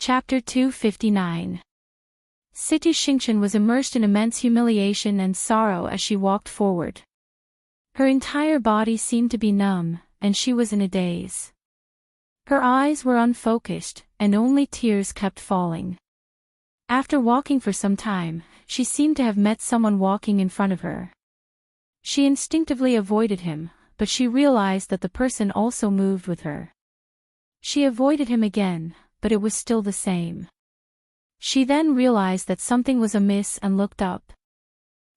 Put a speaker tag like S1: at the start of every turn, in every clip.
S1: Chapter 259. Situ Xingchen was immersed in immense humiliation and sorrow as she walked forward. Her entire body seemed to be numb, and she was in a daze. Her eyes were unfocused, and only tears kept falling. After walking for some time, she seemed to have met someone walking in front of her. She instinctively avoided him, but she realized that the person also moved with her. She avoided him again, but it was still the same. She then realized that something was amiss and looked up.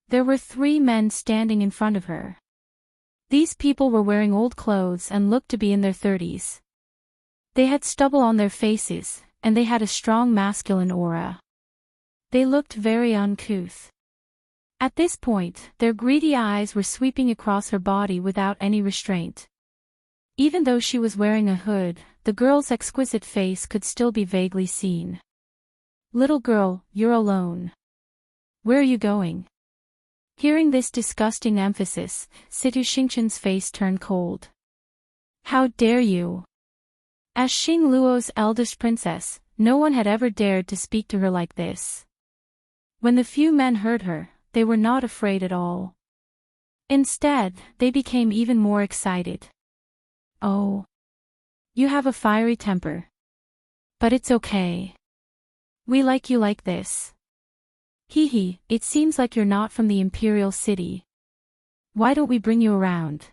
S1: There were 3 men standing in front of her. These people were wearing old clothes and looked to be in their 30s. They had stubble on their faces, and they had a strong masculine aura. They looked very uncouth. At this point, their greedy eyes were sweeping across her body without any restraint. Even though she was wearing a hood, the girl's exquisite face could still be vaguely seen. "Little girl, you're alone. Where are you going?" Hearing this disgusting emphasis, Situ Xingchen's face turned cold. "How dare you?" As Xing Luo's eldest princess, no one had ever dared to speak to her like this. When the few men heard her, they were not afraid at all. Instead, they became even more excited. "Oh. You have a fiery temper. But it's okay. We like you like this. Hee, it seems like you're not from the Imperial city. Why don't we bring you around?"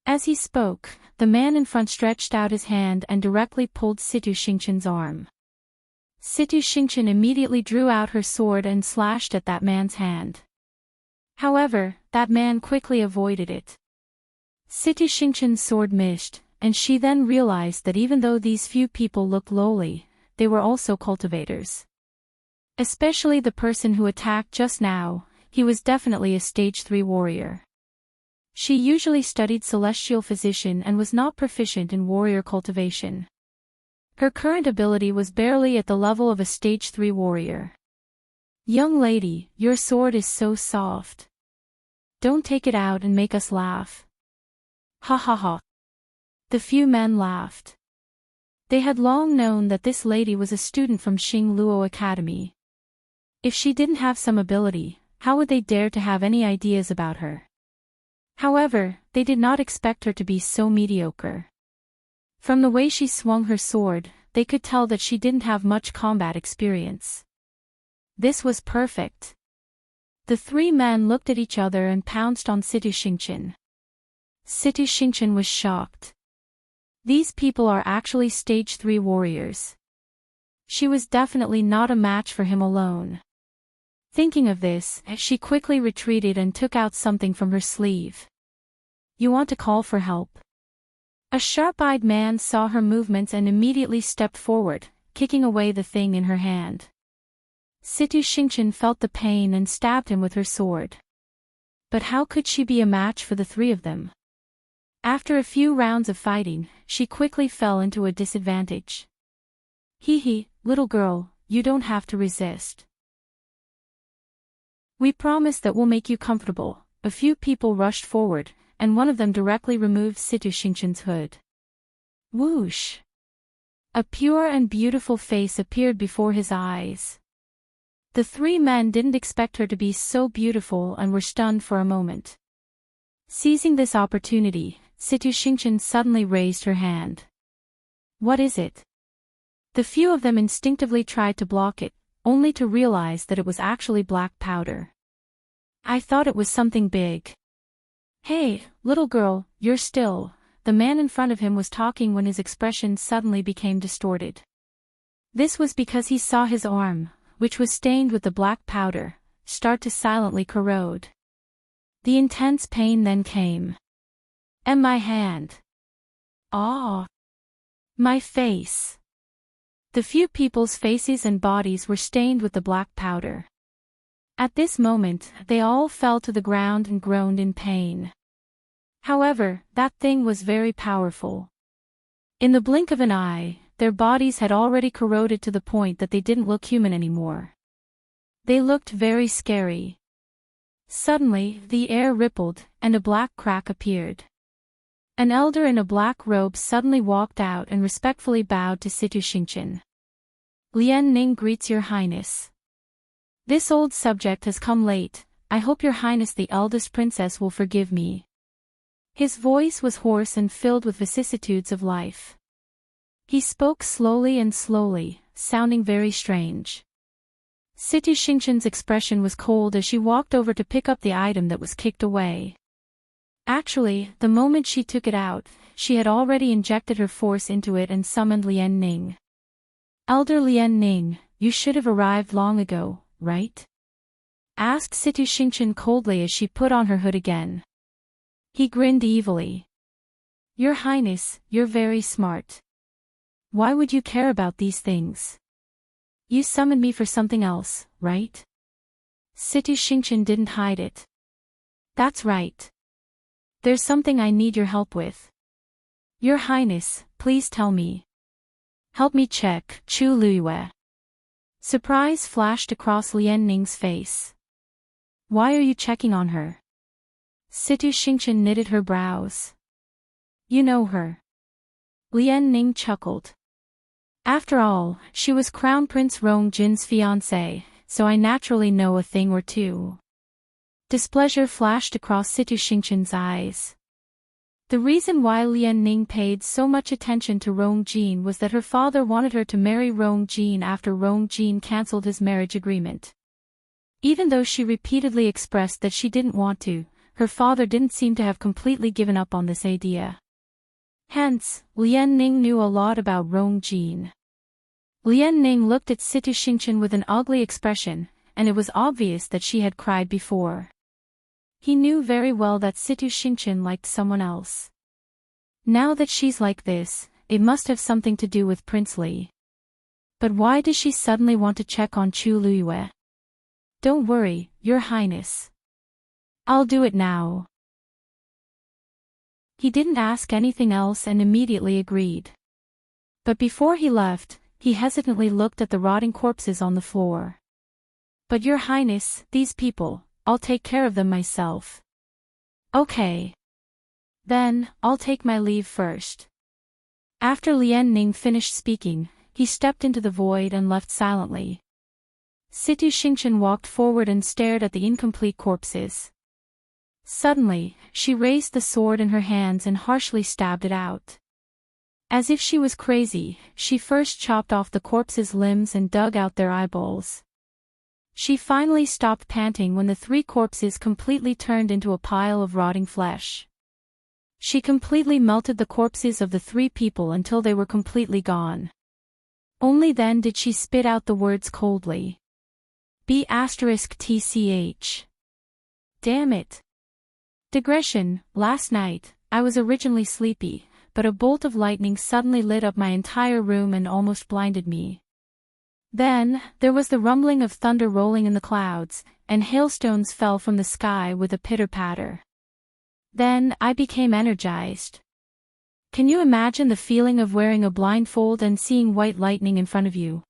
S1: As he spoke, the man in front stretched out his hand and directly pulled Situ Xingchen's arm. Situ Xingchen immediately drew out her sword and slashed at that man's hand. However, that man quickly avoided it. Situ Xingchen's sword missed, and she then realized that even though these few people looked lowly, they were also cultivators. Especially the person who attacked just now, he was definitely a stage 3 warrior. She usually studied celestial physician and was not proficient in warrior cultivation. Her current ability was barely at the level of a stage 3 warrior. "Young lady, your sword is so soft. Don't take it out and make us laugh." "Ha ha ha." The few men laughed. They had long known that this lady was a student from Xing Luo Academy. If she didn't have some ability, how would they dare to have any ideas about her? However, they did not expect her to be so mediocre. From the way she swung her sword, they could tell that she didn't have much combat experience. This was perfect. The 3 men looked at each other and pounced on Situ Xingchen. Situ Xingchen was shocked. These people are actually stage 3 warriors. She was definitely not a match for him alone. Thinking of this, she quickly retreated and took out something from her sleeve. "You want to call for help?" A sharp-eyed man saw her movements and immediately stepped forward, kicking away the thing in her hand. Situ Xingchen felt the pain and stabbed him with her sword. But how could she be a match for the 3 of them? After a few rounds of fighting, she quickly fell into a disadvantage. "Hee, little girl, you don't have to resist. We promise that we'll make you comfortable." A few people rushed forward, and one of them directly removed Situ Xingchen's hood. Whoosh! A pure and beautiful face appeared before his eyes. The 3 men didn't expect her to be so beautiful and were stunned for a moment. Seizing this opportunity, Situ Xingchen suddenly raised her hand. "What is it?" The few of them instinctively tried to block it, only to realize that it was actually black powder. "I thought it was something big." "Hey, little girl, you're still." The man in front of him was talking when his expression suddenly became distorted. This was because he saw his arm, which was stained with the black powder, start to silently corrode. The intense pain then came. "And my hand. Ah! My face." The few people's faces and bodies were stained with the black powder. At this moment, they all fell to the ground and groaned in pain. However, that thing was very powerful. In the blink of an eye, their bodies had already corroded to the point that they didn't look human anymore. They looked very scary. Suddenly, the air rippled, and a black crack appeared. An elder in a black robe suddenly walked out and respectfully bowed to Situ Xingchen. Lian Ning greets your highness. This old subject has come late, I hope your highness the eldest princess will forgive me. His voice was hoarse and filled with vicissitudes of life. He spoke slowly and slowly, sounding very strange. Situ Xingqian's expression was cold as she walked over to pick up the item that was kicked away. Actually, the moment she took it out, she had already injected her force into it and summoned Lian Ning. Elder Lian Ning, you should have arrived long ago, right? Asked Situ Xingqian coldly as she put on her hood again. He grinned evilly. Your highness, you're very smart. Why would you care about these things? You summoned me for something else, right? Situ Xingqian didn't hide it. That's right. There's something I need your help with. Your highness, please tell me. Help me check, Chu Luiyue. Surprise flashed across Lian Ning's face. Why are you checking on her? Situ Xingqian knitted her brows. You know her. Lian Ning chuckled. After all, she was Crown Prince Rong Jin's fiancée, so I naturally know a thing or two. Displeasure flashed across Situ Xingqian's eyes. The reason why Lian Ning paid so much attention to Rong Jin was that her father wanted her to marry Rong Jin after Rong Jin cancelled his marriage agreement. Even though she repeatedly expressed that she didn't want to, her father didn't seem to have completely given up on this idea. Hence, Lian Ning knew a lot about Rong Jin. Lian Ning looked at Situ Xingqian with an ugly expression, and it was obvious that she had cried before. He knew very well that Situ Xingqian liked someone else. Now that she's like this, it must have something to do with Prince Li. But why does she suddenly want to check on Chu Luiyue? Don't worry, your highness. I'll do it now. He didn't ask anything else and immediately agreed. But before he left, he hesitantly looked at the rotting corpses on the floor. But your highness, these people, I'll take care of them myself. Okay. Then, I'll take my leave first. After Lian Ning finished speaking, he stepped into the void and left silently. Situ Xingqian walked forward and stared at the incomplete corpses. Suddenly, she raised the sword in her hands and harshly stabbed it out. As if she was crazy, she first chopped off the corpses' limbs and dug out their eyeballs. She finally stopped panting when the 3 corpses completely turned into a pile of rotting flesh. She completely melted the corpses of the 3 people until they were completely gone. Only then did she spit out the words coldly. B*TCH. Damn it. Digression, last night, I was originally sleepy, but a bolt of lightning suddenly lit up my entire room and almost blinded me. Then, there was the rumbling of thunder rolling in the clouds, and hailstones fell from the sky with a pitter-patter. Then, I became energized. Can you imagine the feeling of wearing a blindfold and seeing white lightning in front of you?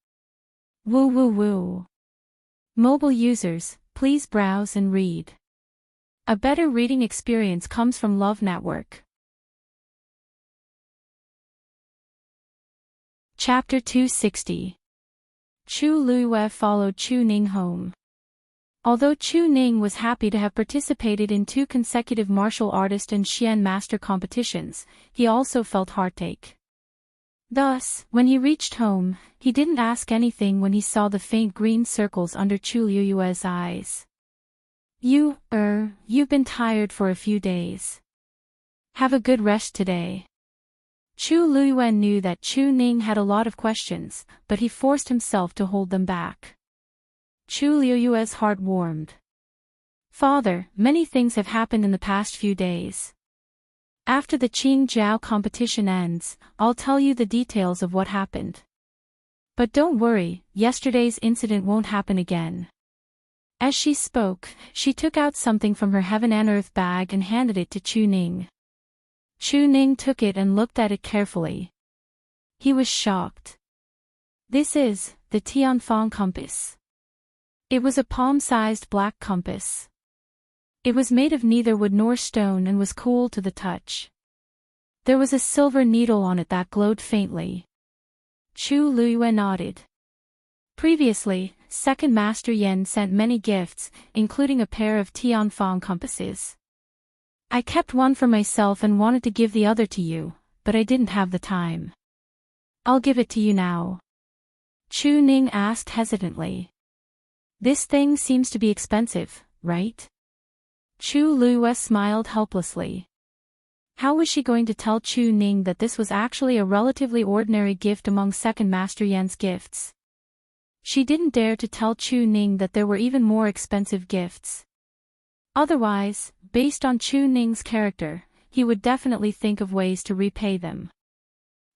S1: Woo woo woo. Mobile users, please browse and read. A better reading experience comes from Love Network. Chapter 260. Chu Luiyue followed Chu Ning home. Although Chu Ning was happy to have participated in 2 consecutive martial artist and Xian master competitions, he also felt heartache. Thus, when he reached home, he didn't ask anything when he saw the faint green circles under Chu Luiyue's eyes. You've been tired for a few days. Have a good rest today. Chu Luiyue knew that Chu Ning had a lot of questions, but he forced himself to hold them back. Chu Luiyue's heart warmed. Father, many things have happened in the past few days. After the Qing Jiao competition ends, I'll tell you the details of what happened. But don't worry, yesterday's incident won't happen again. As she spoke, she took out something from her heaven and earth bag and handed it to Chu Ning. Chu Ning took it and looked at it carefully. He was shocked. This is the Tianfang compass. It was a palm-sized black compass. It was made of neither wood nor stone and was cool to the touch. There was a silver needle on it that glowed faintly. Chu Luiyue nodded. Previously, Second Master Yen sent many gifts, including a pair of Tianfang compasses. I kept one for myself and wanted to give the other to you, but I didn't have the time. I'll give it to you now. Chu Ning asked hesitantly. This thing seems to be expensive, right? Chu Liyue smiled helplessly. How was she going to tell Chu Ning that this was actually a relatively ordinary gift among Second Master Yen's gifts? She didn't dare to tell Chu Ning that there were even more expensive gifts. Otherwise, based on Chu Ning's character, he would definitely think of ways to repay them.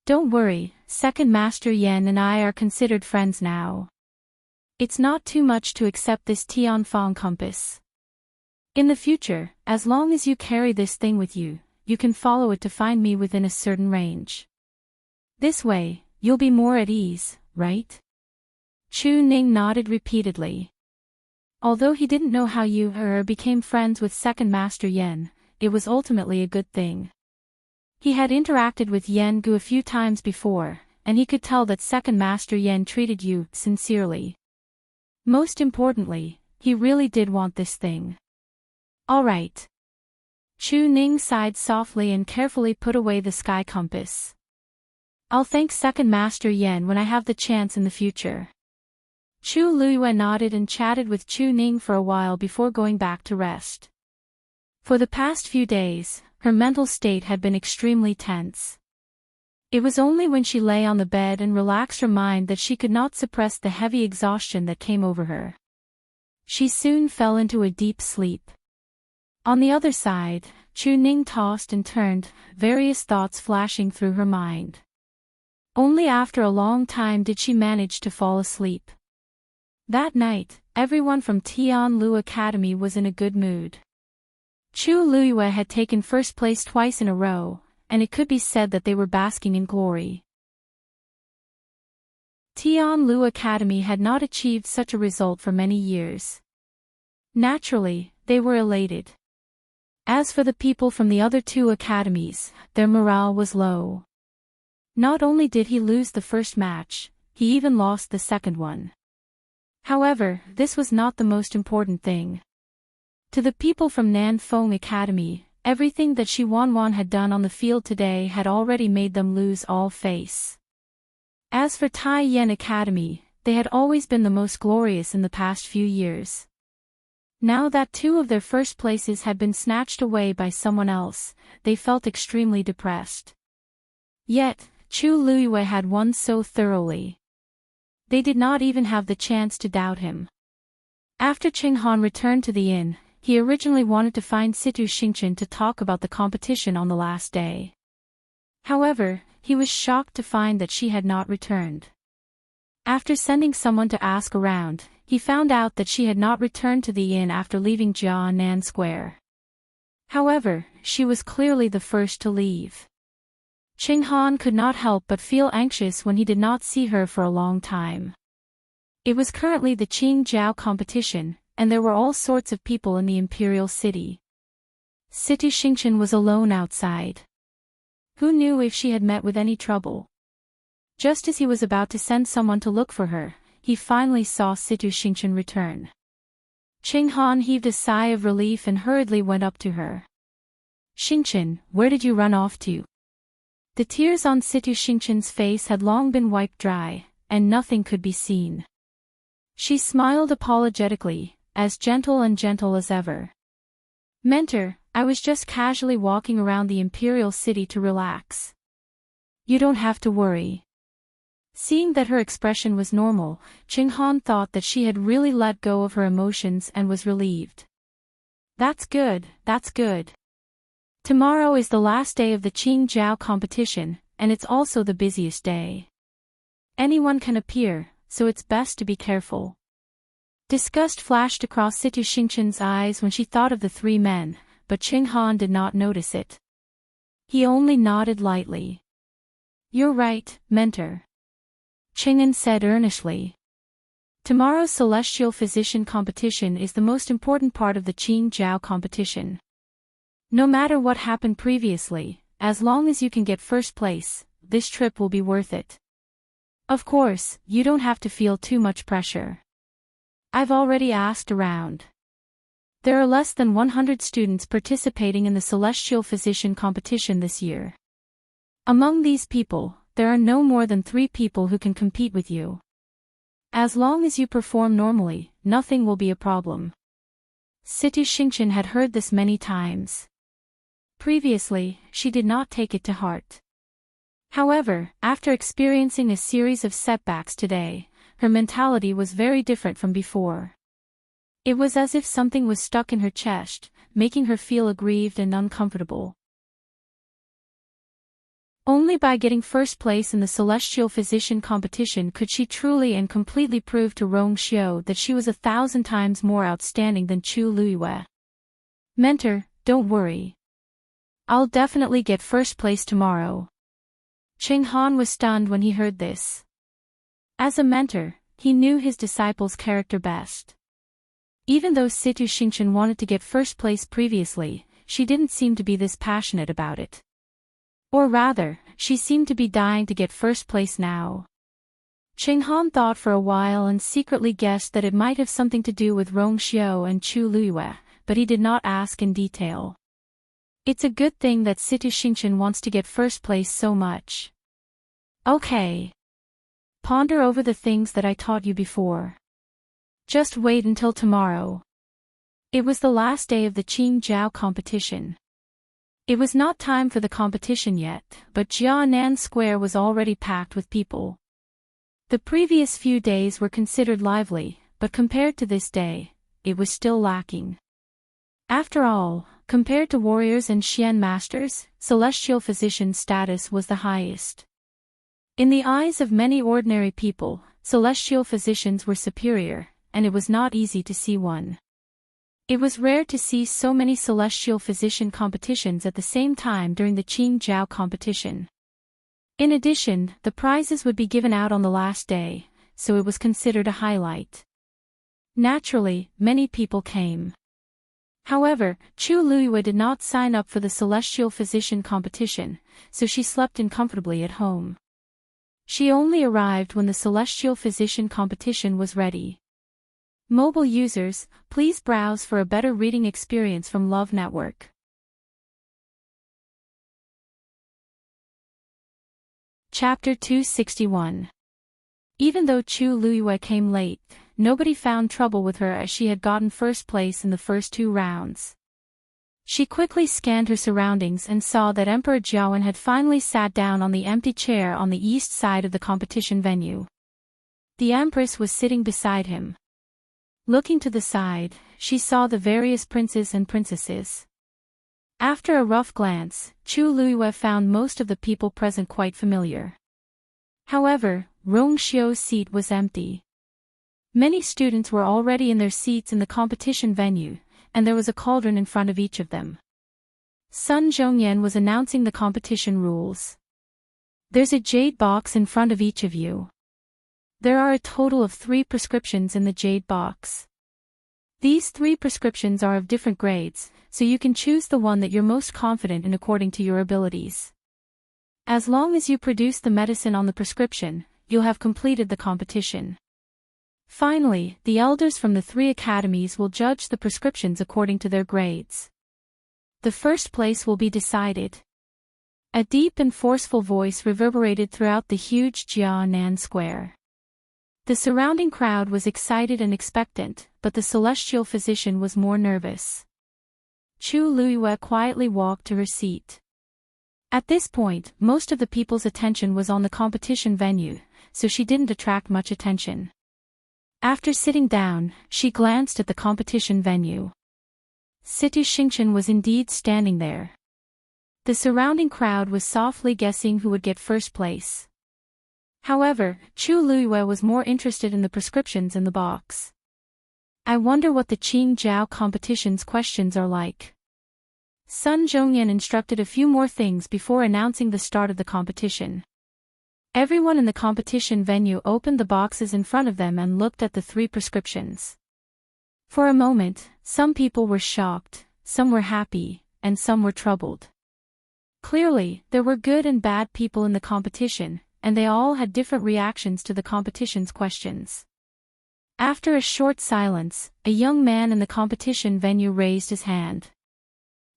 S1: Don't worry, Second Master Yen and I are considered friends now. It's not too much to accept this Tianfang compass. In the future, as long as you carry this thing with you, you can follow it to find me within a certain range. This way, you'll be more at ease, right? Chu Ning nodded repeatedly. Although he didn't know how Yu He became friends with Second Master Yen, it was ultimately a good thing. He had interacted with Yen Gu a few times before, and he could tell that Second Master Yen treated Yu sincerely. Most importantly, he really did want this thing. All right. Chu Ning sighed softly and carefully put away the sky compass. I'll thank Second Master Yen when I have the chance in the future. Chu Liyue nodded and chatted with Chu Ning for a while before going back to rest. For the past few days, her mental state had been extremely tense. It was only when she lay on the bed and relaxed her mind that she could not suppress the heavy exhaustion that came over her. She soon fell into a deep sleep. On the other side, Chu Ning tossed and turned, various thoughts flashing through her mind. Only after a long time did she manage to fall asleep. That night, everyone from Tianlu Academy was in a good mood. Chu Liyue had taken first place twice in a row, and it could be said that they were basking in glory. Tianlu Academy had not achieved such a result for many years. Naturally, they were elated. As for the people from the other two academies, their morale was low. Not only did he lose the first match, he even lost the second one. However, this was not the most important thing. To the people from Nanfeng Academy, everything that Shi Wanwan had done on the field today had already made them lose all face. As for Tai Yan Academy, they had always been the most glorious in the past few years. Now that two of their first places had been snatched away by someone else, they felt extremely depressed. Yet, Chu Liyue had won so thoroughly. They did not even have the chance to doubt him. After Qing Han returned to the inn, he originally wanted to find Situ Xingchen to talk about the competition on the last day. However, he was shocked to find that she had not returned. After sending someone to ask around, he found out that she had not returned to the inn after leaving Jianan Square. However, she was clearly the first to leave. Qing Han could not help but feel anxious when he did not see her for a long time. It was currently the Qingjiao competition, and there were all sorts of people in the Imperial city. Situ Xingchen was alone outside. Who knew if she had met with any trouble? Just as he was about to send someone to look for her, he finally saw Situ Xingchen return. Qing Han heaved a sigh of relief and hurriedly went up to her. Xingchen, where did you run off to? The tears on Situ Xingchen's face had long been wiped dry, and nothing could be seen. She smiled apologetically, as gentle as ever. Mentor, I was just casually walking around the Imperial city to relax. You don't have to worry. Seeing that her expression was normal, Qing Han thought that she had really let go of her emotions and was relieved. That's good, that's good. Tomorrow is the last day of the Qingjiao competition, and it's also the busiest day. Anyone can appear, so it's best to be careful. Disgust flashed across Situ Xingchen's eyes when she thought of the three men, but Qing Han did not notice it. He only nodded lightly. You're right, mentor. Qing'an said earnestly. Tomorrow's Celestial Physician competition is the most important part of the Qingjiao competition. No matter what happened previously, as long as you can get first place, this trip will be worth it. Of course, you don't have to feel too much pressure. I've already asked around. There are less than 100 students participating in the Celestial Physician competition this year. Among these people, there are no more than 3 people who can compete with you. As long as you perform normally, nothing will be a problem. City Xingqian had heard this many times. Previously, she did not take it to heart. However, after experiencing a series of setbacks today, her mentality was very different from before. It was as if something was stuck in her chest, making her feel aggrieved and uncomfortable. Only by getting first place in the Celestial Physician competition could she truly and completely prove to Rong Xiu that she was 1,000 times more outstanding than Chu Luiyue. Mentor, don't worry. I'll definitely get first place tomorrow. Cheng Han was stunned when he heard this. As a mentor, he knew his disciple's character best. Even though Situ Xingqian wanted to get first place previously, she didn't seem to be this passionate about it. Or rather, she seemed to be dying to get first place now. Cheng Han thought for a while and secretly guessed that it might have something to do with Rong Xiu and Chu Luiyue, but he did not ask in detail. It's a good thing that Situ Xingqian wants to get first place so much. Okay. Ponder over the things that I taught you before. Just wait until tomorrow. It was the last day of the Qingjiao competition. It was not time for the competition yet, but Jianan Square was already packed with people. The previous few days were considered lively, but compared to this day, it was still lacking. After all, compared to warriors and Xian masters, Celestial Physician's status was the highest. In the eyes of many ordinary people, Celestial Physicians were superior, and it was not easy to see one. It was rare to see so many Celestial Physician competitions at the same time during the Qingjiao competition. In addition, the prizes would be given out on the last day, so it was considered a highlight. Naturally, many people came. However, Chu Luiyue did not sign up for the Celestial Physician competition, so she slept uncomfortably at home. She only arrived when the Celestial Physician competition was ready. Mobile users, please browse for a better reading experience from Love Network. Chapter 261. Even though Chu Luiyue came late, nobody found trouble with her as she had gotten first place in the first 2 rounds. She quickly scanned her surroundings and saw that Emperor Jiawen had finally sat down on the empty chair on the east side of the competition venue. The Empress was sitting beside him. Looking to the side, she saw the various princes and princesses. After a rough glance, Chu Luiyue found most of the people present quite familiar. However, Rong Xiu's seat was empty. Many students were already in their seats in the competition venue, and there was a cauldron in front of each of them. Sun Zhongyan was announcing the competition rules. There's a jade box in front of each of you. There are a total of 3 prescriptions in the jade box. These 3 prescriptions are of different grades, so you can choose the one that you're most confident in according to your abilities. As long as you produce the medicine on the prescription, you'll have completed the competition. Finally, the elders from the 3 academies will judge the prescriptions according to their grades. The first place will be decided. A deep and forceful voice reverberated throughout the huge Jianan Square. The surrounding crowd was excited and expectant, but the Celestial Physician was more nervous. Chu Luiyue quietly walked to her seat. At this point, most of the people's attention was on the competition venue, so she didn't attract much attention. After sitting down, she glanced at the competition venue. Situ Xingqian was indeed standing there. The surrounding crowd was softly guessing who would get first place. However, Chu Luiyue was more interested in the prescriptions in the box. I wonder what the Qingjiao competition's questions are like. Sun Zhongyan instructed a few more things before announcing the start of the competition. Everyone in the competition venue opened the boxes in front of them and looked at the 3 prescriptions. For a moment, some people were shocked, some were happy, and some were troubled. Clearly, there were good and bad people in the competition, and they all had different reactions to the competition's questions. After a short silence, a young man in the competition venue raised his hand.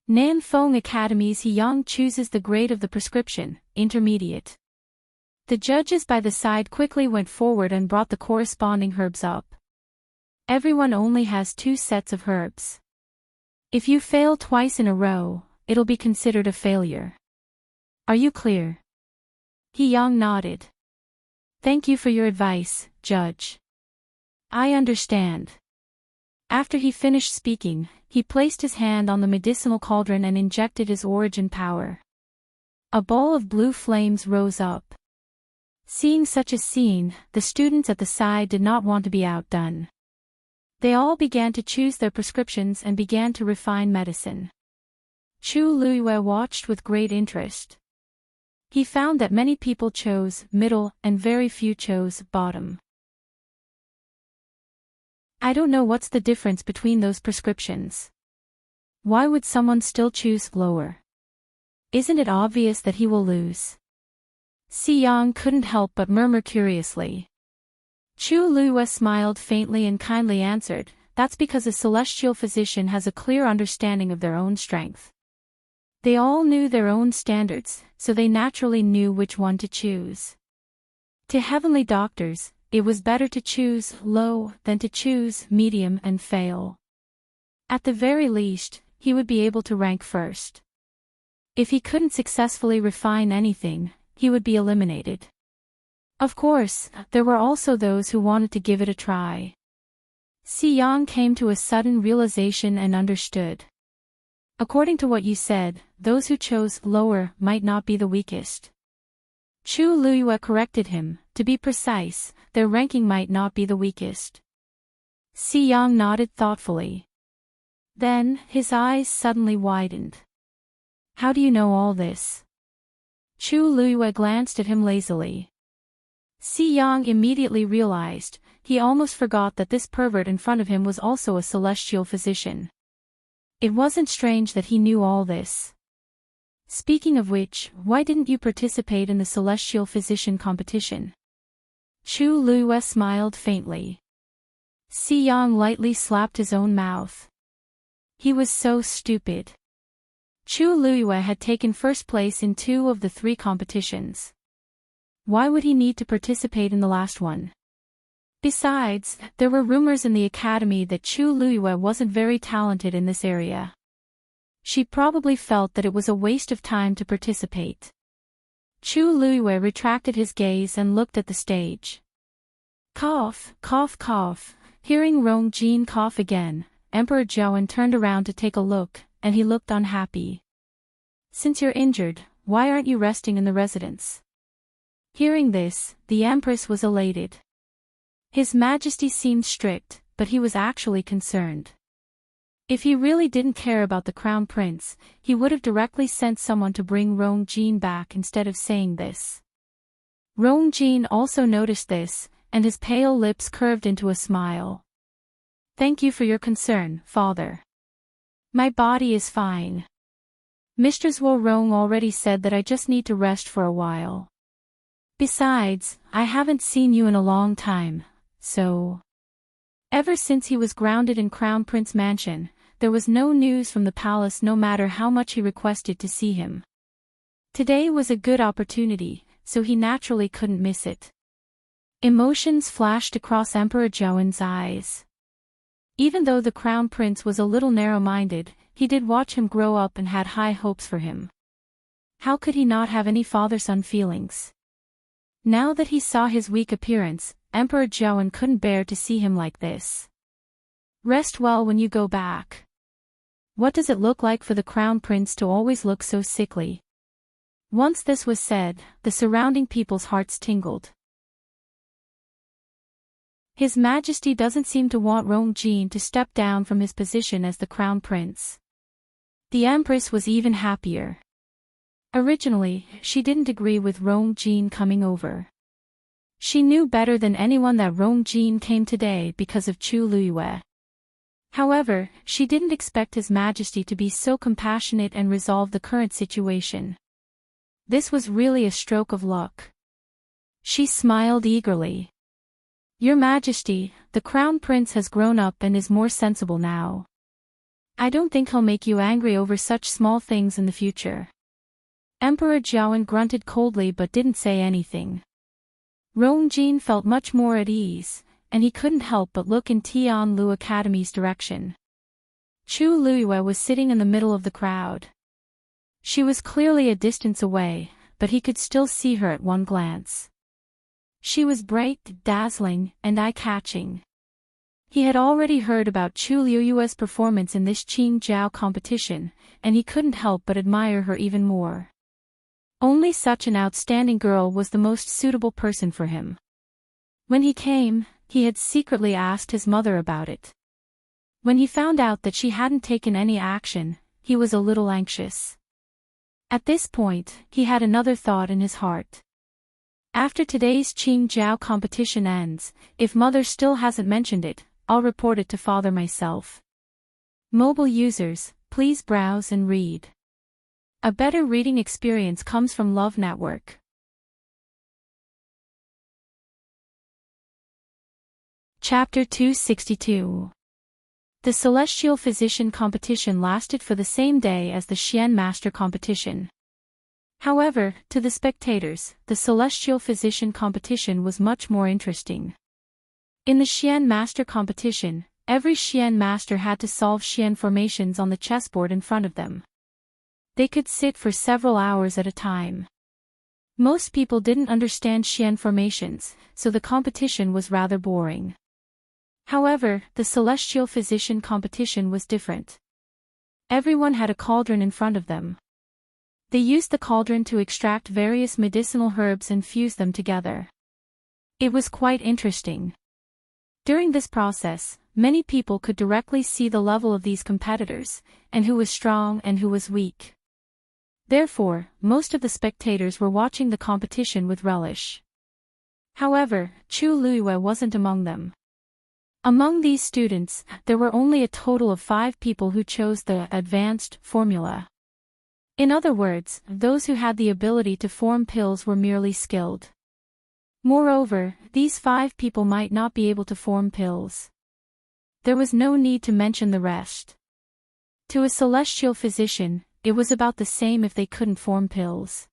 S1: Nan Fong Academy's He Yang chooses the grade of the prescription, intermediate. The judges by the side quickly went forward and brought the corresponding herbs up. Everyone only has 2 sets of herbs. If you fail twice in a row, it'll be considered a failure. Are you clear? He Yang nodded. Thank you for your advice, Judge. I understand. After he finished speaking, he placed his hand on the medicinal cauldron and injected his origin power. A ball of blue flames rose up. Seeing such a scene, the students at the side did not want to be outdone. They all began to choose their prescriptions and began to refine medicine. Chu Luiyue watched with great interest. He found that many people chose middle and very few chose bottom. I don't know what's the difference between those prescriptions. Why would someone still choose lower? Isn't it obvious that he will lose? Si Yang couldn't help but murmur curiously. Chu Luiyue smiled faintly and kindly answered, that's because a celestial physician has a clear understanding of their own strength. They all knew their own standards, so they naturally knew which one to choose. To heavenly doctors, it was better to choose low than to choose medium and fail. At the very least, he would be able to rank first. If he couldn't successfully refine anything, he would be eliminated. Of course, there were also those who wanted to give it a try. Si Yang came to a sudden realization and understood. According to what you said, those who chose lower might not be the weakest. Chu Luiyue corrected him, to be precise, their ranking might not be the weakest. Si Yang nodded thoughtfully. Then, his eyes suddenly widened. How do you know all this? Chu Luiyue glanced at him lazily. Si Yang immediately realized, he almost forgot that this pervert in front of him was also a celestial physician. It wasn't strange that he knew all this. Speaking of which, why didn't you participate in the celestial physician competition? Chu Luiyue smiled faintly. Si Yang lightly slapped his own mouth. He was so stupid. Chu Luiyue had taken first place in 2 of the 3 competitions. Why would he need to participate in the last one? Besides, there were rumors in the academy that Chu Luiyue wasn't very talented in this area. She probably felt that it was a waste of time to participate. Chu Luiyue retracted his gaze and looked at the stage. Cough, cough, cough. Hearing Rong Jin cough again, Emperor Zhaoan turned around to take a look, and he looked unhappy. Since you're injured, why aren't you resting in the residence? Hearing this, the Empress was elated. His Majesty seemed strict, but he was actually concerned. If he really didn't care about the Crown Prince, he would have directly sent someone to bring Rong Jin back instead of saying this. Rong Jin also noticed this, and his pale lips curved into a smile. Thank you for your concern, Father. My body is fine. Mistress Wu Rong already said that I just need to rest for a while. Besides, I haven't seen you in a long time, so... Ever since he was grounded in Crown Prince Mansion, there was no news from the palace no matter how much he requested to see him. Today was a good opportunity, so he naturally couldn't miss it. Emotions flashed across Emperor Zhaoan's eyes. Even though the Crown Prince was a little narrow-minded, he did watch him grow up and had high hopes for him. How could he not have any father-son feelings? Now that he saw his weak appearance, Emperor Zhaoan couldn't bear to see him like this. Rest well when you go back. What does it look like for the Crown Prince to always look so sickly? Once this was said, the surrounding people's hearts tingled. His Majesty doesn't seem to want Rong Jin to step down from his position as the Crown Prince. The Empress was even happier. Originally, she didn't agree with Rong Jin coming over. She knew better than anyone that Rong Jin came today because of Chu Luiyue. However, she didn't expect His Majesty to be so compassionate and resolve the current situation. This was really a stroke of luck. She smiled eagerly. Your Majesty, the Crown Prince has grown up and is more sensible now. I don't think he'll make you angry over such small things in the future. Emperor Jiawen grunted coldly but didn't say anything. Rongjin felt much more at ease, and he couldn't help but look in Tianlu Academy's direction. Chu Luiyue was sitting in the middle of the crowd. She was clearly a distance away, but he could still see her at one glance. She was bright, dazzling, and eye-catching. He had already heard about Chu Luiyue's performance in this Qingjiao competition, and he couldn't help but admire her even more. Only such an outstanding girl was the most suitable person for him. When he came, he had secretly asked his mother about it. When he found out that she hadn't taken any action, he was a little anxious. At this point, he had another thought in his heart. After today's Qingjiao competition ends, if mother still hasn't mentioned it, I'll report it to father myself. Mobile users, please browse and read. A better reading experience comes from Love Network. Chapter 262. The Celestial Physician competition lasted for the same day as the Xian Master competition. However, to the spectators, the Celestial Physician competition was much more interesting. In the Xian Master competition, every Xian Master had to solve Xian formations on the chessboard in front of them. They could sit for several hours at a time. Most people didn't understand Xian formations, so the competition was rather boring. However, the Celestial Physician competition was different. Everyone had a cauldron in front of them. They used the cauldron to extract various medicinal herbs and fuse them together. It was quite interesting. During this process, many people could directly see the level of these competitors, and who was strong and who was weak. Therefore, most of the spectators were watching the competition with relish. However, Chu Luiyue wasn't among them. Among these students, there were only a total of 5 people who chose the advanced formula. In other words, those who had the ability to form pills were merely skilled. Moreover, these 5 people might not be able to form pills. There was no need to mention the rest. To a celestial physician, it was about the same if they couldn't form pills.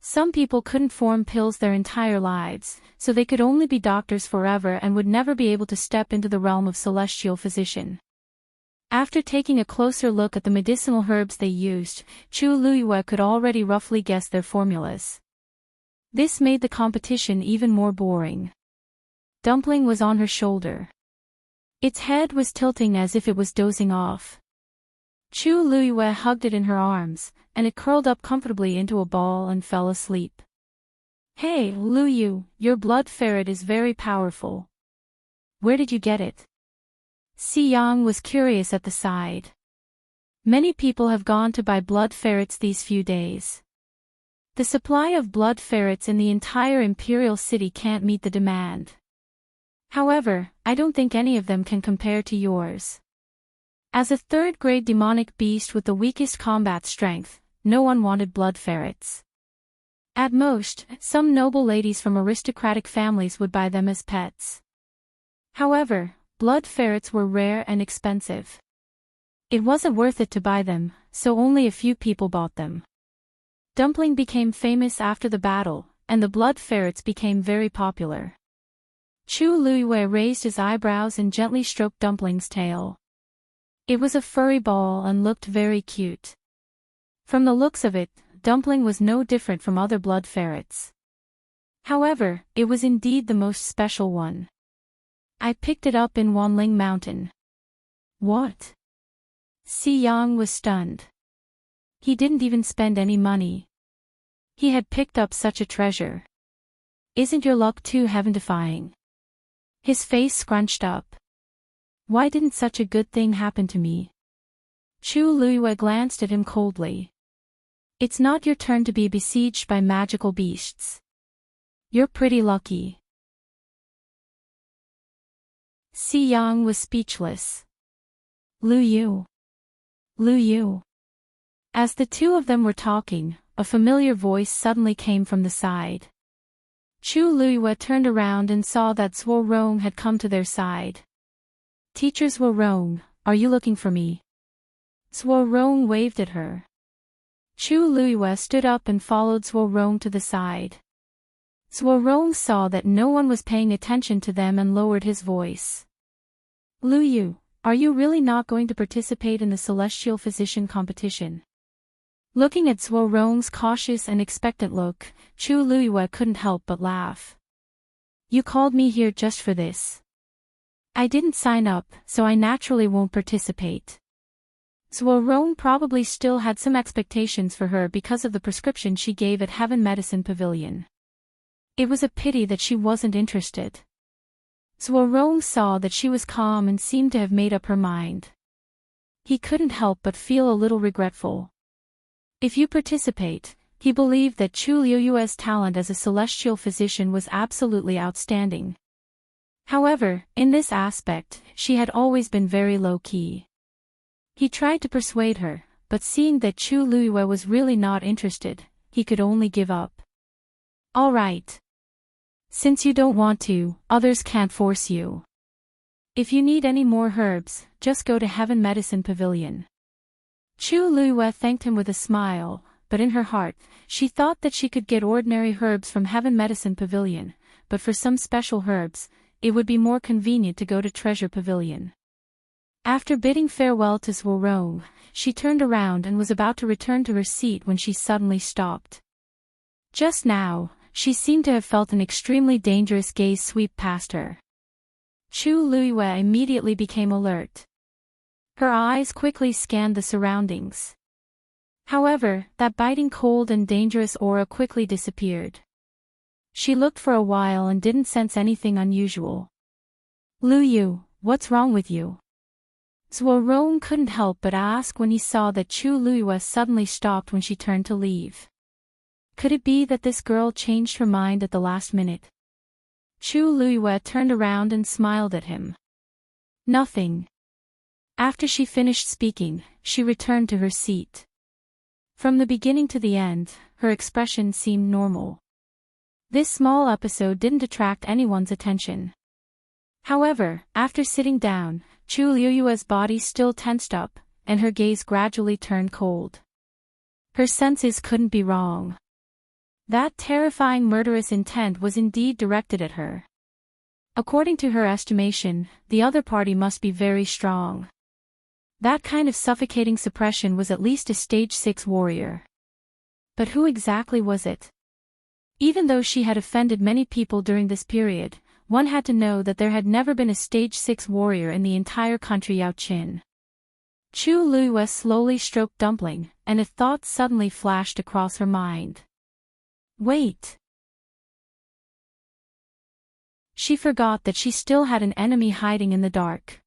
S1: Some people couldn't form pills their entire lives, so they could only be doctors forever and would never be able to step into the realm of celestial physician. After taking a closer look at the medicinal herbs they used, Chu Luiyue could already roughly guess their formulas. This made the competition even more boring. Dumpling was on her shoulder. Its head was tilting as if it was dozing off. Chu Luiyue hugged it in her arms, and it curled up comfortably into a ball and fell asleep. Hey, Luyu, your blood ferret is very powerful. Where did you get it? Si Yang was curious at the side. Many people have gone to buy blood ferrets these few days. The supply of blood ferrets in the entire Imperial city can't meet the demand. However, I don't think any of them can compare to yours. As a third-grade demonic beast with the weakest combat strength, no one wanted blood ferrets. At most, some noble ladies from aristocratic families would buy them as pets. However, blood ferrets were rare and expensive. It wasn't worth it to buy them, so only a few people bought them. Dumpling became famous after the battle, and the blood ferrets became very popular. Chu Luiyue raised his eyebrows and gently stroked Dumpling's tail. It was a furry ball and looked very cute. From the looks of it, Dumpling was no different from other blood ferrets. However, it was indeed the most special one. I picked it up in Wanling Mountain. What? Si Yang was stunned. He didn't even spend any money. He had picked up such a treasure. Isn't your luck too heaven-defying? His face scrunched up. Why didn't such a good thing happen to me? Chu Luiyue glanced at him coldly. It's not your turn to be besieged by magical beasts. You're pretty lucky. Si Yang was speechless. Luyu. Luyu. As the two of them were talking, a familiar voice suddenly came from the side. Chu Luiyue turned around and saw that Zhuo Rong had come to their side. Teacher Zhuo Rong, are you looking for me? Zhuo Rong waved at her. Chu Luiyue stood up and followed Zhuo Rong to the side. Zhuo Rong saw that no one was paying attention to them and lowered his voice. Luiyue, are you really not going to participate in the Celestial Physician competition? Looking at Zhuo Rong's cautious and expectant look, Chu Luiyue couldn't help but laugh. You called me here just for this. I didn't sign up, so I naturally won't participate. Zhuo Rong probably still had some expectations for her because of the prescription she gave at Heaven Medicine Pavilion. It was a pity that she wasn't interested. Zhuo Rong saw that she was calm and seemed to have made up her mind. He couldn't help but feel a little regretful. If you participate, he believed that Chu Luiyue's talent as a celestial physician was absolutely outstanding. However, in this aspect, she had always been very low-key. He tried to persuade her, but seeing that Chu Luiyue was really not interested, he could only give up. All right. Since you don't want to, others can't force you. If you need any more herbs, just go to Heaven Medicine Pavilion. Chu Luiyue thanked him with a smile, but in her heart, she thought that she could get ordinary herbs from Heaven Medicine Pavilion, but for some special herbs, it would be more convenient to go to Treasure Pavilion. After bidding farewell to Zhuo Rong, she turned around and was about to return to her seat when she suddenly stopped. Just now, she seemed to have felt an extremely dangerous gaze sweep past her. Chu Luiyue immediately became alert. Her eyes quickly scanned the surroundings. However, that biting cold and dangerous aura quickly disappeared. She looked for a while and didn't sense anything unusual. Luiyue, what's wrong with you? Zhuo Rong couldn't help but ask when he saw that Chu Luiyue suddenly stopped when she turned to leave. Could it be that this girl changed her mind at the last minute? Chu Luiyue turned around and smiled at him. Nothing. After she finished speaking, she returned to her seat. From the beginning to the end, her expression seemed normal. This small episode didn't attract anyone's attention. However, after sitting down, Chu Luiyue's body still tensed up, and her gaze gradually turned cold. Her senses couldn't be wrong. That terrifying murderous intent was indeed directed at her. According to her estimation, the other party must be very strong. That kind of suffocating suppression was at least a stage 6 warrior. But who exactly was it? Even though she had offended many people during this period, one had to know that there had never been a stage 6 warrior in the entire country Yaoqin. Chu Luiyue slowly stroked Dumpling, and a thought suddenly flashed across her mind. Wait. She forgot that she still had an enemy hiding in the dark.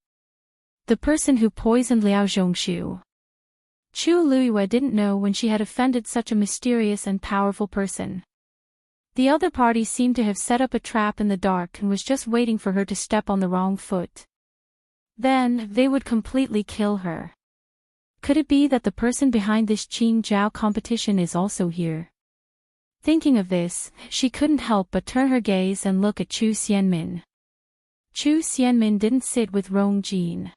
S1: The person who poisoned Liao Zhongshu. Chu Luiyue didn't know when she had offended such a mysterious and powerful person. The other party seemed to have set up a trap in the dark and was just waiting for her to step on the wrong foot. Then, they would completely kill her. Could it be that the person behind this Qing Jiao competition is also here? Thinking of this, she couldn't help but turn her gaze and look at Chu Xianmin. Chu Xianmin didn't sit with Rong Jin.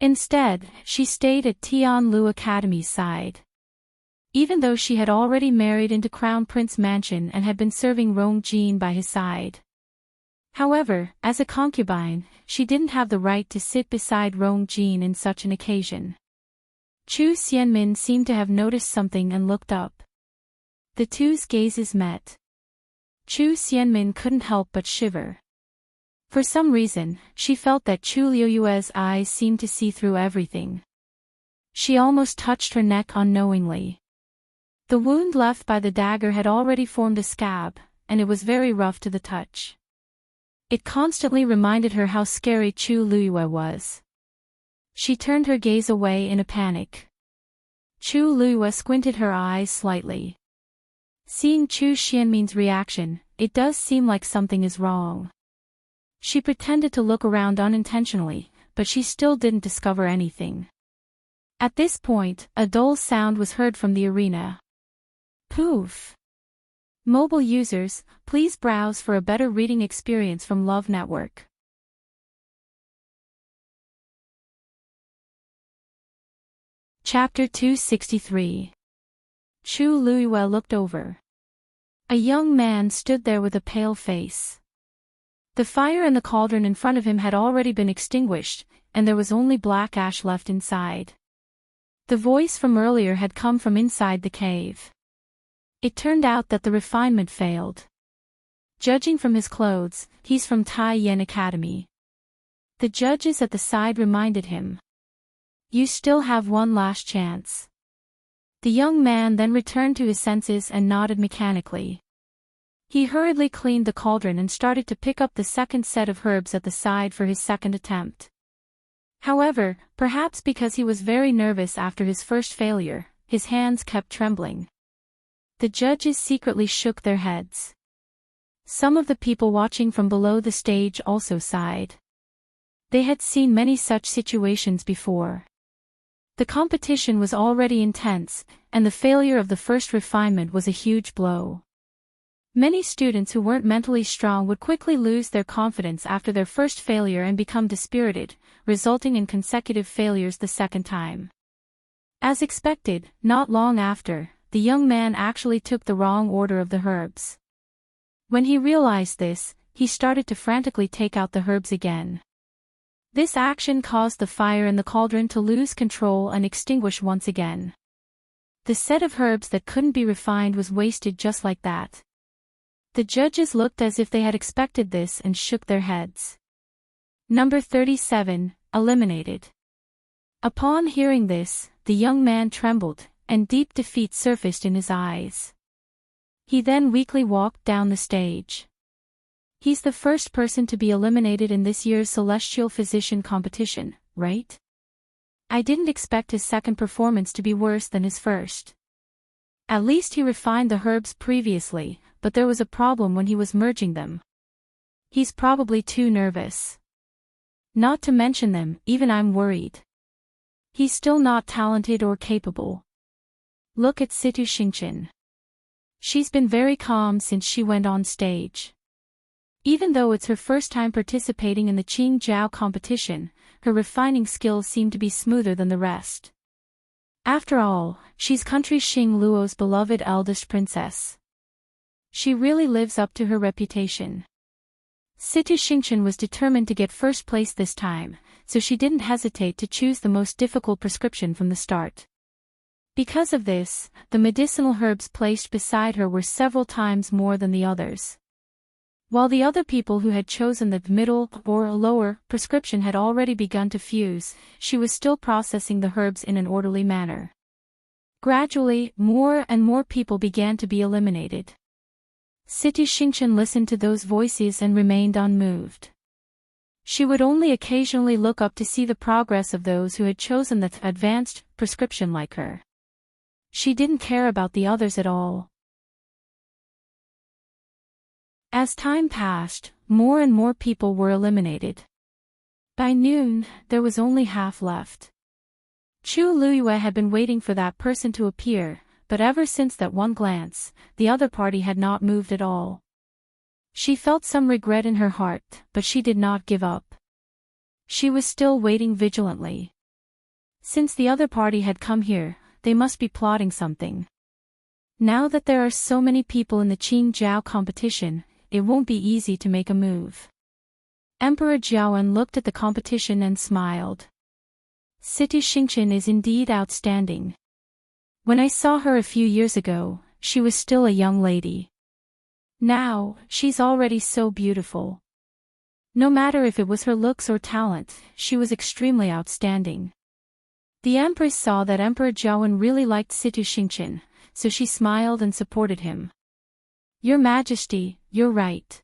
S1: Instead, she stayed at Tianlu Academy's side. Even though she had already married into Crown Prince Mansion and had been serving Rong Jin by his side. However, as a concubine, she didn't have the right to sit beside Rong Jin in such an occasion. Chu Xianmin seemed to have noticed something and looked up. The two's gazes met. Chu Xianmin couldn't help but shiver. For some reason, she felt that Chu Luiyue's eyes seemed to see through everything. She almost touched her neck unknowingly. The wound left by the dagger had already formed a scab, and it was very rough to the touch. It constantly reminded her how scary Chu Luiyue was. She turned her gaze away in a panic. Chu Luiyue squinted her eyes slightly. Seeing Chu Xianmin's reaction, it does seem like something is wrong. She pretended to look around unintentionally, but she still didn't discover anything. At this point, a dull sound was heard from the arena. Poof! Mobile users, please browse for a better reading experience from Love Network. Chapter 263. Chu Luiyue looked over. A young man stood there with a pale face. The fire in the cauldron in front of him had already been extinguished, and there was only black ash left inside. The voice from earlier had come from inside the cave. It turned out that the refinement failed. Judging from his clothes, he's from Tai Yen Academy. The judges at the side reminded him. You still have one last chance. The young man then returned to his senses and nodded mechanically. He hurriedly cleaned the cauldron and started to pick up the second set of herbs at the side for his second attempt. However, perhaps because he was very nervous after his first failure, his hands kept trembling. The judges secretly shook their heads. Some of the people watching from below the stage also sighed. They had seen many such situations before. The competition was already intense, and the failure of the first refinement was a huge blow. Many students who weren't mentally strong would quickly lose their confidence after their first failure and become dispirited, resulting in consecutive failures the second time. As expected, not long after, the young man actually took the wrong order of the herbs. When he realized this, he started to frantically take out the herbs again. This action caused the fire in the cauldron to lose control and extinguish once again. The set of herbs that couldn't be refined was wasted just like that. The judges looked as if they had expected this and shook their heads. Number 37, eliminated. Upon hearing this, the young man trembled, and deep defeat surfaced in his eyes. He then weakly walked down the stage. He's the first person to be eliminated in this year's Celestial Physician competition, right? I didn't expect his second performance to be worse than his first. At least he refined the herbs previously, but there was a problem when he was merging them. He's probably too nervous. Not to mention them, even I'm worried. He's still not talented or capable. Look at Situ Xingqian. She's been very calm since she went on stage. Even though it's her first time participating in the Qingjiao competition, her refining skills seem to be smoother than the rest. After all, she's country Xing Luo's beloved eldest princess. She really lives up to her reputation. Situ Xingqian was determined to get first place this time, so she didn't hesitate to choose the most difficult prescription from the start. Because of this, the medicinal herbs placed beside her were several times more than the others. While the other people who had chosen the middle or lower prescription had already begun to fuse, she was still processing the herbs in an orderly manner. Gradually, more and more people began to be eliminated. Situ Xingqian listened to those voices and remained unmoved. She would only occasionally look up to see the progress of those who had chosen the advanced prescription like her. She didn't care about the others at all. As time passed, more and more people were eliminated. By noon, there was only half left. Chu Luiyue had been waiting for that person to appear, but ever since that one glance, the other party had not moved at all. She felt some regret in her heart, but she did not give up. She was still waiting vigilantly. Since the other party had come here, they must be plotting something. Now that there are so many people in the Qingjiao competition, it won't be easy to make a move. Emperor Jiaowen looked at the competition and smiled. Situ Xingqian is indeed outstanding. When I saw her a few years ago, she was still a young lady. Now, she's already so beautiful. No matter if it was her looks or talent, she was extremely outstanding. The Empress saw that Emperor Jiaowen really liked Situ Xingqian, so she smiled and supported him. Your Majesty, you're right.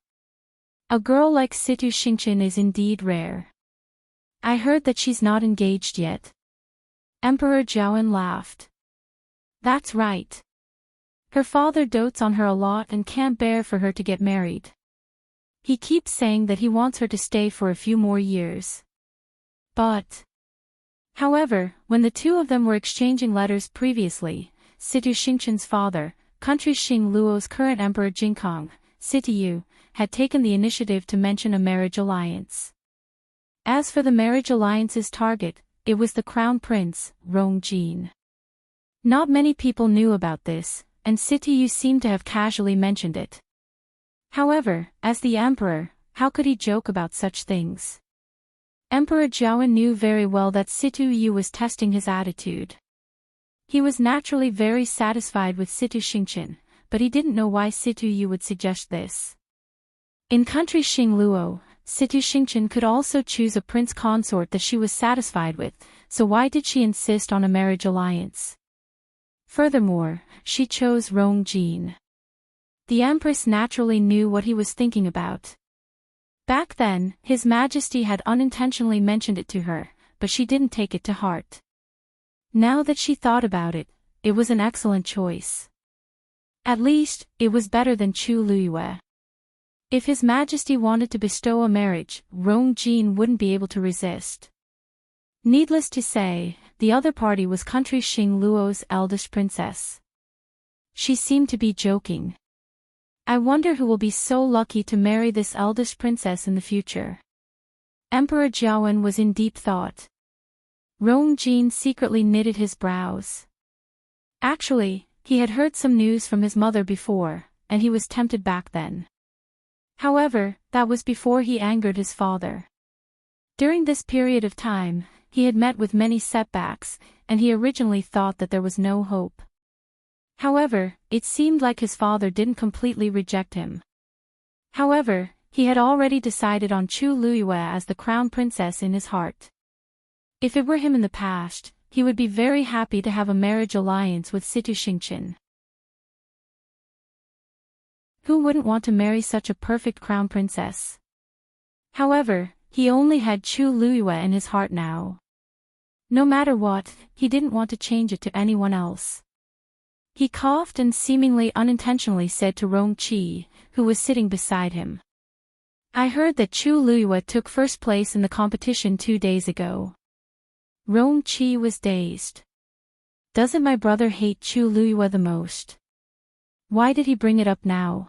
S1: A girl like Situ Xingqian is indeed rare. I heard that she's not engaged yet. Emperor Jiaowen laughed. That's right. Her father dotes on her a lot and can't bear for her to get married. He keeps saying that he wants her to stay for a few more years. However, when the two of them were exchanging letters previously, Situ Xingqian's father, country Xing Luo's current emperor Jingkong, Sitiyu, had taken the initiative to mention a marriage alliance. As for the marriage alliance's target, it was the crown prince, Rongjin. Not many people knew about this, and Sitiyu seemed to have casually mentioned it. However, as the emperor, how could he joke about such things? Emperor Jiawen knew very well that Sitiyu was testing his attitude. He was naturally very satisfied with Situ Xingqian, but he didn't know why Sitiyu would suggest this. In country Xing Luo, Situ Xingqian could also choose a prince consort that she was satisfied with, so why did she insist on a marriage alliance? Furthermore, she chose Rongjin. The empress naturally knew what he was thinking about. Back then, His Majesty had unintentionally mentioned it to her, but she didn't take it to heart. Now that she thought about it, it was an excellent choice. At least, it was better than Chu Luyue. If His Majesty wanted to bestow a marriage, Rongjin wouldn't be able to resist. Needless to say, the other party was country Xing Luo's eldest princess. She seemed to be joking. I wonder who will be so lucky to marry this eldest princess in the future. Emperor Jiawen was in deep thought. Rongjin secretly knitted his brows. Actually, he had heard some news from his mother before, and he was tempted back then. However, that was before he angered his father. During this period of time, he had met with many setbacks, and he originally thought that there was no hope. However, it seemed like his father didn't completely reject him. However, he had already decided on Chu Luyue as the crown princess in his heart. If it were him in the past, he would be very happy to have a marriage alliance with Situ Xingqian. Who wouldn't want to marry such a perfect crown princess? However, he only had Chu Luyue in his heart now. No matter what, he didn't want to change it to anyone else. He coughed and seemingly unintentionally said to Rongqi, who was sitting beside him. I heard that Chu Luyue took first place in the competition 2 days ago. Rongqi was dazed. Doesn't my brother hate Chu Luyue the most? Why did he bring it up now?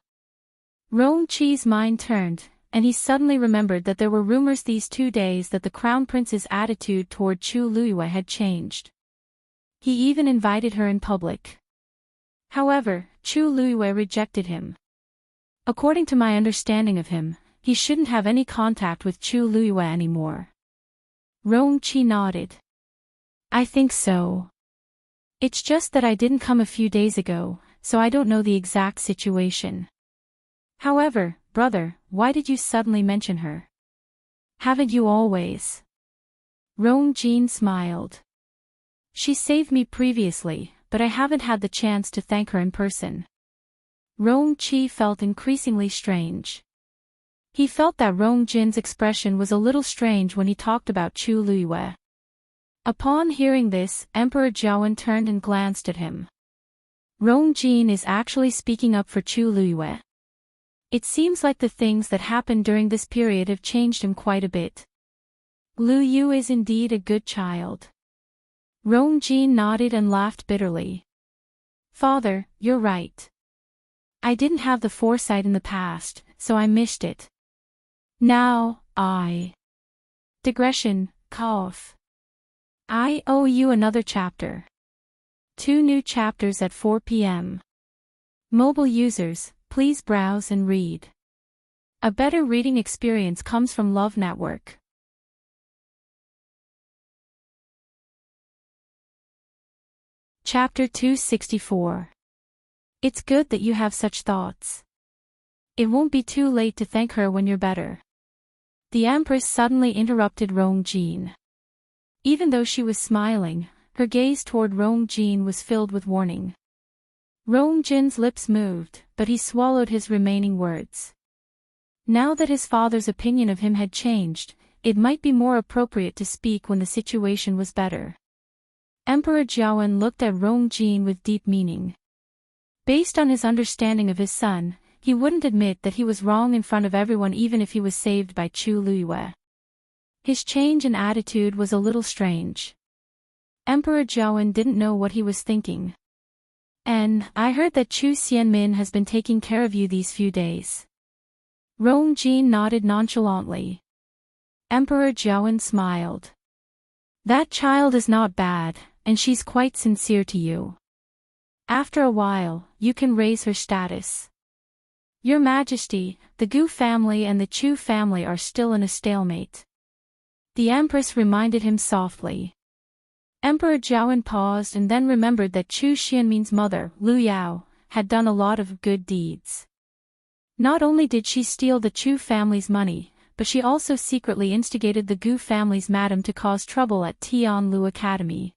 S1: Rongqi's mind turned, and he suddenly remembered that there were rumors these 2 days that the crown prince's attitude toward Chu Luyue had changed. He even invited her in public. However, Chu Luyue rejected him. According to my understanding of him, he shouldn't have any contact with Chu Luyue anymore. Rongqi nodded. I think so. It's just that I didn't come a few days ago, so I don't know the exact situation. However, brother, why did you suddenly mention her? Haven't you always? Rongjin smiled. She saved me previously, but I haven't had the chance to thank her in person. Rongqi felt increasingly strange. He felt that Rongjin's expression was a little strange when he talked about Chu Luyue. Upon hearing this, Emperor Jiawen turned and glanced at him. Rongjin is actually speaking up for Chu Luyue. It seems like the things that happened during this period have changed him quite a bit. Lu Yu is indeed a good child. Rongjin nodded and laughed bitterly. Father, you're right. I didn't have the foresight in the past, so I missed it. Now, digression, cough. I owe you another chapter. 2 new chapters at 4 p.m. Mobile users, please browse and read. A better reading experience comes from Love Network. Chapter 264. It's good that you have such thoughts. It won't be too late to thank her when you're better. The Empress suddenly interrupted Rongjin. Even though she was smiling, her gaze toward Rongjin was filled with warning. Rongjin's lips moved, but he swallowed his remaining words. Now that his father's opinion of him had changed, it might be more appropriate to speak when the situation was better. Emperor Jiawen looked at Rongjin with deep meaning. Based on his understanding of his son, he wouldn't admit that he was wrong in front of everyone even if he was saved by Chu Luyue. His change in attitude was a little strange. Emperor Jiawen didn't know what he was thinking. And I heard that Chu Xianmin has been taking care of you these few days. Rong Jin nodded nonchalantly. Emperor Jiawen smiled. That child is not bad, and she's quite sincere to you. After a while, you can raise her status. Your Majesty, the Gu family and the Chu family are still in a stalemate. The Empress reminded him softly. Emperor Jiawen paused and then remembered that Chu Xianmin's mother, Lu Yao, had done a lot of good deeds. Not only did she steal the Chu family's money, but she also secretly instigated the Gu family's madam to cause trouble at Tianlu Academy.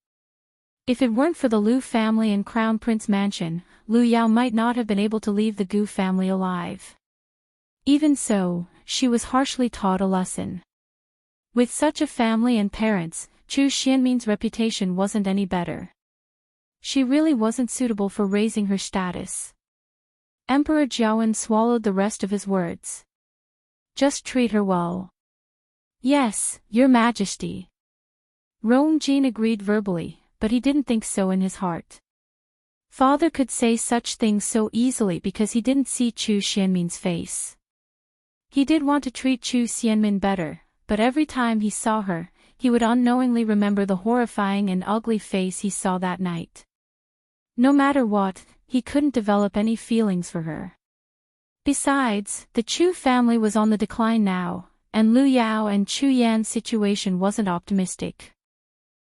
S1: If it weren't for the Lu family and Crown Prince Mansion, Lu Yao might not have been able to leave the Gu family alive. Even so, she was harshly taught a lesson. With such a family and parents, Chu Xianmin's reputation wasn't any better. She really wasn't suitable for raising her status. Emperor Jiawen swallowed the rest of his words. Just treat her well. Yes, Your Majesty. Rong Jin agreed verbally, but he didn't think so in his heart. Father could say such things so easily because he didn't see Chu Xianmin's face. He did want to treat Chu Xianmin better, but every time he saw her, he would unknowingly remember the horrifying and ugly face he saw that night. No matter what, he couldn't develop any feelings for her. Besides, the Chu family was on the decline now, and Lu Yao and Chu Yan's situation wasn't optimistic.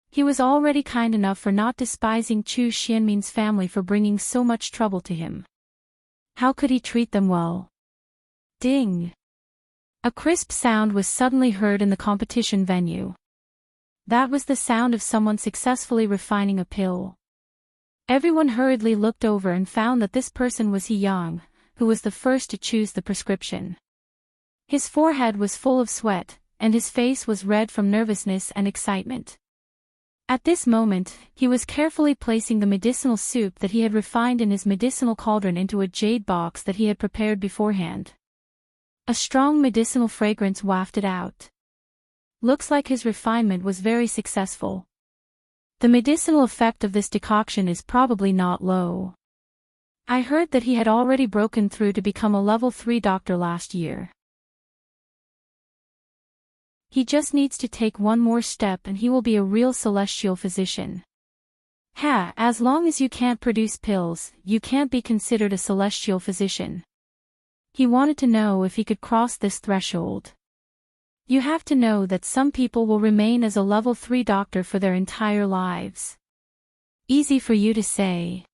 S1: He was already kind enough for not despising Chu Xianmin's family for bringing so much trouble to him. How could he treat them well? Ding! A crisp sound was suddenly heard in the competition venue. That was the sound of someone successfully refining a pill. Everyone hurriedly looked over and found that this person was He Yang, who was the first to choose the prescription. His forehead was full of sweat, and his face was red from nervousness and excitement. At this moment, he was carefully placing the medicinal soup that he had refined in his medicinal cauldron into a jade box that he had prepared beforehand. A strong medicinal fragrance wafted out. Looks like his refinement was very successful. The medicinal effect of this decoction is probably not low. I heard that he had already broken through to become a level 3 doctor last year. He just needs to take one more step and he will be a real celestial physician. As long as you can't produce pills, you can't be considered a celestial physician. He wanted to know if he could cross this threshold. You have to know that some people will remain as a level 3 doctor for their entire lives. Easy for you to say.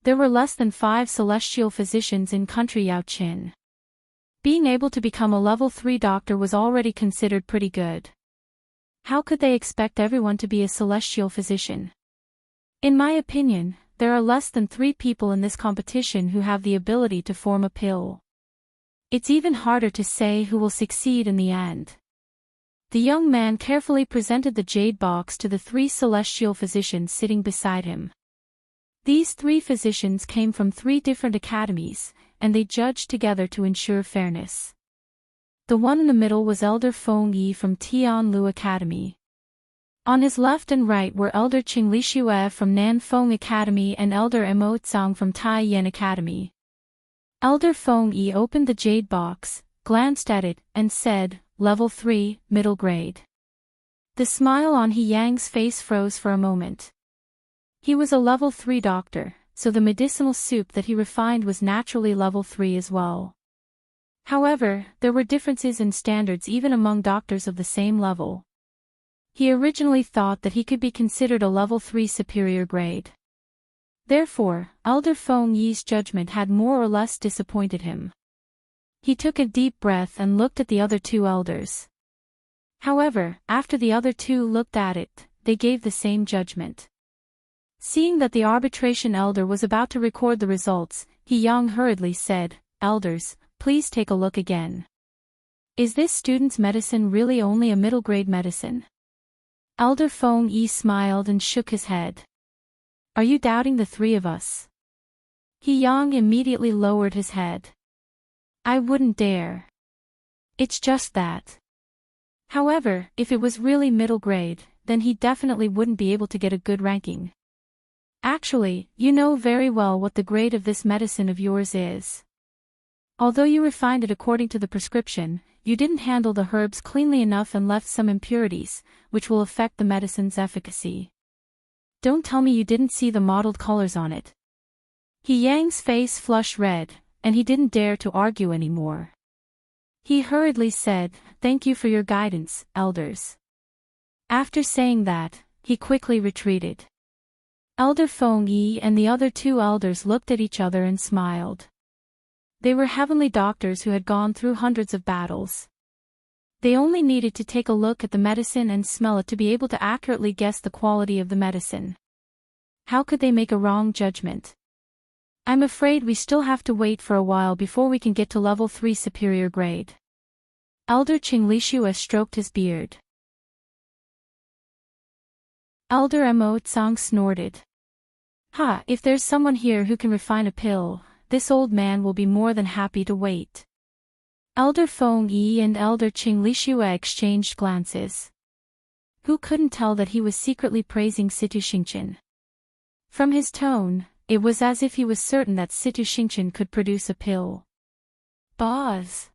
S1: There were less than 5 celestial physicians in country Yaoqin. Being able to become a level 3 doctor was already considered pretty good. How could they expect everyone to be a celestial physician? In my opinion, there are less than 3 people in this competition who have the ability to form a pill. It's even harder to say who will succeed in the end. The young man carefully presented the jade box to the 3 celestial physicians sitting beside him. These 3 physicians came from 3 different academies, and they judged together to ensure fairness. The one in the middle was Elder Feng Yi from Tianlu Academy. On his left and right were Elder Qing Lixue from Nanfeng Academy and Elder Mo Tsang from Taiyan Academy. Elder Feng Yi opened the jade box, glanced at it, and said, Level 3, middle grade. The smile on He Yang's face froze for a moment. He was a level 3 doctor, so the medicinal soup that he refined was naturally level 3 as well. However, there were differences in standards even among doctors of the same level. He originally thought that he could be considered a level 3 superior grade. Therefore, Elder Feng Yi's judgment had more or less disappointed him. He took a deep breath and looked at the other 2 elders. However, after the other 2 looked at it, they gave the same judgment. Seeing that the arbitration elder was about to record the results, He Yang hurriedly said, Elders, please take a look again. Is this student's medicine really only a middle grade medicine? Elder Feng Yi smiled and shook his head. Are you doubting the 3 of us? He Yang immediately lowered his head. I wouldn't dare. It's just that. However, if it was really middle grade, then he definitely wouldn't be able to get a good ranking. Actually, you know very well what the grade of this medicine of yours is. Although you refined it according to the prescription, you didn't handle the herbs cleanly enough and left some impurities, which will affect the medicine's efficacy. Don't tell me you didn't see the mottled colors on it. He Yang's face flushed red, and he didn't dare to argue anymore. He hurriedly said, "Thank you for your guidance, elders." After saying that, he quickly retreated. Elder Feng Yi and the other two elders looked at each other and smiled. They were heavenly doctors who had gone through hundreds of battles. They only needed to take a look at the medicine and smell it to be able to accurately guess the quality of the medicine. How could they make a wrong judgment? I'm afraid we still have to wait for a while before we can get to level 3 superior grade. Elder Qinglishue stroked his beard. Elder Mo Tsang snorted. If there's someone here who can refine a pill, this old man will be more than happy to wait. Elder Feng Yi and Elder Qinglishue exchanged glances. Who couldn't tell that he was secretly praising Situ Xingqian? From his tone, it was as if he was certain that Situ Xingqian could produce a pill. Buzz!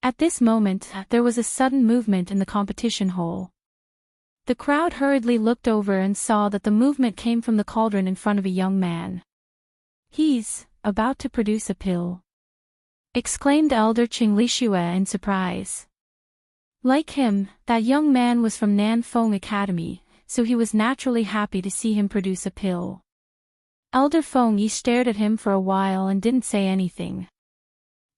S1: At this moment, there was a sudden movement in the competition hall. The crowd hurriedly looked over and saw that the movement came from the cauldron in front of a young man. He's about to produce a pill, exclaimed Elder Qinglishue in surprise. Like him, that young man was from Nanfeng Academy, so he was naturally happy to see him produce a pill. Elder Feng Yi stared at him for a while and didn't say anything.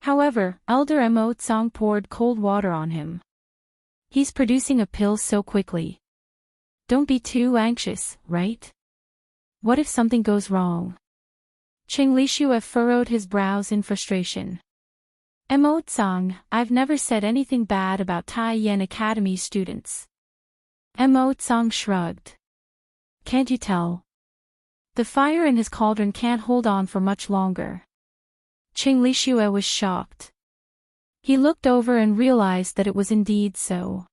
S1: However, Elder Mo Tsang poured cold water on him. He's producing a pill so quickly. Don't be too anxious, right? What if something goes wrong? Qinglishue furrowed his brows in frustration. Mo Tsang, I've never said anything bad about Taiyan Academy students. Mo Tsang shrugged. Can't you tell? The fire in his cauldron can't hold on for much longer. Qinglishue was shocked. He looked over and realized that it was indeed so.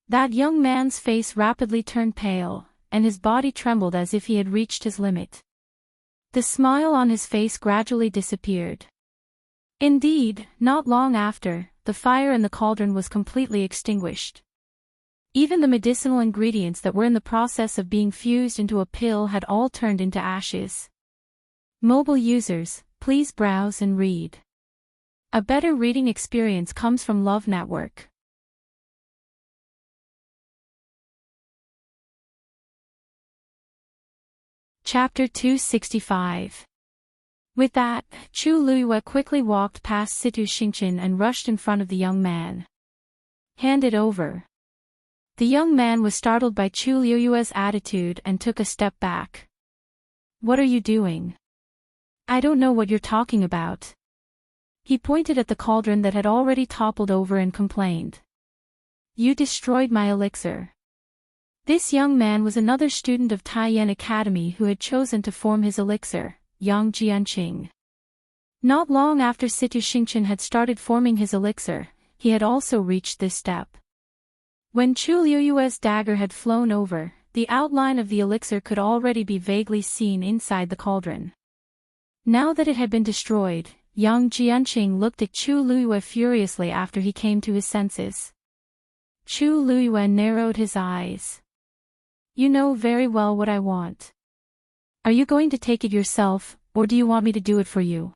S1: That young man's face rapidly turned pale, and his body trembled as if he had reached his limit. The smile on his face gradually disappeared. Indeed, not long after, the fire in the cauldron was completely extinguished. Even the medicinal ingredients that were in the process of being fused into a pill had all turned into ashes. Mobile users, please browse and read. A better reading experience comes from Love Network. Chapter 265. With that, Chu Luiyue quickly walked past Situ Xingqian and rushed in front of the young man. Hand it over. The young man was startled by Chu Luiyue's attitude and took a step back. What are you doing? I don't know what you're talking about. He pointed at the cauldron that had already toppled over and complained. You destroyed my elixir. This young man was another student of Taiyan Academy who had chosen to form his elixir, Yang Jianqing. Not long after Situ Xingqian had started forming his elixir, he had also reached this step. When Chu Luiyue's dagger had flown over, the outline of the elixir could already be vaguely seen inside the cauldron. Now that it had been destroyed, Yang Jianqing looked at Chu Luiyue furiously after he came to his senses. Chu Luiyue narrowed his eyes. You know very well what I want. Are you going to take it yourself, or do you want me to do it for you?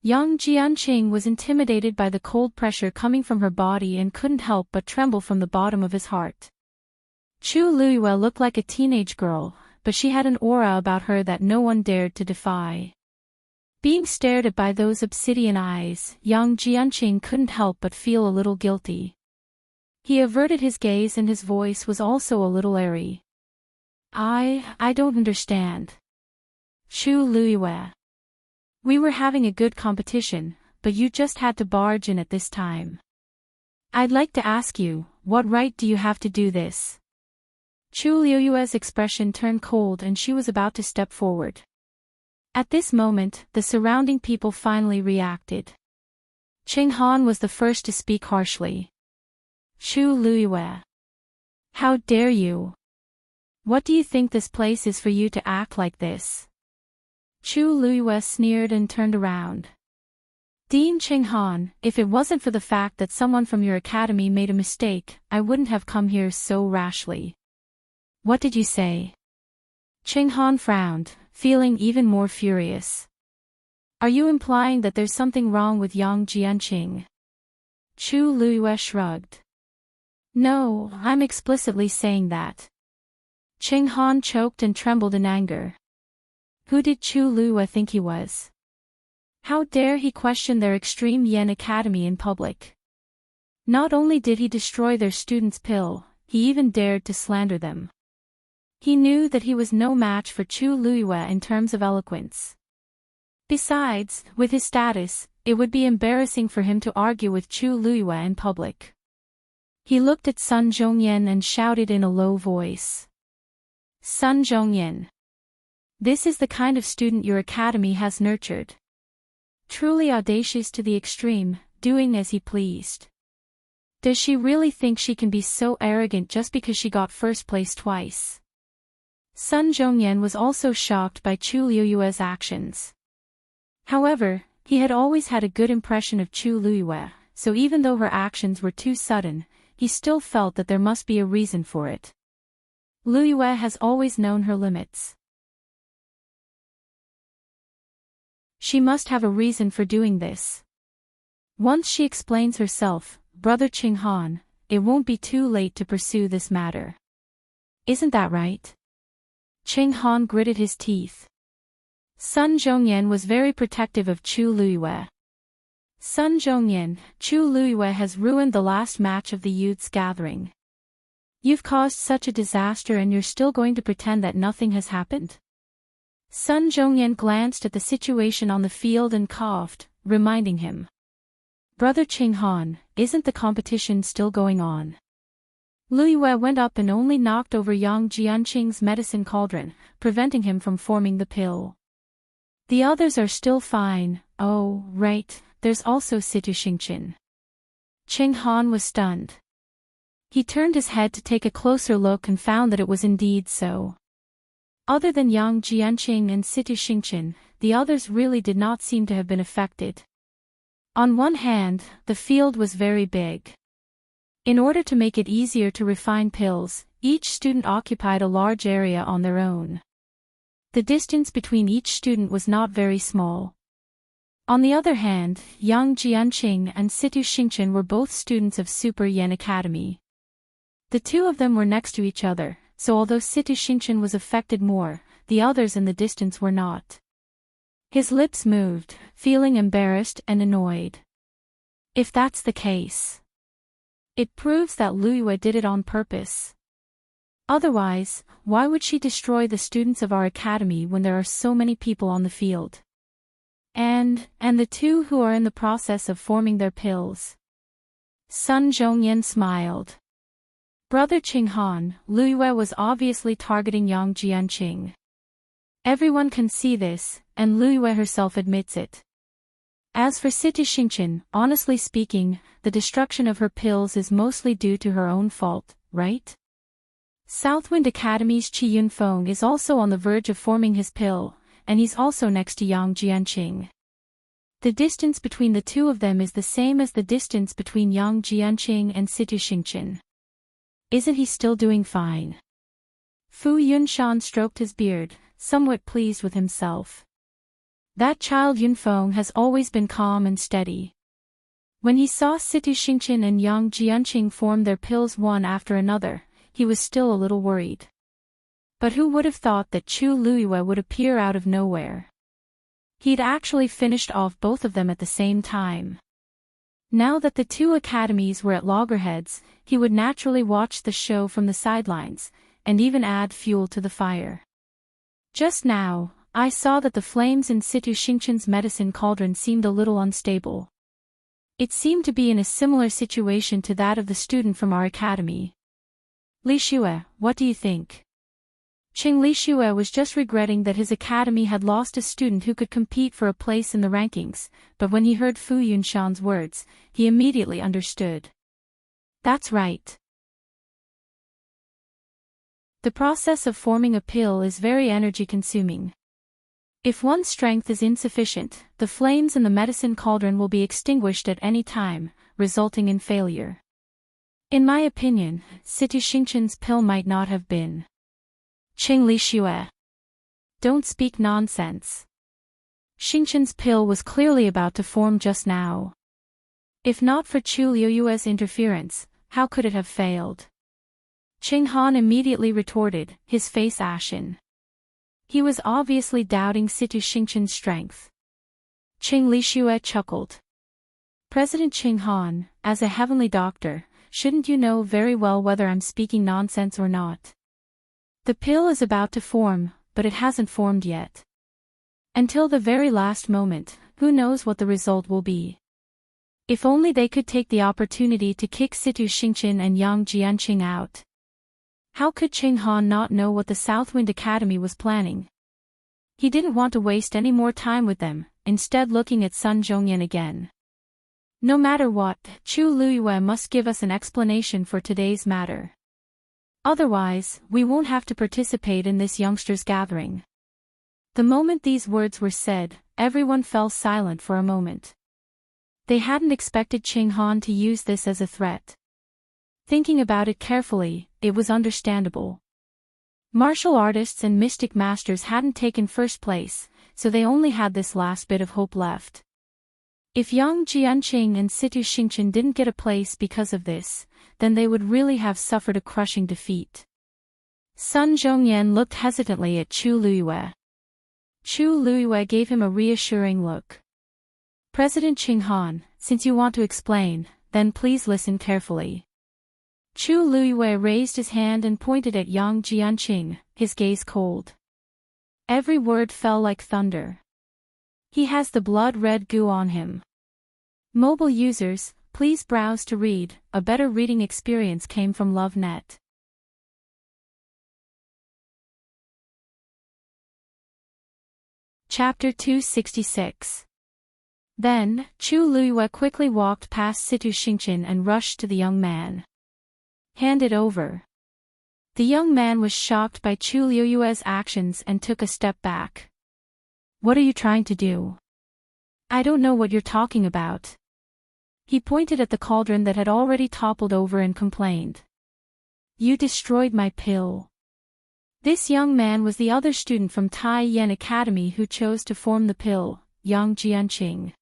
S1: Yang Jianqing was intimidated by the cold pressure coming from her body and couldn't help but tremble from the bottom of his heart. Chu Luiyue looked like a teenage girl, but she had an aura about her that no one dared to defy. Being stared at by those obsidian eyes, Yang Jianqing couldn't help but feel a little guilty. He averted his gaze and his voice was also a little airy. I don't understand. Chu Luiyue. We were having a good competition, but you just had to barge in at this time. I'd like to ask you, what right do you have to do this? Chu Luiyue's expression turned cold and she was about to step forward. At this moment, the surrounding people finally reacted. Qing Han was the first to speak harshly. Chu Luiyue. How dare you? What do you think this place is for you to act like this? Chu Luiyue sneered and turned around. Dean Qinghan, if it wasn't for the fact that someone from your academy made a mistake, I wouldn't have come here so rashly. What did you say? Qinghan frowned, feeling even more furious. Are you implying that there's something wrong with Yang Jianqing? Chu Luiyue shrugged. No, I'm explicitly saying that. Qinghan choked and trembled in anger. Who did Chu Luiyue think he was? How dare he question their Extreme Yen Academy in public? Not only did he destroy their students' pill, he even dared to slander them. He knew that he was no match for Chu Luiyue in terms of eloquence. Besides, with his status, it would be embarrassing for him to argue with Chu Luiyue in public. He looked at Sun Zhongyan and shouted in a low voice. Sun Zhongyan. This is the kind of student your academy has nurtured. Truly audacious to the extreme, doing as he pleased. Does she really think she can be so arrogant just because she got first place twice? Sun Zhongyan was also shocked by Chu Luiyue's actions. However, he had always had a good impression of Chu Luiyue, so even though her actions were too sudden, he still felt that there must be a reason for it. Luiyue has always known her limits. She must have a reason for doing this. Once she explains herself, Brother Qinghan, it won't be too late to pursue this matter. Isn't that right? Qinghan gritted his teeth. Sun Zhongyan was very protective of Chu Luiyue. Sun Zhongyan, Chu Luiyue has ruined the last match of the youth's gathering. You've caused such a disaster and you're still going to pretend that nothing has happened? Sun Zhongyan glanced at the situation on the field and coughed, reminding him. Brother Qinghan, isn't the competition still going on? Luiyue went up and only knocked over Yang Jianqing's medicine cauldron, preventing him from forming the pill. The others are still fine. Oh, right, there's also Situ Xingqian. Qinghan was stunned. He turned his head to take a closer look and found that it was indeed so. Other than Yang Jianqing and Situ Xingqian, the others really did not seem to have been affected. On one hand, the field was very big. In order to make it easier to refine pills, each student occupied a large area on their own. The distance between each student was not very small. On the other hand, Yang Jianqing and Situ Xingqian were both students of Super Yen Academy. The two of them were next to each other, so although Situ Xingqian was affected more, the others in the distance were not. His lips moved, feeling embarrassed and annoyed. If that's the case, it proves that Luiyue did it on purpose. Otherwise, why would she destroy the students of our academy when there are so many people on the field? And the two who are in the process of forming their pills. Sun Zhongyan smiled. Brother Qinghan, Luiyue was obviously targeting Yang Jianqing. Everyone can see this, and Luiyue herself admits it. As for Situ Xingqian, honestly speaking, the destruction of her pills is mostly due to her own fault, right? Southwind Academy's Qi Yunfeng is also on the verge of forming his pill, and he's also next to Yang Jianqing. The distance between the two of them is the same as the distance between Yang Jianqing and Situ Xingqian. Isn't he still doing fine? Fu Yunshan stroked his beard, somewhat pleased with himself. That child Yunfeng has always been calm and steady. When he saw Situ Xingqian and Yang Jianqing form their pills one after another, he was still a little worried. But who would have thought that Chu Luiyue would appear out of nowhere? He'd actually finished off both of them at the same time. Now that the two academies were at loggerheads, he would naturally watch the show from the sidelines, and even add fuel to the fire. Just now, I saw that the flames in Situ Xingqian's medicine cauldron seemed a little unstable. It seemed to be in a similar situation to that of the student from our academy. Li Xue, what do you think? Qing Li Xue was just regretting that his academy had lost a student who could compete for a place in the rankings, but when he heard Fu Yunshan's words, he immediately understood. That's right. The process of forming a pill is very energy-consuming. If one's strength is insufficient, the flames in the medicine cauldron will be extinguished at any time, resulting in failure. In my opinion, Situ Xingchen's pill might not have been. Qing Li Xue. Don't speak nonsense. Xingchen's pill was clearly about to form just now. If not for Chu Liuyue's interference, how could it have failed? Qing Han immediately retorted, his face ashen. He was obviously doubting Situ Xingchen's strength. Qing Li Xue chuckled. President Qing Han, as a heavenly doctor, shouldn't you know very well whether I'm speaking nonsense or not? The pill is about to form, but it hasn't formed yet. Until the very last moment, who knows what the result will be. If only they could take the opportunity to kick Situ Xingchen and Yang Jianqing out. How could Qing Han not know what the Southwind Academy was planning? He didn't want to waste any more time with them, instead looking at Sun Zhongyan again. No matter what, Chu Liyue must give us an explanation for today's matter. Otherwise, we won't have to participate in this youngsters' gathering. The moment these words were said, everyone fell silent for a moment. They hadn't expected Qing Han to use this as a threat. Thinking about it carefully, it was understandable. Martial artists and mystic masters hadn't taken first place, so they only had this last bit of hope left. If Yang Jianqing and Situ Xingchen didn't get a place because of this, then they would really have suffered a crushing defeat. Sun Zhongyan looked hesitantly at Chu Liyue. Chu Liyue gave him a reassuring look. President Qing Han, since you want to explain, then please listen carefully. Chu Liyue raised his hand and pointed at Yang Jianqing, his gaze cold. Every word fell like thunder. He has the blood-red goo on him. Mobile users, please browse to read. A better reading experience came from LoveNet. Chapter 266. Then, Chu Liyue quickly walked past Situ Xingchen and rushed to the young man. Hand it over. The young man was shocked by Chu Liyue's actions and took a step back. What are you trying to do? I don't know what you're talking about. He pointed at the cauldron that had already toppled over and complained. You destroyed my pill. This young man was the other student from Tai Yan Academy who chose to form the pill, Yang Jianqing.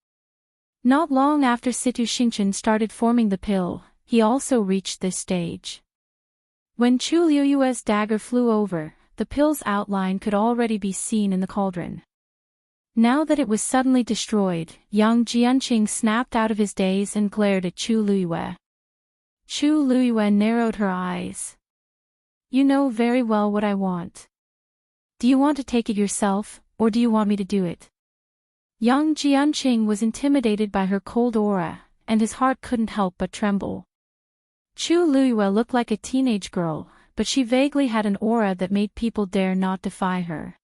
S1: Not long after Situ Xingchen started forming the pill, he also reached this stage. When Chu Liyue's dagger flew over, the pill's outline could already be seen in the cauldron. Now that it was suddenly destroyed, Yang Jianqing snapped out of his daze and glared at Chu Liyue. Chu Liyue narrowed her eyes. You know very well what I want. Do you want to take it yourself, or do you want me to do it? Yang Jianqing was intimidated by her cold aura, and his heart couldn't help but tremble. Chu Liyue looked like a teenage girl, but she vaguely had an aura that made people dare not defy her.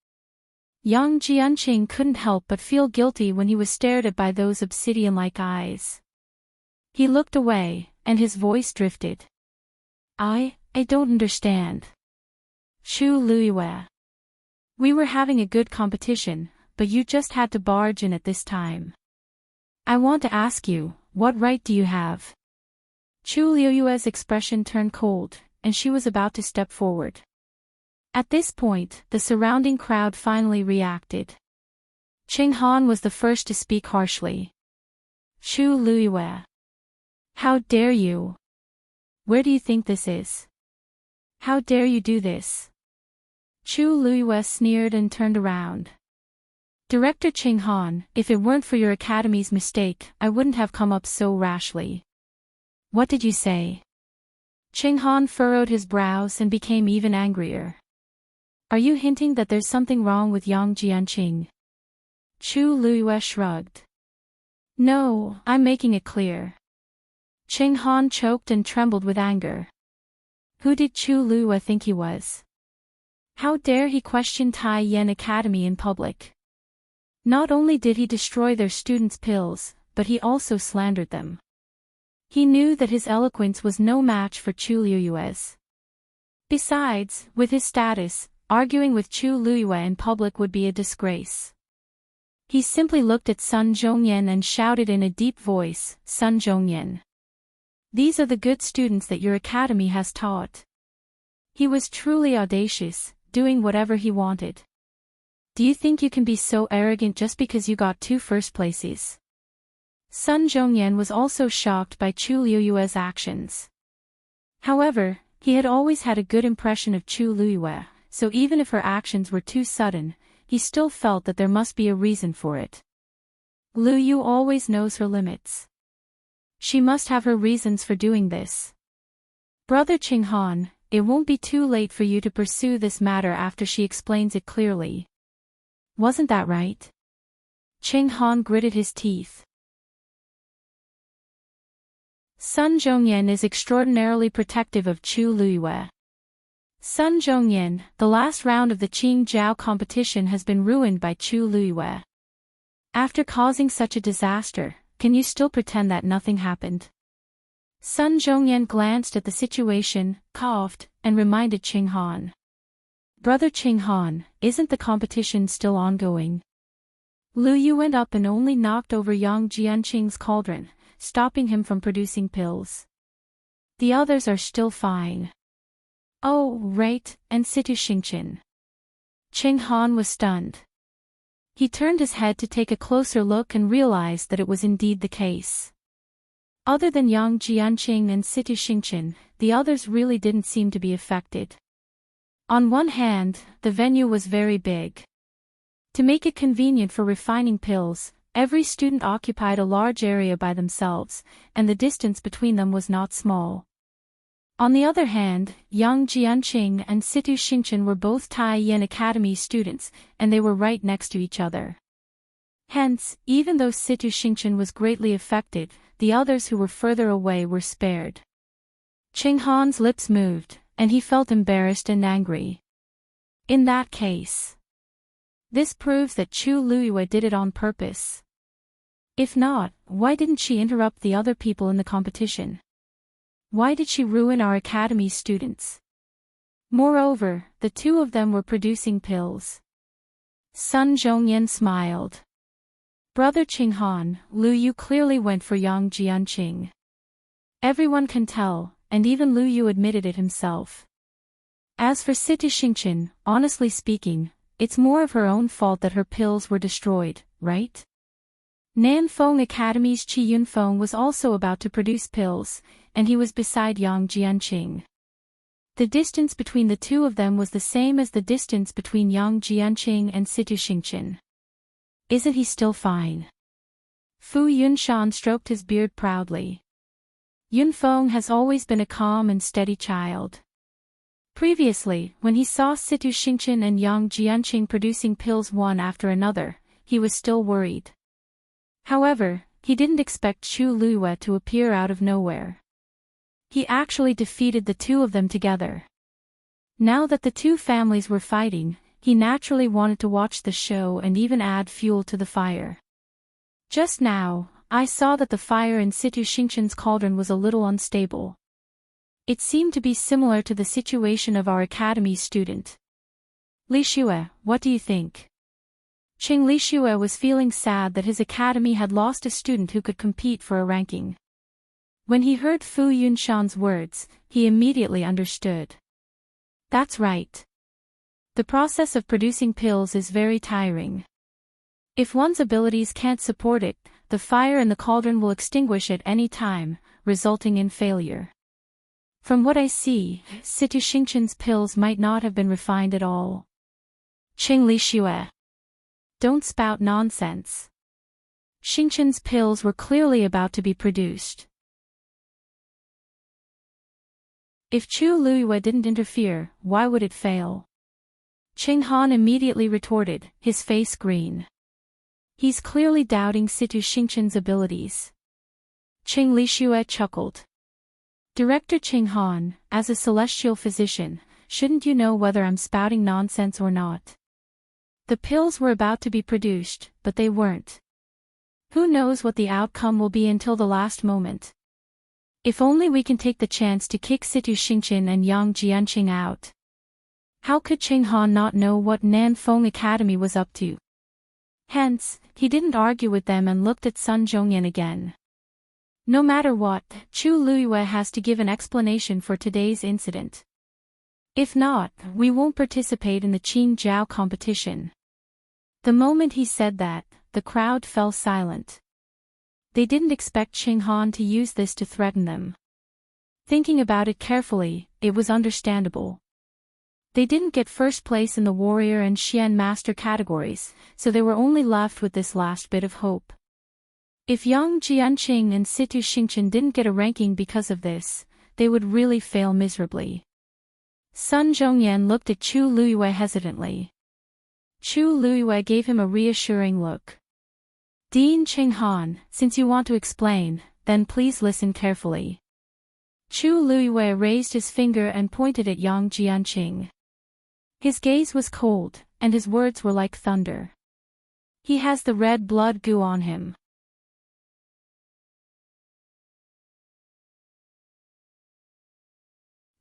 S1: Yang Jianqing couldn't help but feel guilty when he was stared at by those obsidian-like eyes. He looked away, and his voice drifted. I don't understand. Chu Liyue. We were having a good competition, but you just had to barge in at this time. I want to ask you, what right do you have? Chu Liyue's expression turned cold, and she was about to step forward. At this point, the surrounding crowd finally reacted. Qing Han was the first to speak harshly. Chu Liyue. How dare you? Where do you think this is? How dare you do this? Chu Liyue sneered and turned around. Director Qing Han, if it weren't for your academy's mistake, I wouldn't have come up so rashly. What did you say? Qing Han furrowed his brows and became even angrier. Are you hinting that there's something wrong with Yang Jianqing? Chu Liyue shrugged. No, I'm making it clear. Qing Han choked and trembled with anger. Who did Chu Liyue think he was? How dare he question Tai Yan Academy in public? Not only did he destroy their students' pills, but he also slandered them. He knew that his eloquence was no match for Chu Liyue's. Besides, with his status, arguing with Chu Luiyue in public would be a disgrace. He simply looked at Sun Zhongyan and shouted in a deep voice, "Sun Zhongyan. These are the good students that your academy has taught." He was truly audacious, doing whatever he wanted. "Do you think you can be so arrogant just because you got 2 first places?" Sun Zhongyan was also shocked by Chu Luiyue's actions. However, he had always had a good impression of Chu Luiyue, so even if her actions were too sudden, he still felt that there must be a reason for it. Lu Yu always knows her limits. She must have her reasons for doing this. "Brother Qinghan, it won't be too late for you to pursue this matter after she explains it clearly. Wasn't that right?" Qinghan gritted his teeth. Sun Zhongyan is extraordinarily protective of Chu Luiyue. Sun Zhongyan, the last round of the Qingjiao competition has been ruined by Chu Luiyue. After causing such a disaster, can you still pretend that nothing happened? Sun Zhongyan glanced at the situation, coughed, and reminded Qinghan. "Brother Qinghan, isn't the competition still ongoing?" Lu Yu went up and only knocked over Yang Jianqing's cauldron, stopping him from producing pills. "The others are still fine." "Oh, right, and Situ Xingqian." Qinghan was stunned. He turned his head to take a closer look and realized that it was indeed the case. Other than Yang Jianqing and Situ Xingqian, the others really didn't seem to be affected. On one hand, the venue was very big. To make it convenient for refining pills, every student occupied a large area by themselves, and the distance between them was not small. On the other hand, Yang Jianqing and Situ Xingqian were both Taiyan Academy students, and they were right next to each other. Hence, even though Situ Xingqian was greatly affected, the others who were further away were spared. Qinghan's lips moved, and he felt embarrassed and angry. In that case, this proves that Chu Luiyue did it on purpose. If not, why didn't she interrupt the other people in the competition? Why did she ruin our academy students? Moreover, the 2 of them were producing pills. Sun Zhongyan smiled. "Brother Qinghan, Lu Yu clearly went for Yang Jianqing. Everyone can tell, and even Lu Yu admitted it himself. As for Situ Xingqian, honestly speaking, it's more of her own fault that her pills were destroyed, right? Nanfeng Academy's Qi Yunfeng was also about to produce pills, and he was beside Yang Jianqing. The distance between the 2 of them was the same as the distance between Yang Jianqing and Situ Xingqian. Isn't he still fine?" Fu Yunshan stroked his beard proudly. Yunfeng has always been a calm and steady child. Previously, when he saw Situ Xingqian and Yang Jianqing producing pills one after another, he was still worried. However, he didn't expect Chu Luiyue to appear out of nowhere. He actually defeated the 2 of them together. Now that the 2 families were fighting, he naturally wanted to watch the show and even add fuel to the fire. "Just now, I saw that the fire in Situ Xingqian's cauldron was a little unstable. It seemed to be similar to the situation of our academy student. Li Xue, what do you think?" Qing Li Xue was feeling sad that his academy had lost a student who could compete for a ranking. When he heard Fu Yunshan's words, he immediately understood. That's right. The process of producing pills is very tiring. If one's abilities can't support it, the fire in the cauldron will extinguish at any time, resulting in failure. From what I see, Situ Xingqian's pills might not have been refined at all. Qing Li Xue. Don't spout nonsense. Xingqian's pills were clearly about to be produced. If Chu Luiyue didn't interfere, why would it fail? Qinghan immediately retorted, his face green. He's clearly doubting Situ Xingqian's abilities. Qing Li Xue chuckled. Director Qinghan, as a celestial physician, shouldn't you know whether I'm spouting nonsense or not? The pills were about to be produced, but they weren't. Who knows what the outcome will be until the last moment? If only we can take the chance to kick Situ Xingqian and Yang Jianqing out. How could Cheng Han not know what Nanfeng Academy was up to? Hence, he didn't argue with them and looked at Sun Zhongyan again. No matter what, Chu Luiyue has to give an explanation for today's incident. If not, we won't participate in the Qin Jiao competition. The moment he said that, the crowd fell silent. They didn't expect Cheng Han to use this to threaten them. Thinking about it carefully, it was understandable. They didn't get first place in the warrior and Xian master categories, so they were only left with this last bit of hope. If Yang Jianqing and Situ Xingqian didn't get a ranking because of this, they would really fail miserably. Sun Zhongyan looked at Chu Luiyue hesitantly. Chu Luiyue gave him a reassuring look. Dean Cheng Han, since you want to explain, then please listen carefully. Chu Luiyue raised his finger and pointed at Yang Jianqing. His gaze was cold, and his words were like thunder. He has the red blood goo on him.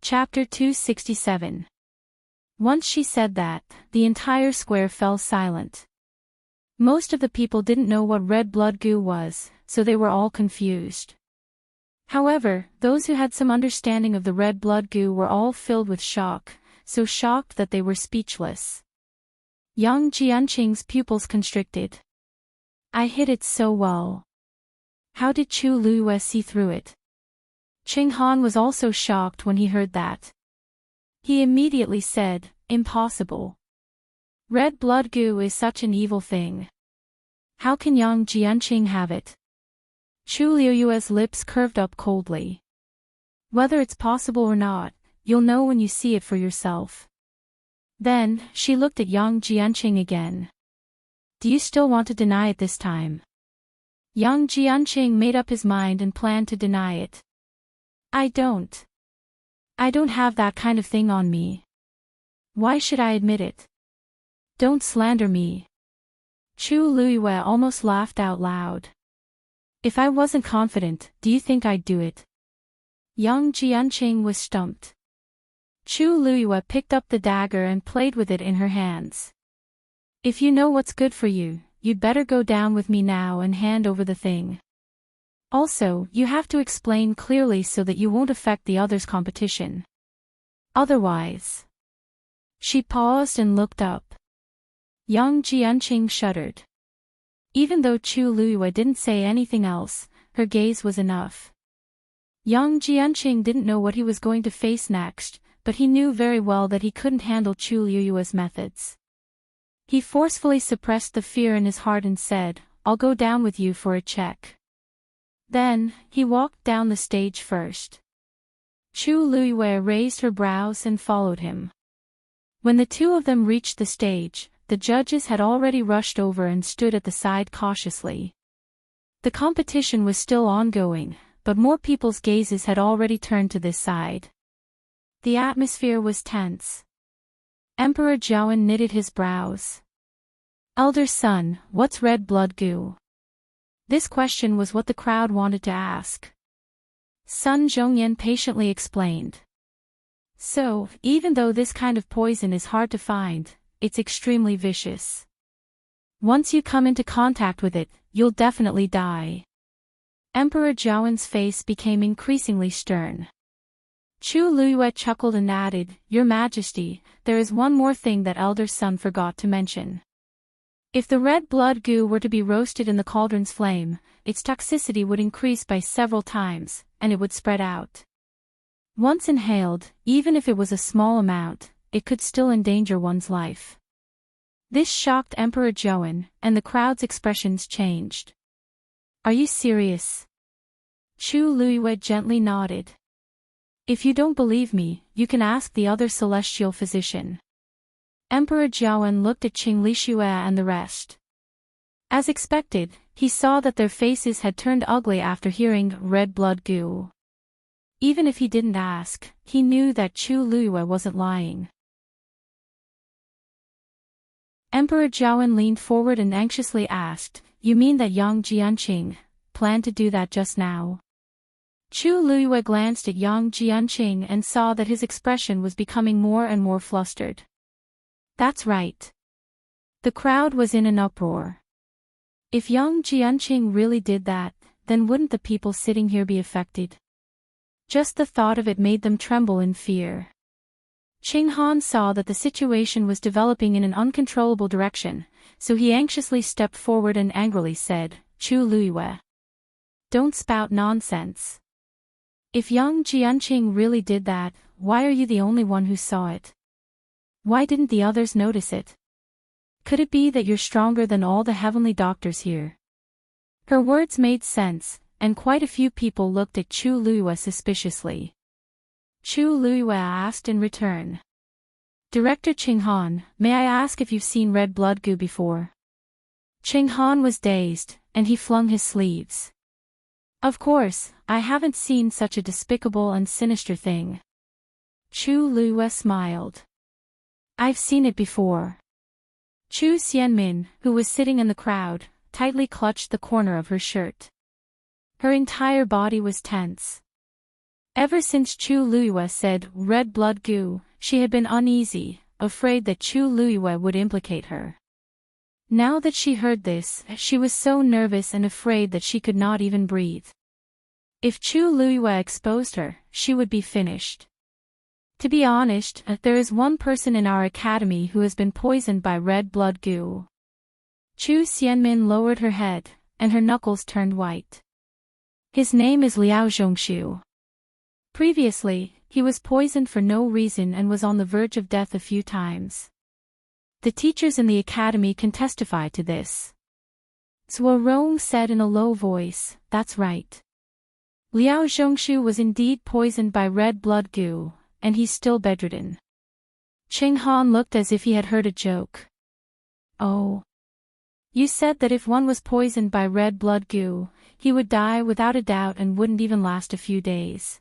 S1: Chapter 267. Once she said that, the entire square fell silent. Most of the people didn't know what red blood goo was, so they were all confused. However, those who had some understanding of the red blood goo were all filled with shock, so shocked that they were speechless. Yang Jianqing's pupils constricted. I hid it so well. How did Chu Luiyue see through it? Cheng Han was also shocked when he heard that. He immediately said, impossible. Red blood goo is such an evil thing. How can Yang Jianqing have it? Chu Luiyue's lips curved up coldly. Whether it's possible or not, you'll know when you see it for yourself. Then, she looked at Yang Jianqing again. Do you still want to deny it this time? Yang Jianqing made up his mind and planned to deny it. I don't have that kind of thing on me. Why should I admit it? Don't slander me. Chu Luiyue almost laughed out loud. If I wasn't confident, do you think I'd do it? Yang Jianqing was stumped. Chu Luiyue picked up the dagger and played with it in her hands. If you know what's good for you, you'd better go down with me now and hand over the thing. Also, you have to explain clearly so that you won't affect the others' competition. Otherwise. She paused and looked up. Yang Jianqing shuddered. Even though Chu Luiyue didn't say anything else, her gaze was enough. Yang Jianqing didn't know what he was going to face next, but he knew very well that he couldn't handle Chu Luiyue's methods. He forcefully suppressed the fear in his heart and said, I'll go down with you for a check. Then, he walked down the stage first. Chu Luiyue raised her brows and followed him. When the two of them reached the stage, the judges had already rushed over and stood at the side cautiously. The competition was still ongoing, but more people's gazes had already turned to this side. The atmosphere was tense. Emperor Zhaoan knitted his brows. Elder son, what's red blood goo? This question was what the crowd wanted to ask. Sun Zhongyan patiently explained. So, even though this kind of poison is hard to find, it's extremely vicious. Once you come into contact with it, you'll definitely die. Emperor Zhaoan's face became increasingly stern. Chu Luiyue chuckled and added, Your Majesty, there is one more thing that elder son forgot to mention. If the red blood goo were to be roasted in the cauldron's flame, its toxicity would increase by several times, and it would spread out. Once inhaled, even if it was a small amount, it could still endanger one's life. This shocked Emperor Zhaoan, and the crowd's expressions changed. Are you serious? Chu Luiyue gently nodded. If you don't believe me, you can ask the other celestial physician. Emperor Zhaoan looked at Qing Lixue and the rest. As expected, he saw that their faces had turned ugly after hearing red blood goo. Even if he didn't ask, he knew that Chu Luiyue wasn't lying. Emperor Zhaoan leaned forward and anxiously asked, You mean that Yang Jianqing planned to do that just now? Chu Luiyue glanced at Yang Jianqing and saw that his expression was becoming more and more flustered. That's right. The crowd was in an uproar. If Yang Jianqing really did that, then wouldn't the people sitting here be affected? Just the thought of it made them tremble in fear. Qing Han saw that the situation was developing in an uncontrollable direction, so he anxiously stepped forward and angrily said, Chu Luiyue, don't spout nonsense. If Yang Jianqing really did that, why are you the only one who saw it? Why didn't the others notice it? Could it be that you're stronger than all the heavenly doctors here? Her words made sense, and quite a few people looked at Chu Luiyue suspiciously. Chu Luiyue asked in return. Director Qing Han, may I ask if you've seen red blood goo before? Qing Han was dazed, and he flung his sleeves. Of course, I haven't seen such a despicable and sinister thing. Chu Luiyue smiled. I've seen it before. Chu Xianmin, who was sitting in the crowd, tightly clutched the corner of her shirt. Her entire body was tense. Ever since Chu Luiyue said red blood goo, she had been uneasy, afraid that Chu Luiyue would implicate her. Now that she heard this, she was so nervous and afraid that she could not even breathe. If Chu Luiyue exposed her, she would be finished. To be honest, there is one person in our academy who has been poisoned by red blood goo. Chu Xianmin lowered her head, and her knuckles turned white. His name is Liao Zhongshu. Previously, he was poisoned for no reason and was on the verge of death a few times. The teachers in the academy can testify to this. Zuo Rong said in a low voice, that's right. Liao Zhongshu was indeed poisoned by red blood goo, and he's still bedridden. Qing Han looked as if he had heard a joke. Oh. You said that if one was poisoned by red blood goo, he would die without a doubt and wouldn't even last a few days.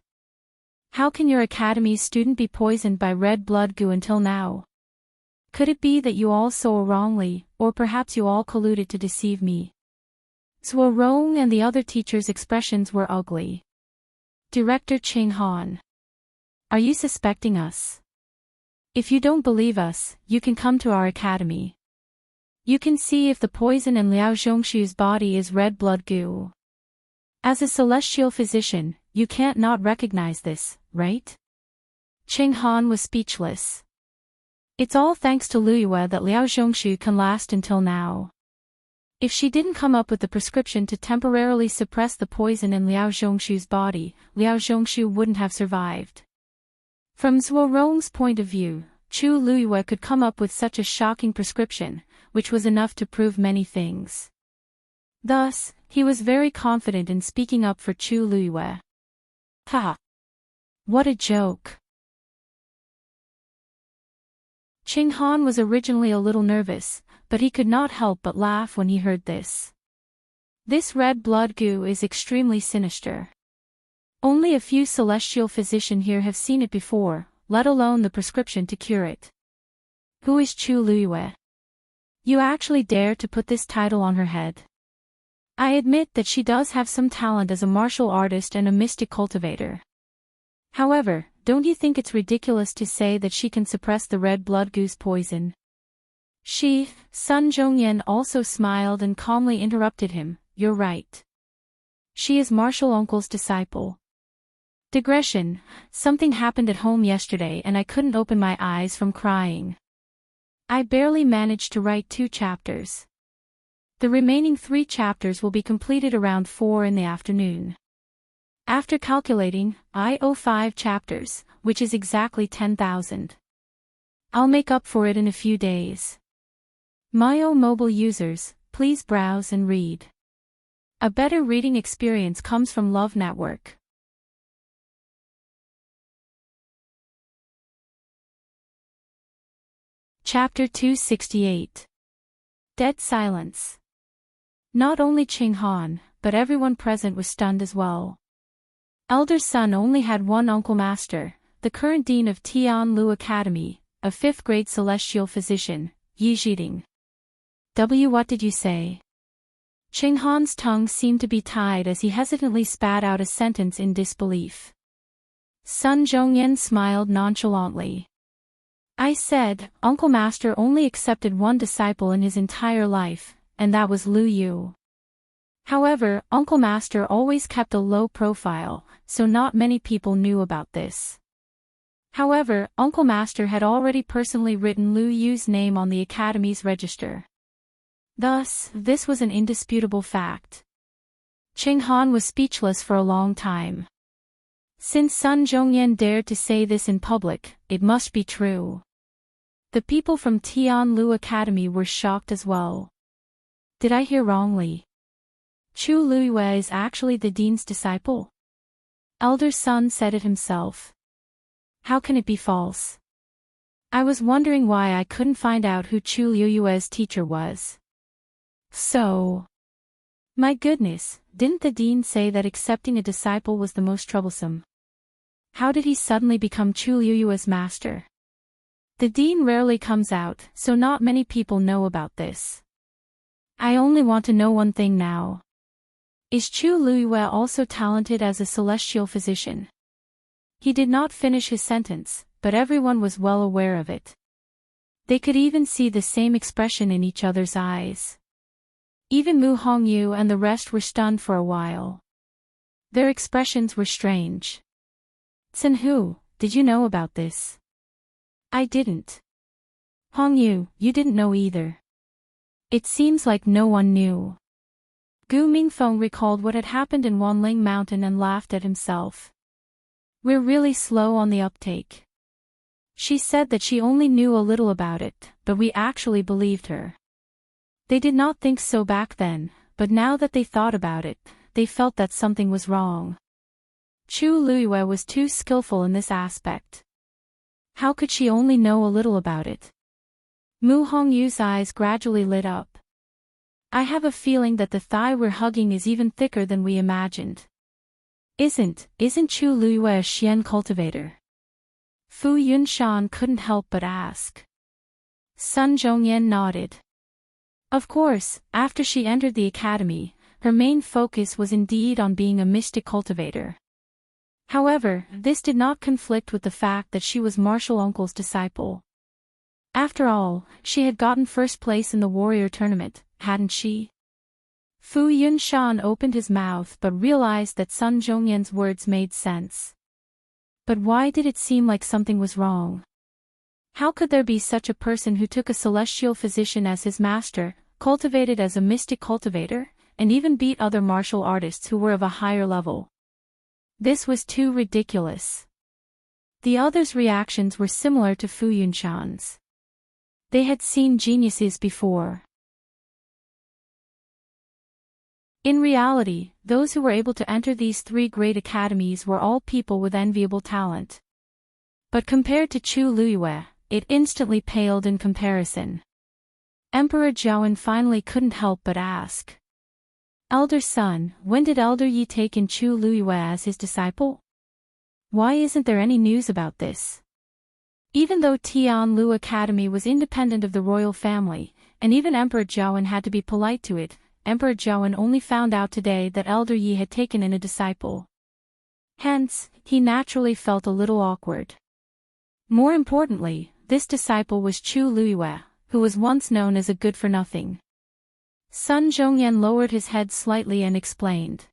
S1: How can your academy student be poisoned by red blood goo until now? Could it be that you all saw wrongly, or perhaps you all colluded to deceive me? Zuo Rong and the other teachers' expressions were ugly. Director Qing Han. Are you suspecting us? If you don't believe us, you can come to our academy. You can see if the poison in Liao Zhongshu's body is red blood goo. As a celestial physician, you can't not recognize this, right? Qing Han was speechless. It's all thanks to Luiyue that Liao Zhongshu can last until now. If she didn't come up with the prescription to temporarily suppress the poison in Liao Zhongshu's body, Liao Zhongshu wouldn't have survived. From Zuo Rong's point of view, Chu Luiyue could come up with such a shocking prescription, which was enough to prove many things. Thus, he was very confident in speaking up for Chu Luiyue. Ha! What a joke! Qing Han was originally a little nervous, but he could not help but laugh when he heard this. This red blood goo is extremely sinister. Only a few celestial physicians here have seen it before, let alone the prescription to cure it. Who is Chu Luiyue? You actually dare to put this title on her head. I admit that she does have some talent as a martial artist and a mystic cultivator. However, don't you think it's ridiculous to say that she can suppress the red blood goo's poison? Sun Zhongyan also smiled and calmly interrupted him, you're right. She is Martial Uncle's disciple. Digression, something happened at home yesterday and I couldn't open my eyes from crying. I barely managed to write 2 chapters. The remaining 3 chapters will be completed around 4 in the afternoon. After calculating, I owe 5 chapters, which is exactly 10,000. I'll make up for it in a few days. Mayo mobile users, please browse and read. A better reading experience comes from Love Network. Chapter 268. Dead silence. Not only Qing Han, but everyone present was stunned as well. Elder son only had one uncle master, the current dean of Tianlu Academy, a 5th grade celestial physician, Yi Zhiding. What did you say? Ching Han's tongue seemed to be tied as he hesitantly spat out a sentence in disbelief. Sun Zhongyan smiled nonchalantly. I said, Uncle Master only accepted one disciple in his entire life, and that was Lu Yu. However, Uncle Master always kept a low profile, so not many people knew about this. However, Uncle Master had already personally written Lu Yu's name on the Academy's register. Thus, this was an indisputable fact. Ching Han was speechless for a long time. Since Sun Zhongyan dared to say this in public, it must be true. The people from Tianlu Academy were shocked as well. Did I hear wrongly? Chu Luiyue is actually the dean's disciple? Elder Sun said it himself. How can it be false? I was wondering why I couldn't find out who Chu Luiyue's teacher was. So... My goodness, didn't the dean say that accepting a disciple was the most troublesome? How did he suddenly become Chu Luiyue's master? The dean rarely comes out, so not many people know about this. I only want to know one thing now. Is Chu Luiyue also talented as a celestial physician? He did not finish his sentence, but everyone was well aware of it. They could even see the same expression in each other's eyes. Even Mu Hongyu and the rest were stunned for a while. Their expressions were strange. Tsinhu, did you know about this? I didn't. Hongyu, you didn't know either. It seems like no one knew. Gu Mingfeng recalled what had happened in Wanling Mountain and laughed at himself. We're really slow on the uptake. She said that she only knew a little about it, but we actually believed her. They did not think so back then, but now that they thought about it, they felt that something was wrong. Chu Luiyue was too skillful in this aspect. How could she only know a little about it? Mu Hongyu's eyes gradually lit up. I have a feeling that the thigh we're hugging is even thicker than we imagined. Isn't Chu Luiyue a Xian cultivator? Fu Yunshan couldn't help but ask. Sun Zhongyan nodded. Of course, after she entered the academy, her main focus was indeed on being a mystic cultivator. However, this did not conflict with the fact that she was Martial Uncle's disciple. After all, she had gotten first place in the warrior tournament, hadn't she? Fu Yunshan opened his mouth but realized that Sun Zhongyan's words made sense. But why did it seem like something was wrong? How could there be such a person who took a celestial physician as his master, cultivated as a mystic cultivator, and even beat other martial artists who were of a higher level? This was too ridiculous. The others' reactions were similar to Fu Yunshan's. They had seen geniuses before. In reality, those who were able to enter these three great academies were all people with enviable talent. But compared to Chu Luiyue, it instantly paled in comparison. Emperor Zhaoan finally couldn't help but ask. Elder Sun, when did Elder Yi take in Chu Luiyue as his disciple? Why isn't there any news about this? Even though Tianlu Academy was independent of the royal family, and even Emperor Zhaoan had to be polite to it, Emperor Zhaoan only found out today that Elder Yi had taken in a disciple. Hence, he naturally felt a little awkward. More importantly, this disciple was Chu Luiyue, who was once known as a good-for-nothing. Sun Zhongyan lowered his head slightly and explained.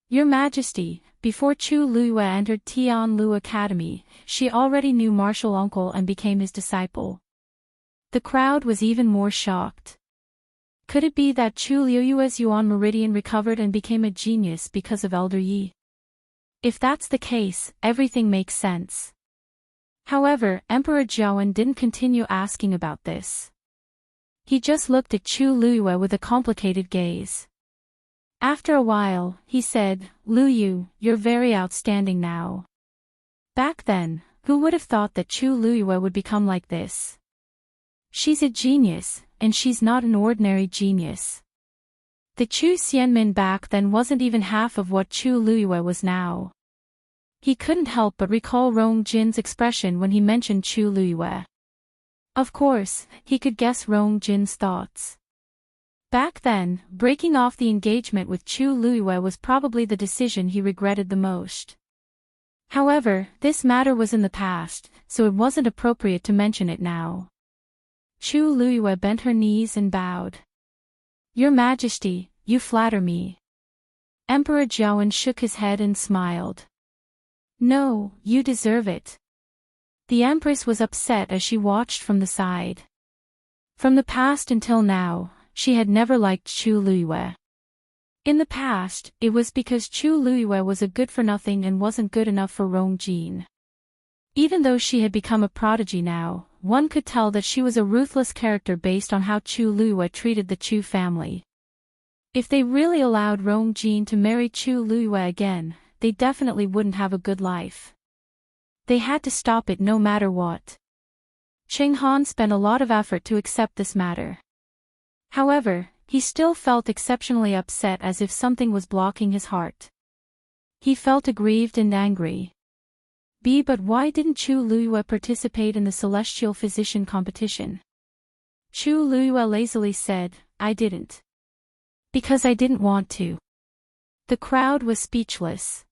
S1: Your Majesty, before Chu Luiyue entered Tianlu Academy, she already knew Martial Uncle and became his disciple. The crowd was even more shocked. Could it be that Chu Luiyue's Yuan Meridian recovered and became a genius because of Elder Yi? If that's the case, everything makes sense. However, Emperor Zhaoan didn't continue asking about this. He just looked at Chu Luiyue with a complicated gaze. After a while, he said, Lu Yu, you're very outstanding now. Back then, who would have thought that Chu Luiyue would become like this? She's a genius, and she's not an ordinary genius. The Chu Xianmin back then wasn't even half of what Chu Luiyue was now. He couldn't help but recall Rong Jin's expression when he mentioned Chu Luiyue. Of course, he could guess Rong Jin's thoughts. Back then, breaking off the engagement with Chu Luiyue was probably the decision he regretted the most. However, this matter was in the past, so it wasn't appropriate to mention it now. Chu Luiyue bent her knees and bowed. Your Majesty, you flatter me. Emperor Jiawen shook his head and smiled. No, you deserve it. The Empress was upset as she watched from the side. From the past until now, she had never liked Chu Luiyue. In the past, it was because Chu Luiyue was a good-for-nothing and wasn't good enough for Rong Jin. Even though she had become a prodigy now, one could tell that she was a ruthless character based on how Chu Luiyue treated the Chu family. If they really allowed Rong Jin to marry Chu Luiyue again, they definitely wouldn't have a good life. They had to stop it no matter what. Cheng Han spent a lot of effort to accept this matter. However, he still felt exceptionally upset as if something was blocking his heart. He felt aggrieved and angry. But why didn't Chu Luiyue participate in the celestial physician competition? Chu Luiyue lazily said, I didn't. Because I didn't want to. The crowd was speechless.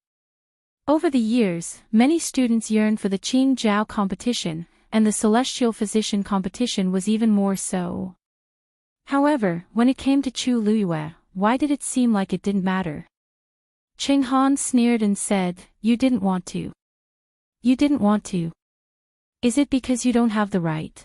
S1: Over the years, many students yearned for the Qing Jiao competition, and the celestial physician competition was even more so. However, when it came to Chu Luiyue, why did it seem like it didn't matter? Cheng Han sneered and said, You didn't want to. You didn't want to. Is it because you don't have the right?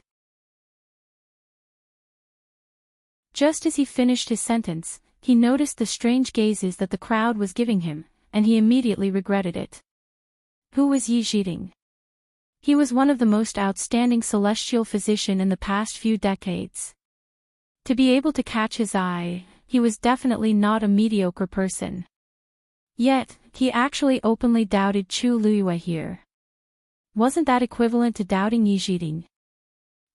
S1: Just as he finished his sentence, he noticed the strange gazes that the crowd was giving him, and he immediately regretted it. Who was Yi Zhiding? He was one of the most outstanding celestial physicians in the past few decades. To be able to catch his eye, he was definitely not a mediocre person. Yet, he actually openly doubted Chu Luiyue here. Wasn't that equivalent to doubting Yi Zhiding?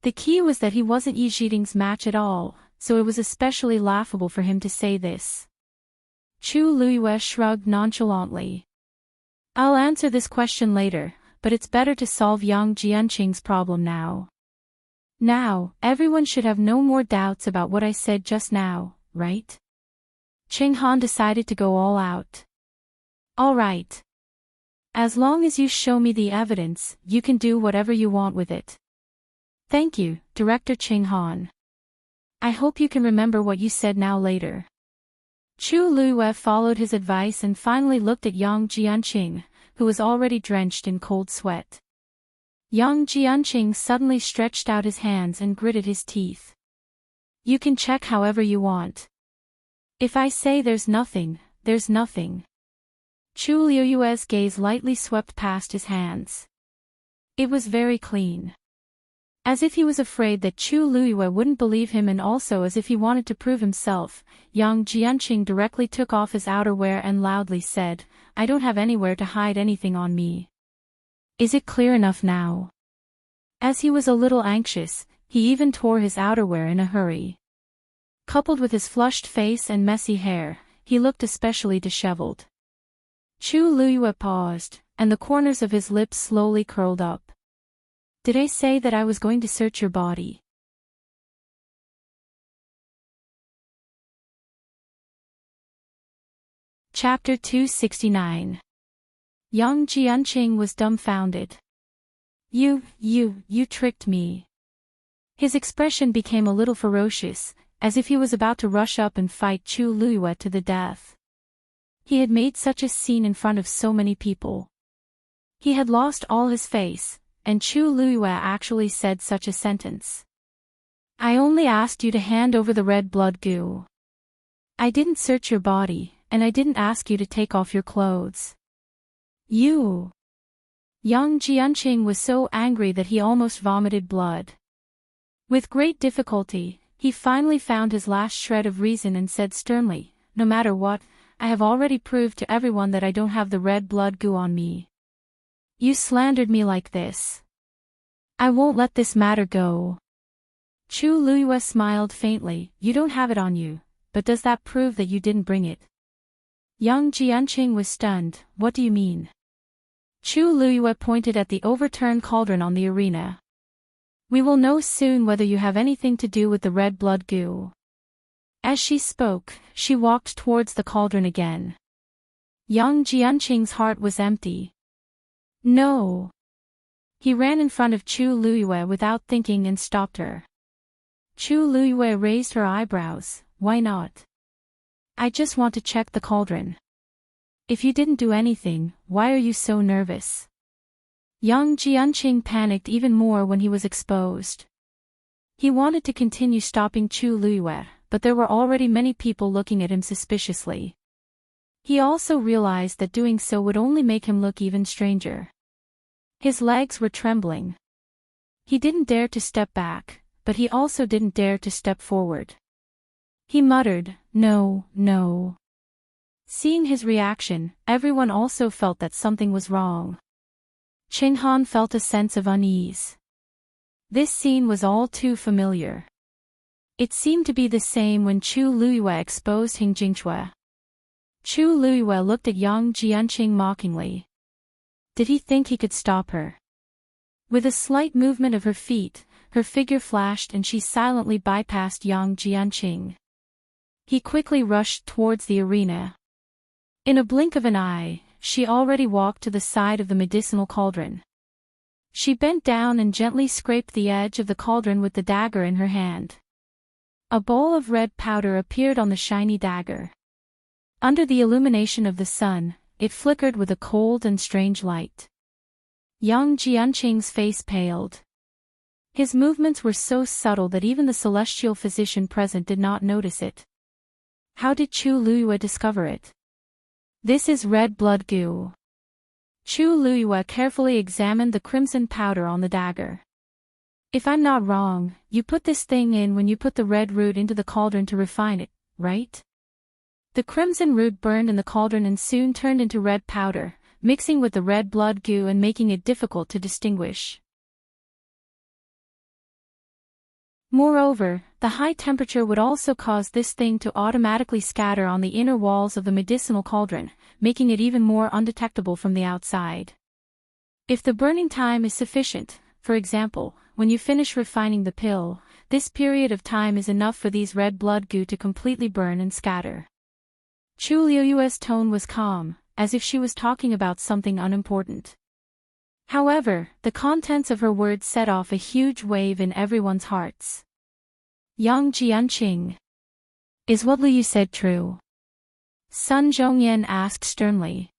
S1: The key was that he wasn't Yi Zhiding's match at all, so it was especially laughable for him to say this. Chu Luiyue shrugged nonchalantly. I'll answer this question later, but it's better to solve Yang Jianqing's problem now. Now, everyone should have no more doubts about what I said just now, right? Cheng Han decided to go all out. All right. As long as you show me the evidence, you can do whatever you want with it. Thank you, Director Cheng Han. I hope you can remember what you said now later. Chu Luiyue followed his advice and finally looked at Yang Jianqing, who was already drenched in cold sweat. Yang Jianqing suddenly stretched out his hands and gritted his teeth. You can check however you want. If I say there's nothing, there's nothing. Chu Luiyue's gaze lightly swept past his hands. It was very clean. As if he was afraid that Chu Luiyue wouldn't believe him and also as if he wanted to prove himself, Yang Jianqing directly took off his outerwear and loudly said, I don't have anywhere to hide anything on me. Is it clear enough now? As he was a little anxious, he even tore his outerwear in a hurry. Coupled with his flushed face and messy hair, he looked especially disheveled. Chu Luiyue paused, and the corners of his lips slowly curled up. Did I say that I was going to search your body? Chapter 269. Yang Jianqing was dumbfounded. You tricked me. His expression became a little ferocious, as if he was about to rush up and fight Chu Luiyue to the death. He had made such a scene in front of so many people. He had lost all his face, and Chu Luiyue actually said such a sentence. I only asked you to hand over the red blood goo. I didn't search your body, and I didn't ask you to take off your clothes. You. Yang Jianqing was so angry that he almost vomited blood. With great difficulty, he finally found his last shred of reason and said sternly, no matter what, I have already proved to everyone that I don't have the red blood goo on me. You slandered me like this. I won't let this matter go. Chu Luiyue smiled faintly, you don't have it on you, but does that prove that you didn't bring it? Yang Jianqing was stunned, what do you mean? Chu Luiyue pointed at the overturned cauldron on the arena. We will know soon whether you have anything to do with the red blood goo. As she spoke, she walked towards the cauldron again. Young Jianqing's heart was empty. No. He ran in front of Chu Luiyue without thinking and stopped her. Chu Luiyue raised her eyebrows. Why not? I just want to check the cauldron. If you didn't do anything, why are you so nervous? Young Jianqing panicked even more when he was exposed. He wanted to continue stopping Chu Luiyue, but there were already many people looking at him suspiciously. He also realized that doing so would only make him look even stranger. His legs were trembling. He didn't dare to step back, but he also didn't dare to step forward. He muttered, "No, no." Seeing his reaction, everyone also felt that something was wrong. Qinghan felt a sense of unease. This scene was all too familiar. It seemed to be the same when Chu Luiyue exposed Hing Jingxue. Chu Luiyue looked at Yang Jianqing mockingly. Did he think he could stop her? With a slight movement of her feet, her figure flashed and she silently bypassed Yang Jianqing. He quickly rushed towards the arena. In a blink of an eye, she already walked to the side of the medicinal cauldron. She bent down and gently scraped the edge of the cauldron with the dagger in her hand. A bowl of red powder appeared on the shiny dagger. Under the illumination of the sun, it flickered with a cold and strange light. Yang Jianqing's face paled. His movements were so subtle that even the celestial physician present did not notice it. How did Chu Luiyue discover it? This is red blood goo. Chu Luiyue carefully examined the crimson powder on the dagger. If I'm not wrong, you put this thing in when you put the red root into the cauldron to refine it, right? The crimson root burned in the cauldron and soon turned into red powder, mixing with the red blood goo and making it difficult to distinguish. Moreover, the high temperature would also cause this thing to automatically scatter on the inner walls of the medicinal cauldron, making it even more undetectable from the outside. If the burning time is sufficient, for example, when you finish refining the pill, this period of time is enough for these red blood goo to completely burn and scatter. Chu Luiyue's tone was calm, as if she was talking about something unimportant. However, the contents of her words set off a huge wave in everyone's hearts. Yang Jianqing. Is what Liu said true? Sun Zhongyan asked sternly.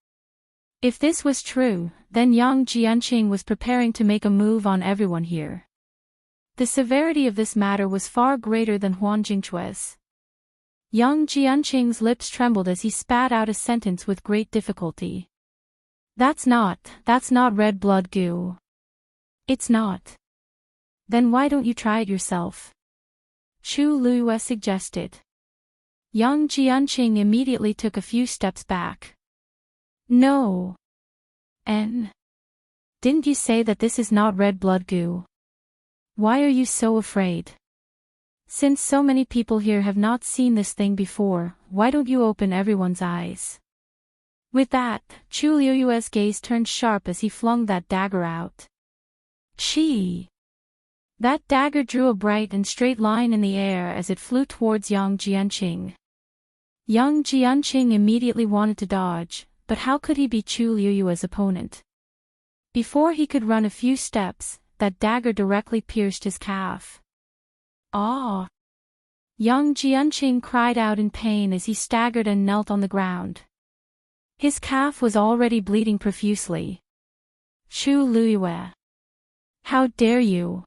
S1: If this was true, then Yang Jianqing was preparing to make a move on everyone here. The severity of this matter was far greater than Huan Jingchue's. Yang Jianqing's lips trembled as he spat out a sentence with great difficulty. That's not red blood goo. It's not. Then why don't you try it yourself? Chu Luiyue suggested. Yang Jianqing immediately took a few steps back. No. Didn't you say that this is not red blood goo? Why are you so afraid? Since so many people here have not seen this thing before, why don't you open everyone's eyes? With that, Chu Luiyue's gaze turned sharp as he flung that dagger out. Chi! That dagger drew a bright and straight line in the air as it flew towards Yang Jianqing. Yang Jianqing immediately wanted to dodge, but how could he be Chu Luiyue's opponent? Before he could run a few steps, that dagger directly pierced his calf. Ah! Yang Jianqing cried out in pain as he staggered and knelt on the ground. His calf was already bleeding profusely. Chu Luiyue. How dare you!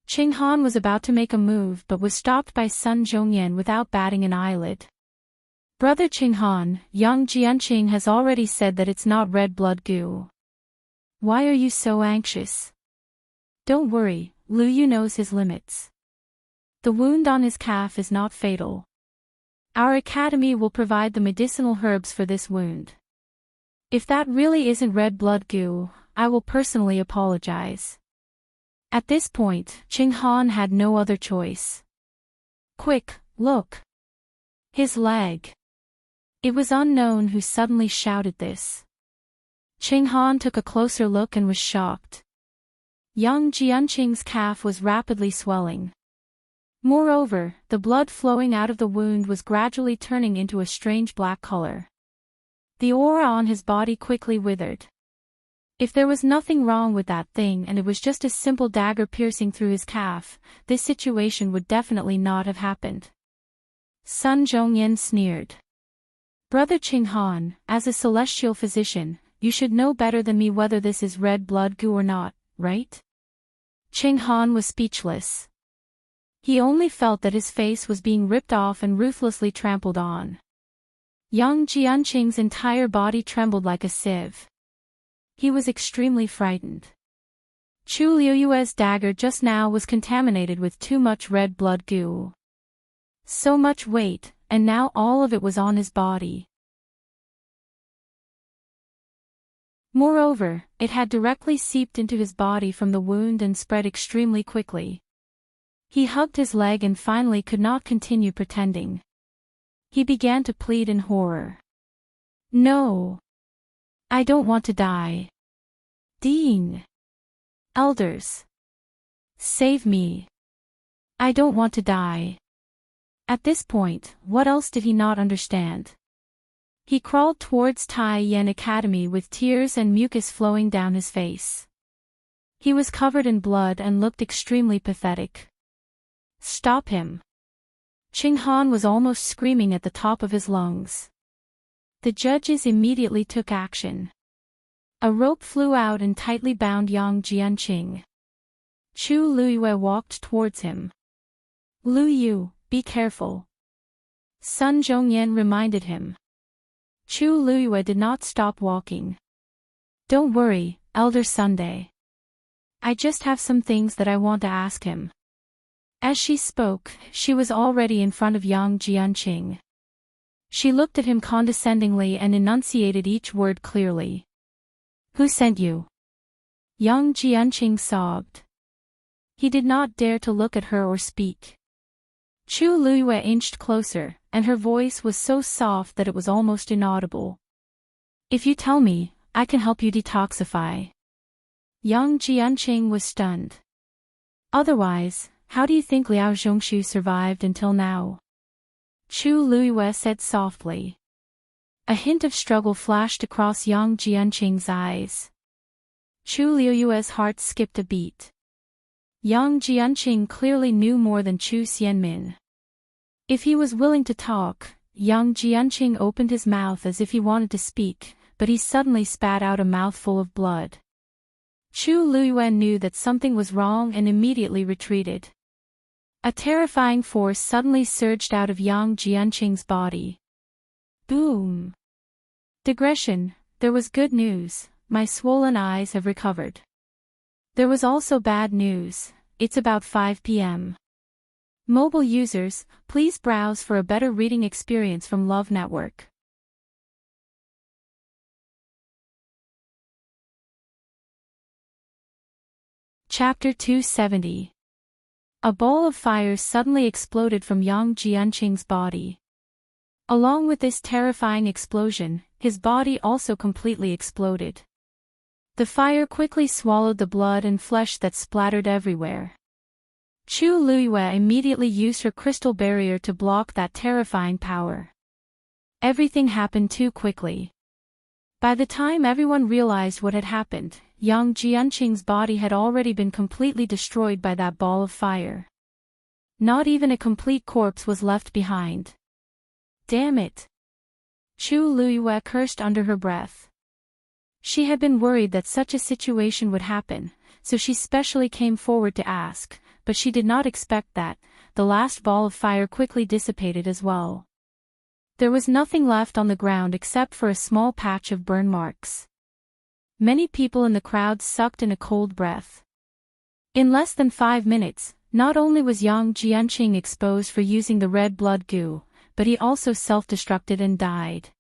S1: Qinghan was about to make a move but was stopped by Sun Zhongyan without batting an eyelid. Brother Qinghan, Yang Jianqing has already said that it's not red blood goo. Why are you so anxious? Don't worry, Liu knows his limits. The wound on his calf is not fatal. Our academy will provide the medicinal herbs for this wound. If that really isn't red blood goo, I will personally apologize. At this point, Qinghan had no other choice. Quick, look! His leg! It was unknown who suddenly shouted this. Qinghan took a closer look and was shocked. Yang Jianqing's calf was rapidly swelling. Moreover, the blood flowing out of the wound was gradually turning into a strange black color. The aura on his body quickly withered. If there was nothing wrong with that thing and it was just a simple dagger piercing through his calf, this situation would definitely not have happened. Sun Zhongyan sneered. Brother Qinghan, as a celestial physician, you should know better than me whether this is red blood goo or not, right? Qinghan was speechless. He only felt that his face was being ripped off and ruthlessly trampled on. Yang Jianqing's entire body trembled like a sieve. He was extremely frightened. Chu Liuyue's dagger just now was contaminated with too much red blood goo. So much weight, and now all of it was on his body. Moreover, it had directly seeped into his body from the wound and spread extremely quickly. He hugged his leg and finally could not continue pretending. He began to plead in horror. No. I don't want to die. Dean. Elders. Save me. I don't want to die. At this point, what else did he not understand? He crawled towards Tai Yen Academy with tears and mucus flowing down his face. He was covered in blood and looked extremely pathetic. Stop him. Qinghan was almost screaming at the top of his lungs. The judges immediately took action. A rope flew out and tightly bound Yang Jianqing. Chu Luyue walked towards him. Lu Yu, be careful. Sun Zhongyan reminded him. Chu Luyue did not stop walking. Don't worry, Elder Sunday. I just have some things that I want to ask him. As she spoke, she was already in front of Yang Jianqing. She looked at him condescendingly and enunciated each word clearly. Who sent you? Yang Jianqing sobbed. He did not dare to look at her or speak. Chu Luyue inched closer, and her voice was so soft that it was almost inaudible. If you tell me, I can help you detoxify. Yang Jianqing was stunned. Otherwise, how do you think Liao Zhongshu survived until now? Chu Luyue said softly. A hint of struggle flashed across Yang Jianqing's eyes. Chu Luyue's heart skipped a beat. Yang Jianqing clearly knew more than Chu Xianmin. If he was willing to talk, Yang Jianqing opened his mouth as if he wanted to speak, but he suddenly spat out a mouthful of blood. Chu Luyue knew that something was wrong and immediately retreated. A terrifying force suddenly surged out of Yang Jianqing's body. Boom! Digression, there was good news, my swollen eyes have recovered. There was also bad news, it's about 5 p.m. Mobile users, please browse for a better reading experience from Love Network. Chapter 270. A ball of fire suddenly exploded from Yang Jianqing's body. Along with this terrifying explosion, his body also completely exploded. The fire quickly swallowed the blood and flesh that splattered everywhere. Chu Luyue immediately used her crystal barrier to block that terrifying power. Everything happened too quickly. By the time everyone realized what had happened, Yang Jianqing's body had already been completely destroyed by that ball of fire. Not even a complete corpse was left behind. Damn it! Chu Luyue cursed under her breath. She had been worried that such a situation would happen, so she specially came forward to ask, but she did not expect that. The last ball of fire quickly dissipated as well. There was nothing left on the ground except for a small patch of burn marks. Many people in the crowd sucked in a cold breath. In less than 5 minutes, not only was Yang Jianqing exposed for using the red blood goo, but he also self-destructed and died.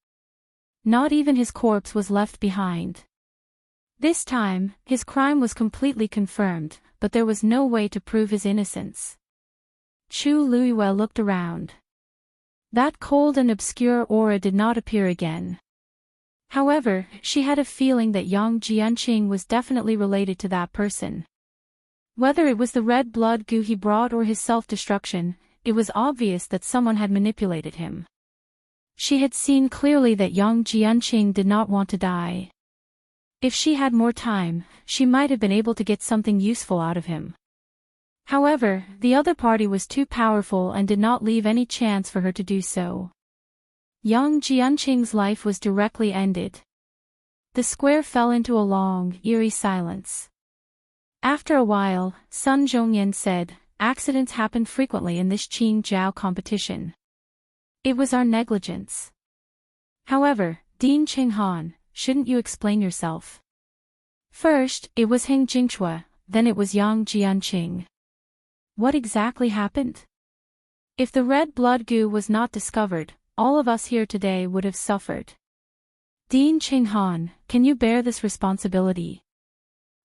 S1: Not even his corpse was left behind. This time, his crime was completely confirmed, but there was no way to prove his innocence. Chu Luyue looked around. That cold and obscure aura did not appear again. However, she had a feeling that Yang Jianqing was definitely related to that person. Whether it was the red blood goo he brought or his self-destruction, it was obvious that someone had manipulated him. She had seen clearly that young Jianqing did not want to die. If she had more time, she might have been able to get something useful out of him. However, the other party was too powerful and did not leave any chance for her to do so. Young Jianqing's life was directly ended. The square fell into a long, eerie silence. After a while, Sun Zhongyan said, "Accidents happen frequently in this Qing Jiao competition. It was our negligence. However, Dean Qinghan, shouldn't you explain yourself? First, it was Heng Jingchua, then it was Yang Jianqing. What exactly happened? If the red blood goo was not discovered, all of us here today would have suffered. Dean Qinghan, can you bear this responsibility?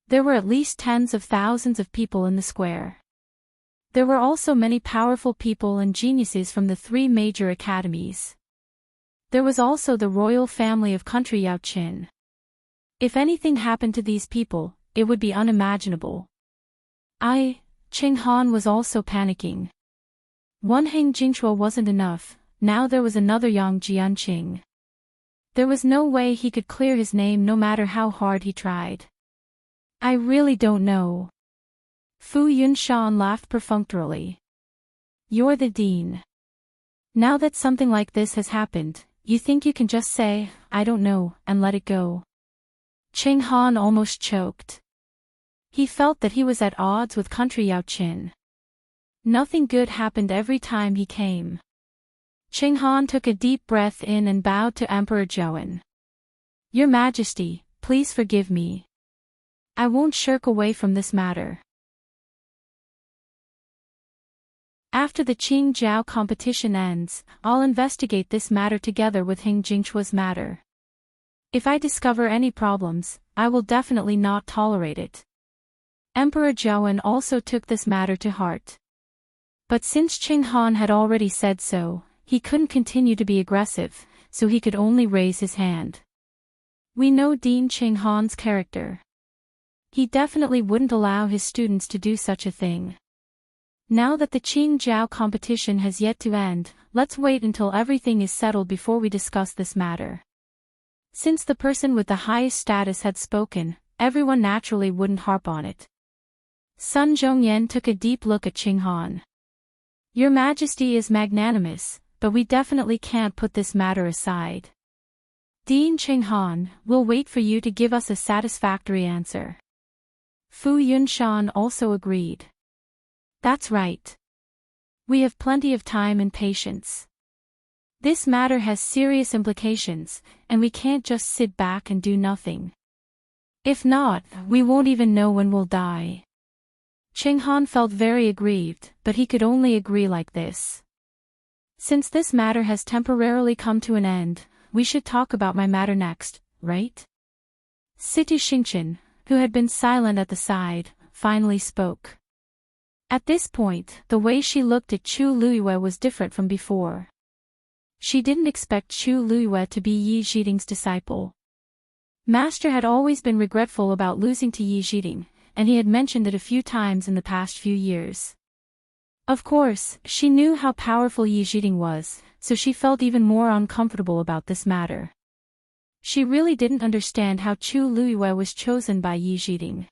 S1: There were at least tens of thousands of people in the square. There were also many powerful people and geniuses from the 3 major academies. There was also the royal family of country Yaoqin. If anything happened to these people, it would be unimaginable." Qinghan was also panicking. One Heng Jingchua wasn't enough, now there was another Yang Jianqing. There was no way he could clear his name no matter how hard he tried. "I really don't know." Fu Yunshan laughed perfunctorily. "You're the dean. Now that something like this has happened, you think you can just say, 'I don't know,' and let it go?" Qinghan almost choked. He felt that he was at odds with country Yaoqin. Nothing good happened every time he came. Qinghan took a deep breath in and bowed to Emperor Zhouan. "Your Majesty, please forgive me. I won't shirk away from this matter." After the Qing Jiao competition ends, I'll investigate this matter together with Heng Jingchua's matter. If I discover any problems, I will definitely not tolerate it. Emperor Zhouan also took this matter to heart. But since Qinghan had already said so, he couldn't continue to be aggressive, so he could only raise his hand. We know Dean Qinghan's character. He definitely wouldn't allow his students to do such a thing. Now that the Qing Jiao competition has yet to end, let's wait until everything is settled before we discuss this matter. Since the person with the highest status had spoken, everyone naturally wouldn't harp on it. Sun Zhongyan took a deep look at Qinghan. "Your Majesty is magnanimous, but we definitely can't put this matter aside. Dean Qinghan, we'll wait for you to give us a satisfactory answer." Fu Yunshan also agreed. "That's right. We have plenty of time and patience. This matter has serious implications, and we can't just sit back and do nothing. If not, we won't even know when we'll die." Qinghan felt very aggrieved, but he could only agree like this. "Since this matter has temporarily come to an end, we should talk about my matter next, right?" Situ Xingchen, who had been silent at the side, finally spoke. At this point, the way she looked at Chu Luiyue was different from before. She didn't expect Chu Luiyue to be Yi Zhiding's disciple. Master had always been regretful about losing to Yi Zhiding, and he had mentioned it a few times in the past few years. Of course, she knew how powerful Yi Zhiding was, so she felt even more uncomfortable about this matter. She really didn't understand how Chu Luiyue was chosen by Yi Zhiding.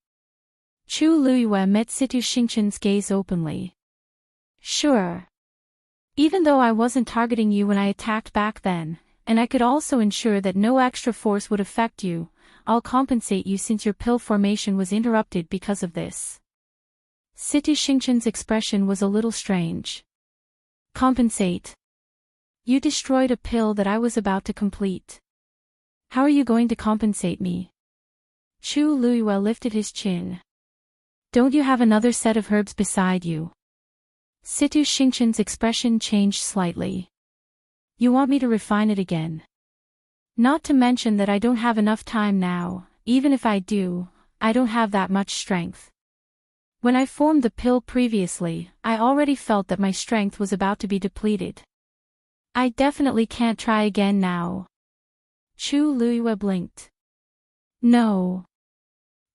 S1: Chu Luiyue met Situ Xingchen's gaze openly. "Sure. Even though I wasn't targeting you when I attacked back then, and I could also ensure that no extra force would affect you, I'll compensate you since your pill formation was interrupted because of this." Situ Xingchen's expression was a little strange. "Compensate? You destroyed a pill that I was about to complete. How are you going to compensate me?" Chu Luiyue lifted his chin. "Don't you have another set of herbs beside you?" Situ Xingchen's expression changed slightly. "You want me to refine it again? Not to mention that I don't have enough time now, even if I do, I don't have that much strength. When I formed the pill previously, I already felt that my strength was about to be depleted. I definitely can't try again now." Chu Luiyue blinked. "No.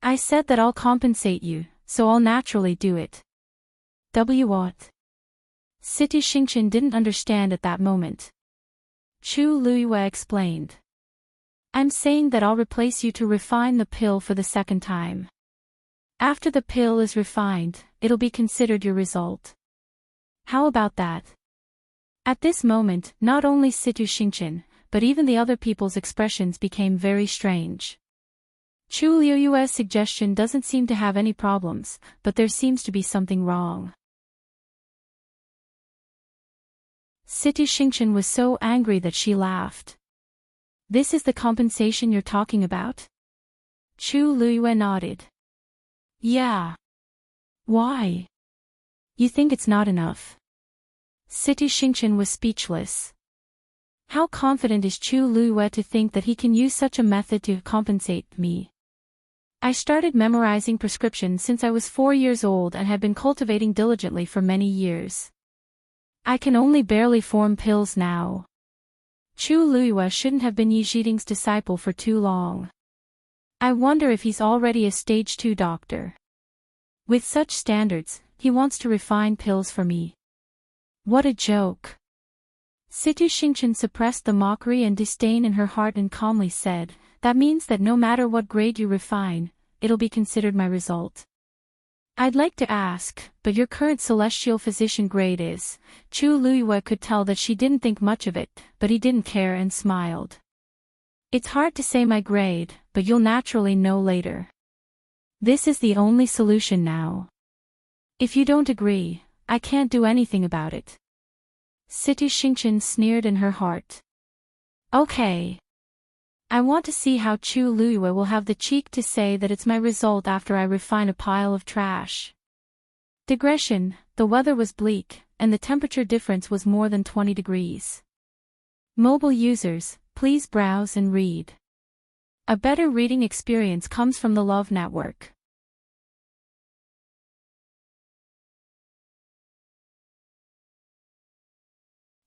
S1: I said that I'll compensate you, so I'll naturally do it. What? City Xingqian didn't understand at that moment. Chu Luiyue explained. I'm saying that I'll replace you to refine the pill for the second time. After the pill is refined, it'll be considered your result. How about that? At this moment, not only City Xingqian, but even the other people's expressions became very strange. Chu Luiyue's suggestion doesn't seem to have any problems, but there seems to be something wrong. City Xingqian was so angry that she laughed. This is the compensation you're talking about? Chu Luiyue nodded. Yeah. Why? You think it's not enough? City Xingqian was speechless. How confident is Chu Luiyue to think that he can use such a method to compensate me? I started memorizing prescriptions since I was 4 years old and had been cultivating diligently for many years. I can only barely form pills now. Chu Luiyue shouldn't have been Yi Zhiding's disciple for too long. I wonder if he's already a stage 2 doctor. With such standards, he wants to refine pills for me. What a joke. City Xingqian suppressed the mockery and disdain in her heart and calmly said, that means that no matter what grade you refine, it'll be considered my result. I'd like to ask, but your current celestial physician grade is? Chu Luiyue could tell that she didn't think much of it, but he didn't care and smiled. It's hard to say my grade, but you'll naturally know later. This is the only solution now. If you don't agree, I can't do anything about it. City Xingqian sneered in her heart. Okay. I want to see how Chu Luiyue will have the cheek to say that it's my result after I refine a pile of trash. Digression, the weather was bleak, and the temperature difference was more than 20 degrees. Mobile users, please browse and read. A better reading experience comes from the Love Network.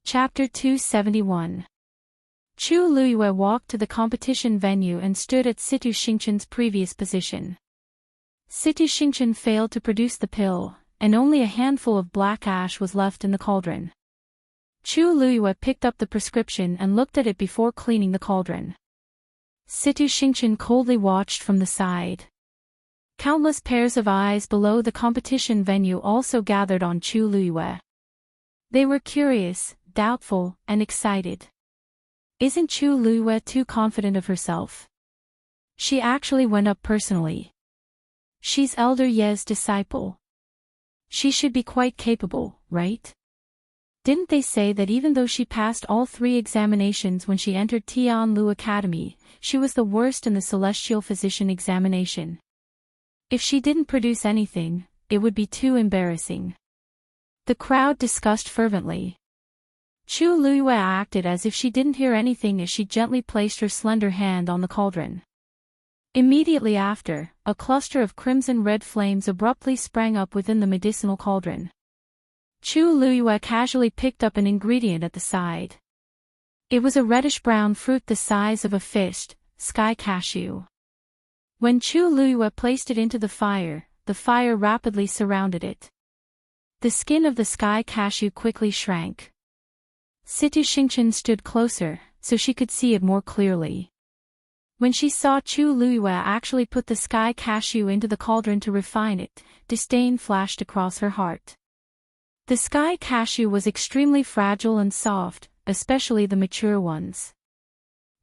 S1: Chapter 271. Chu Luiyue walked to the competition venue and stood at City Xingqian's previous position. City Xingqian failed to produce the pill, and only a handful of black ash was left in the cauldron. Chu Luiyue picked up the prescription and looked at it before cleaning the cauldron. City Xingqian coldly watched from the side. Countless pairs of eyes below the competition venue also gathered on Chu Luiyue. They were curious, doubtful, and excited. Isn't Chu Luiyue too confident of herself? She actually went up personally. She's Elder Ye's disciple. She should be quite capable, right? Didn't they say that even though she passed all 3 examinations when she entered Tianlu Academy, she was the worst in the Celestial Physician examination? If she didn't produce anything, it would be too embarrassing. The crowd discussed fervently. Chu Luiyue acted as if she didn't hear anything as she gently placed her slender hand on the cauldron. Immediately after, a cluster of crimson-red flames abruptly sprang up within the medicinal cauldron. Chu Luiyue casually picked up an ingredient at the side. It was a reddish-brown fruit the size of a fist, sky cashew. When Chu Luiyue placed it into the fire rapidly surrounded it. The skin of the sky cashew quickly shrank. City Xingqian stood closer, so she could see it more clearly. When she saw Chu Luiyue actually put the sky cashew into the cauldron to refine it, disdain flashed across her heart. The sky cashew was extremely fragile and soft, especially the mature ones.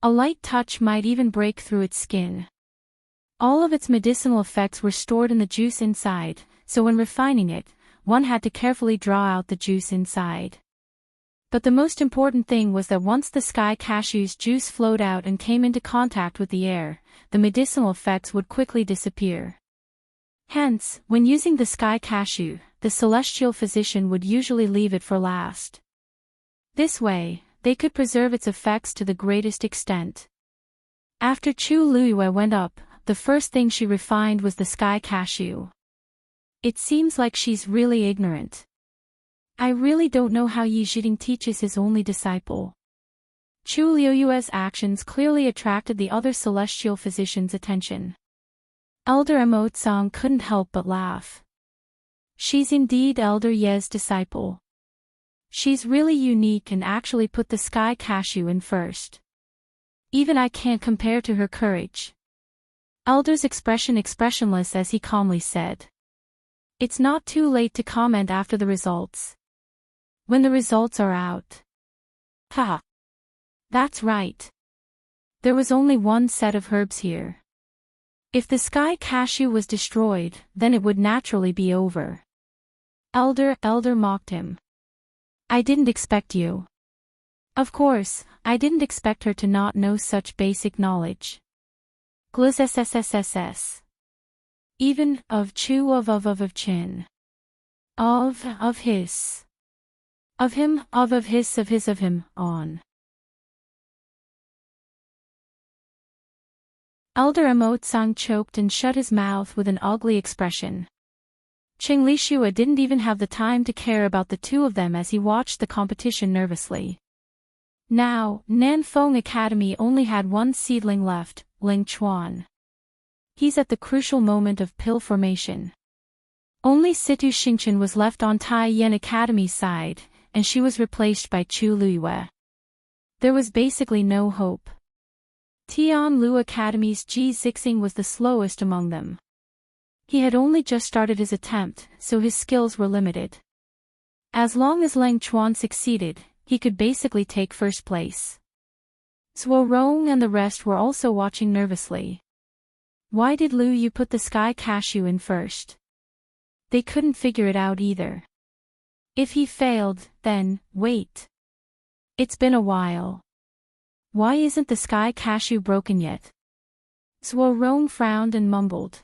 S1: A light touch might even break through its skin. All of its medicinal effects were stored in the juice inside, so when refining it, one had to carefully draw out the juice inside. But the most important thing was that once the sky cashew's juice flowed out and came into contact with the air, the medicinal effects would quickly disappear. Hence, when using the sky cashew, the celestial physician would usually leave it for last. This way, they could preserve its effects to the greatest extent. After Chu Luiyue went up, the first thing she refined was the sky cashew. It seems like she's really ignorant. I really don't know how Yi Zhiding teaches his only disciple. Chu Luiyue's actions clearly attracted the other celestial physician's attention. Elder Song couldn't help but laugh. She's indeed Elder Ye's disciple. She's really unique and actually put the sky cashew in first. Even I can't compare to her courage. Elder's expression expressionless as he calmly said. It's not too late to comment after the results. When the results are out. Haha. That's right. There was only one set of herbs here. If the sky cashew was destroyed, then it would naturally be over. Elder mocked him. I didn't expect you. Of course, I didn't expect her to not know such basic knowledge. Glissssss. Even, of chew of chin. Of his. Of him, of his, of his, of him, on. Elder Sang choked and shut his mouth with an ugly expression. Qing Lishua didn't even have the time to care about the two of them as he watched the competition nervously. Now, Nanfeng Academy only had one seedling left, Ling Chuan. He's at the crucial moment of pill formation. Only Situ Xingchen was left on Tai Yen Academy's side, and she was replaced by Chu Luiyue. There was basically no hope. Tian Lu Academy's Ji Zixing was the slowest among them. He had only just started his attempt, so his skills were limited. As long as Lang Chuan succeeded, he could basically take first place. Zhuo Rong and the rest were also watching nervously. Why did Lu Yu put the sky cashew in first? They couldn't figure it out either. If he failed, then, wait. It's been a while. Why isn't the sky cashew broken yet? Zhuo Rong frowned and mumbled.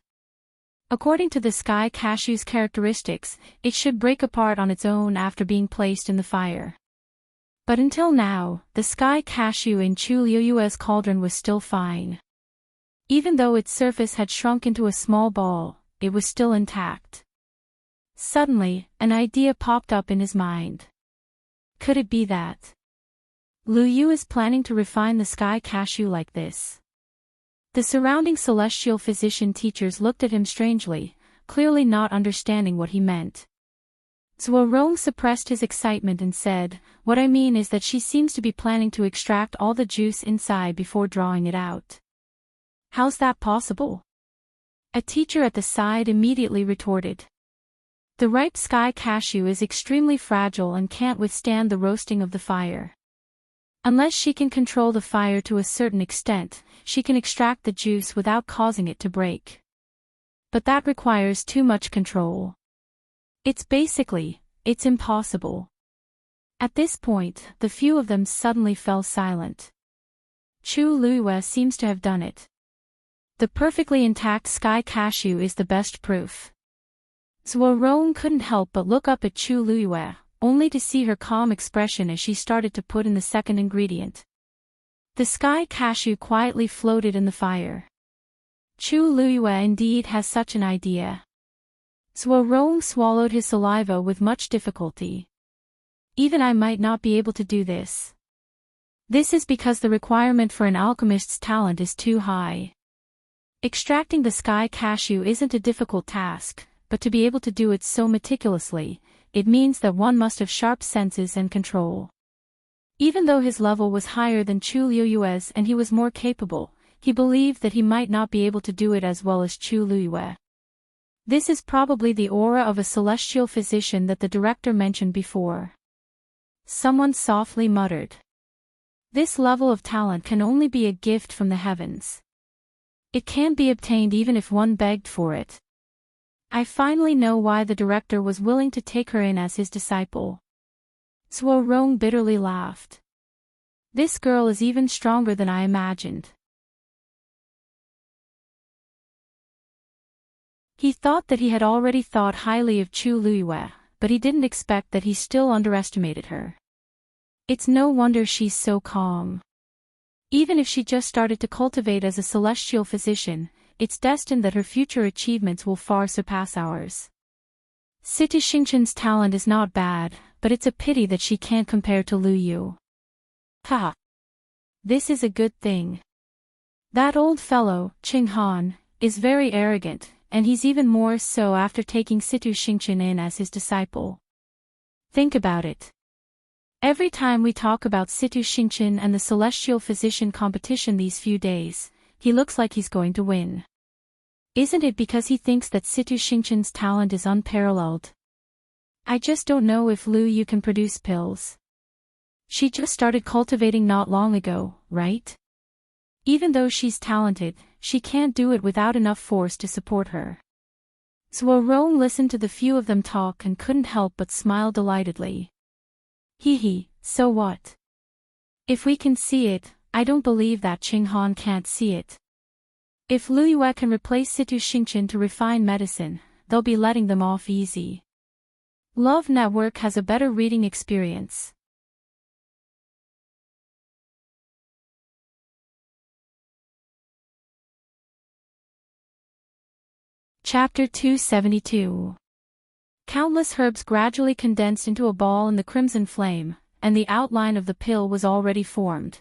S1: According to the sky cashew's characteristics, it should break apart on its own after being placed in the fire. But until now, the sky cashew in Chu Liuyue's cauldron was still fine. Even though its surface had shrunk into a small ball, it was still intact. Suddenly, an idea popped up in his mind. Could it be that Lu Yu is planning to refine the sky cashew like this? The surrounding celestial physician teachers looked at him strangely, clearly not understanding what he meant. Zhuo Rong suppressed his excitement and said, "What I mean is that she seems to be planning to extract all the juice inside before drawing it out." How's that possible? A teacher at the side immediately retorted. The ripe sky cashew is extremely fragile and can't withstand the roasting of the fire. Unless she can control the fire to a certain extent, she can extract the juice without causing it to break. But that requires too much control. It's impossible. At this point, the few of them suddenly fell silent. Chu Luiyue seems to have done it. The perfectly intact sky cashew is the best proof. Zhuo Rong couldn't help but look up at Chu Luiyue, only to see her calm expression as she started to put in the second ingredient. The sky cashew quietly floated in the fire. Chu Luiyue indeed has such an idea. Zhuo Rong swallowed his saliva with much difficulty. Even I might not be able to do this. This is because the requirement for an alchemist's talent is too high. Extracting the sky cashew isn't a difficult task, but to be able to do it so meticulously, it means that one must have sharp senses and control. Even though his level was higher than Chu Liuyue's and he was more capable, he believed that he might not be able to do it as well as Chu Luiyue. This is probably the aura of a celestial physician that the director mentioned before. Someone softly muttered. This level of talent can only be a gift from the heavens. It can't be obtained even if one begged for it. I finally know why the director was willing to take her in as his disciple. Zhuo Rong bitterly laughed. This girl is even stronger than I imagined. He thought that he had already thought highly of Chu Luiyue, but he didn't expect that he still underestimated her. It's no wonder she's so calm. Even if she just started to cultivate as a celestial physician, it's destined that her future achievements will far surpass ours. Situ Xingchen's talent is not bad, but it's a pity that she can't compare to Lu Yu. Haha. This is a good thing. That old fellow, Qing Han, is very arrogant, and he's even more so after taking Situ Xingchen in as his disciple. Think about it. Every time we talk about Situ Xingchen and the celestial physician competition these few days, he looks like he's going to win. Isn't it because he thinks that Situ Xingchen's talent is unparalleled? I just don't know if Lu Yu can produce pills. She just started cultivating not long ago, right? Even though she's talented, she can't do it without enough force to support her. Zhuo Rong listened to the few of them talk and couldn't help but smile delightedly. Hee, so what? If we can see it, I don't believe that Qing Han can't see it. If Lu Yue can replace Situ Xingchen to refine medicine, they'll be letting them off easy. Love Network has a better reading experience. Chapter 272. Countless herbs gradually condensed into a ball in the crimson flame, and the outline of the pill was already formed.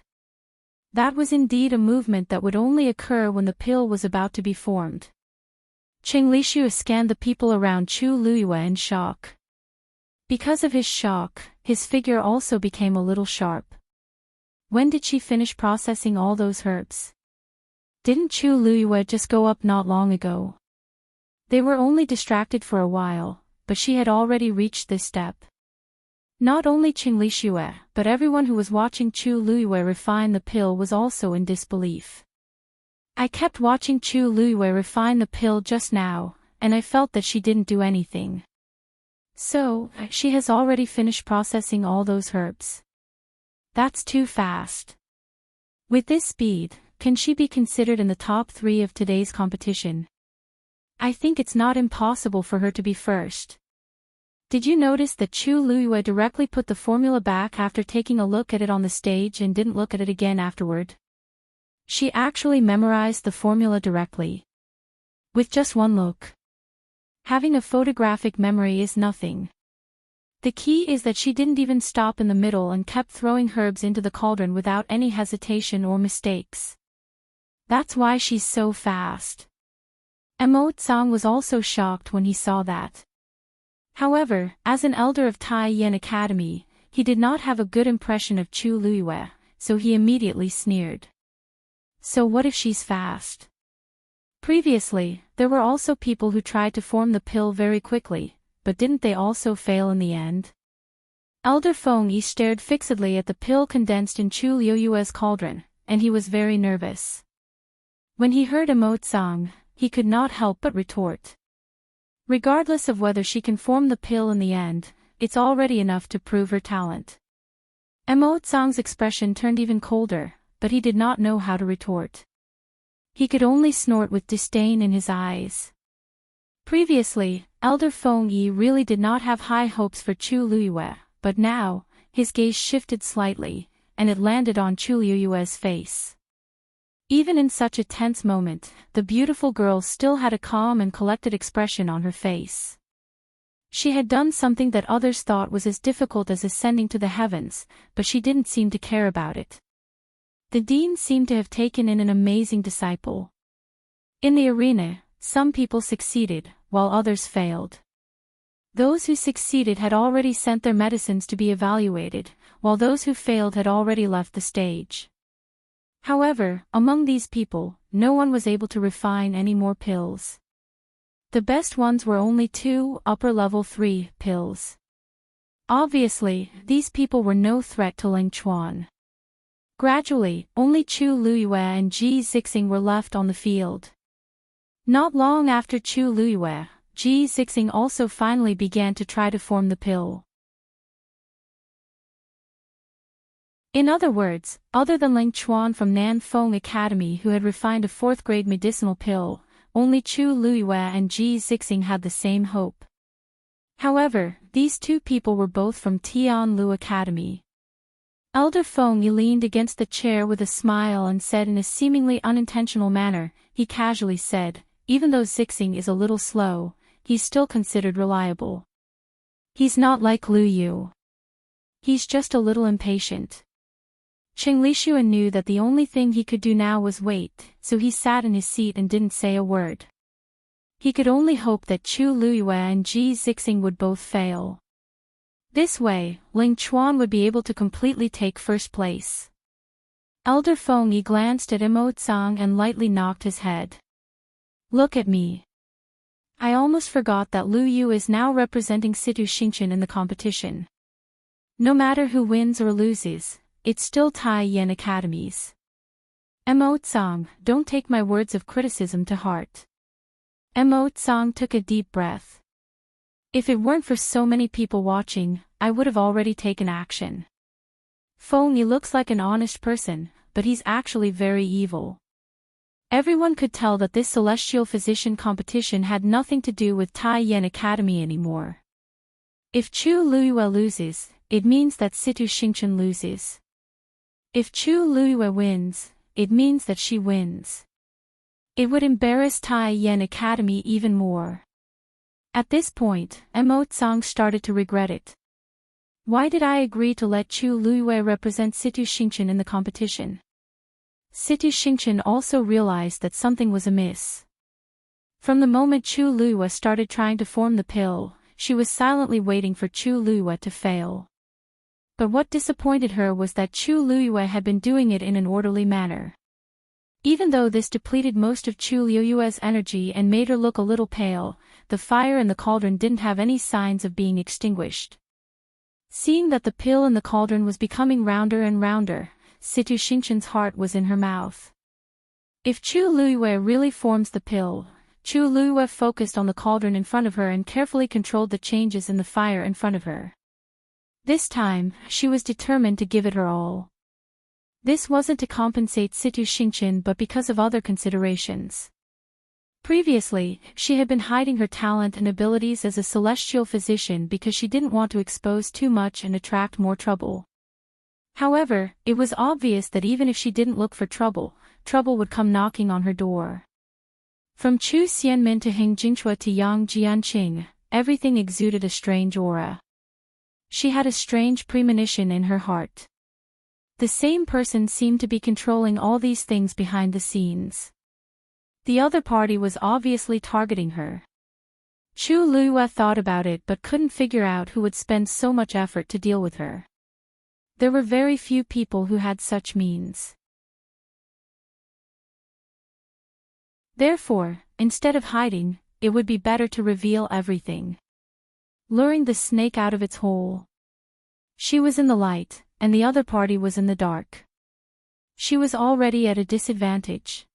S1: That was indeed a movement that would only occur when the pill was about to be formed. Qing Lishu scanned the people around Chu Luyue in shock. Because of his shock, his figure also became a little sharp. When did she finish processing all those herbs? Didn't Chu Luyue just go up not long ago? They were only distracted for a while, but she had already reached this step. Not only Qing Lixue, but everyone who was watching Chu Luyue refine the pill was also in disbelief. I kept watching Chu Luyue refine the pill just now, and I felt that she didn't do anything. So, she has already finished processing all those herbs. That's too fast. With this speed, can she be considered in the top 3 of today's competition? I think it's not impossible for her to be first. Did you notice that Chu Luyue directly put the formula back after taking a look at it on the stage and didn't look at it again afterward? She actually memorized the formula directly. With just one look. Having a photographic memory is nothing. The key is that she didn't even stop in the middle and kept throwing herbs into the cauldron without any hesitation or mistakes. That's why she's so fast. Mo Tsang was also shocked when he saw that. However, as an elder of Tai Yin Academy, he did not have a good impression of Chu Luyue, so he immediately sneered. So what if she's fast? Previously, there were also people who tried to form the pill very quickly, but didn't they also fail in the end? Elder Feng Yi stared fixedly at the pill condensed in Chu Luyue's cauldron, and he was very nervous. When he heard Mo Tsang, he could not help but retort. Regardless of whether she can form the pill in the end, it's already enough to prove her talent. Mo Tsang's expression turned even colder, but he did not know how to retort. He could only snort with disdain in his eyes. Previously, Elder Feng Yi really did not have high hopes for Chu Luyue, but now, his gaze shifted slightly, and it landed on Chu Luyue's face. Even in such a tense moment, the beautiful girl still had a calm and collected expression on her face. She had done something that others thought was as difficult as ascending to the heavens, but she didn't seem to care about it. The dean seemed to have taken in an amazing disciple. In the arena, some people succeeded, while others failed. Those who succeeded had already sent their medicines to be evaluated, while those who failed had already left the stage. However, among these people, no one was able to refine any more pills. The best ones were only 2 upper-level 3 pills. Obviously, these people were no threat to Ling Chuan. Gradually, only Chu Luyue and Ji Zixing were left on the field. Not long after Chu Luyue, Ji Zixing also finally began to try to form the pill. In other words, other than Ling Chuan from Nanfeng Academy who had refined a 4th-grade medicinal pill, only Chu Luyue and Ji Zixing had the same hope. However, these 2 people were both from Tianlu Academy. Elder Feng Yi leaned against the chair with a smile and said in a seemingly unintentional manner, he casually said, even though Zixing is a little slow, he's still considered reliable. He's not like Lu Yu. He's just a little impatient. Qing Lixuan knew that the only thing he could do now was wait, so he sat in his seat and didn't say a word. He could only hope that Chu Luyue and Ji Zixing would both fail. This way, Ling Chuan would be able to completely take first place. Elder Feng Yi glanced at Mo Tsang and lightly knocked his head. Look at me. I almost forgot that Lu Yu is now representing Situ Xingchen in the competition. No matter who wins or loses, it's still Tai Yan Academies. Mo Tsang, don't take my words of criticism to heart. Mo Tsang took a deep breath. If it weren't for so many people watching, I would have already taken action. Feng Yi looks like an honest person, but he's actually very evil. Everyone could tell that this celestial physician competition had nothing to do with Tai Yan Academy anymore. If Chu Luyue loses, it means that Situ Xingchen loses. If Chu Luyue wins, it means that she wins. It would embarrass Tai Yan Academy even more. At this point, Mo Tsang started to regret it. Why did I agree to let Chu Luyue represent Situ Xingchen in the competition? Situ Xingchen also realized that something was amiss. From the moment Chu Luyue started trying to form the pill, she was silently waiting for Chu Luyue to fail. But what disappointed her was that Chu Luyue had been doing it in an orderly manner. Even though this depleted most of Chu Luyue's energy and made her look a little pale, the fire in the cauldron didn't have any signs of being extinguished. Seeing that the pill in the cauldron was becoming rounder and rounder, Situ Xingchen's heart was in her mouth. If Chu Luyue really forms the pill, Chu Luyue focused on the cauldron in front of her and carefully controlled the changes in the fire in front of her. This time, she was determined to give it her all. This wasn't to compensate Situ Xingchen but because of other considerations. Previously, she had been hiding her talent and abilities as a celestial physician because she didn't want to expose too much and attract more trouble. However, it was obvious that even if she didn't look for trouble, trouble would come knocking on her door. From Chu Xianmin to Hing Jingchua to Yang Jianqing, everything exuded a strange aura. She had a strange premonition in her heart. The same person seemed to be controlling all these things behind the scenes. The other party was obviously targeting her. Chu Luyue thought about it but couldn't figure out who would spend so much effort to deal with her. There were very few people who had such means. Therefore, instead of hiding, it would be better to reveal everything. Luring the snake out of its hole. She was in the light, and the other party was in the dark. She was already at a disadvantage.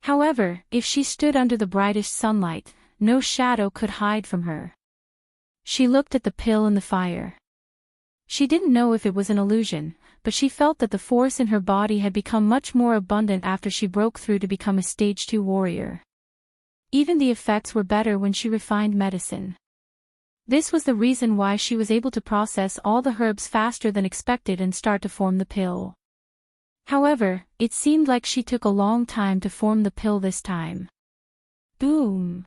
S1: However, if she stood under the brightest sunlight, no shadow could hide from her. She looked at the pill in the fire. She didn't know if it was an illusion, but she felt that the force in her body had become much more abundant after she broke through to become a stage 2 warrior. Even the effects were better when she refined medicine. This was the reason why she was able to process all the herbs faster than expected and start to form the pill. However, it seemed like she took a long time to form the pill this time. Boom!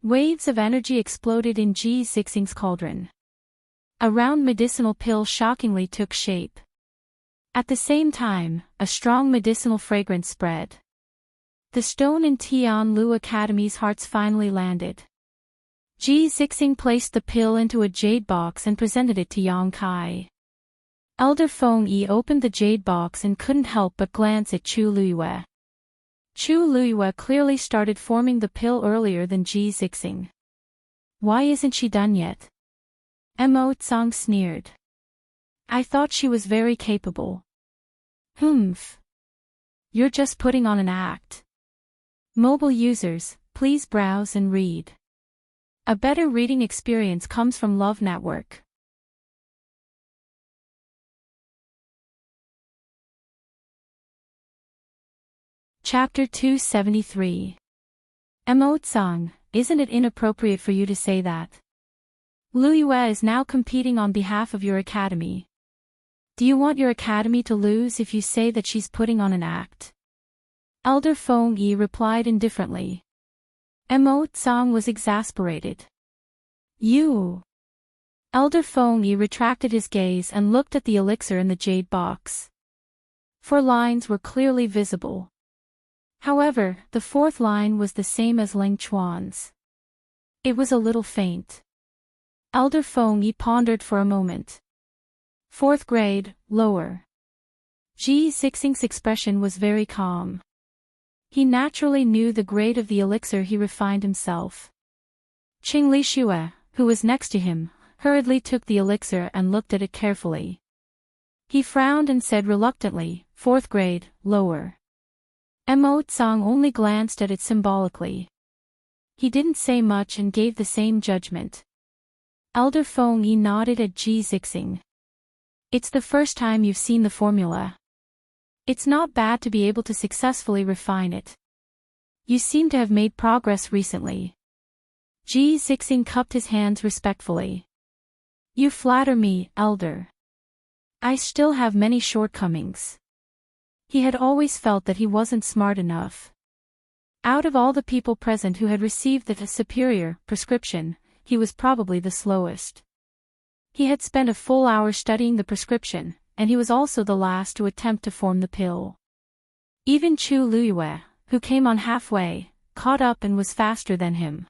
S1: Waves of energy exploded in Ji Zixing's cauldron. A round medicinal pill shockingly took shape. At the same time, a strong medicinal fragrance spread. The stone in Tian Lu Academy's hearts finally landed. Ji Zixing placed the pill into a jade box and presented it to Yang Kai. Elder Feng Yi opened the jade box and couldn't help but glance at Chu Luyue. Chu Luyue clearly started forming the pill earlier than Ji Zixing. Why isn't she done yet? Mo Tsang sneered. I thought she was very capable. Humph. You're just putting on an act. Mobile users, please browse and read. A better reading experience comes from Love Network. Chapter 273. Mo Tsang, isn't it inappropriate for you to say that? Luyue is now competing on behalf of your academy. Do you want your academy to lose if you say that she's putting on an act? Elder Feng Yi replied indifferently. Mo Tsang was exasperated. You! Elder Feng Yi retracted his gaze and looked at the elixir in the jade box. 4 lines were clearly visible. However, the 4th line was the same as Ling Chuan's. It was a little faint. Elder Feng Yi pondered for a moment. 4th grade, lower. Ji Xixing's expression was very calm. He naturally knew the grade of the elixir he refined himself. Qing Lixue, who was next to him, hurriedly took the elixir and looked at it carefully. He frowned and said reluctantly, 4th grade, lower. Mo Tsang only glanced at it symbolically. He didn't say much and gave the same judgment. Elder Feng Yi nodded at Ji Xixing. It's the first time you've seen the formula. It's not bad to be able to successfully refine it. You seem to have made progress recently. Ji Xixing cupped his hands respectfully. You flatter me, Elder. I still have many shortcomings. He had always felt that he wasn't smart enough. Out of all the people present who had received the superior prescription, he was probably the slowest. He had spent a full hour studying the prescription, and he was also the last to attempt to form the pill. Even Chu Luyue, who came on halfway, caught up and was faster than him.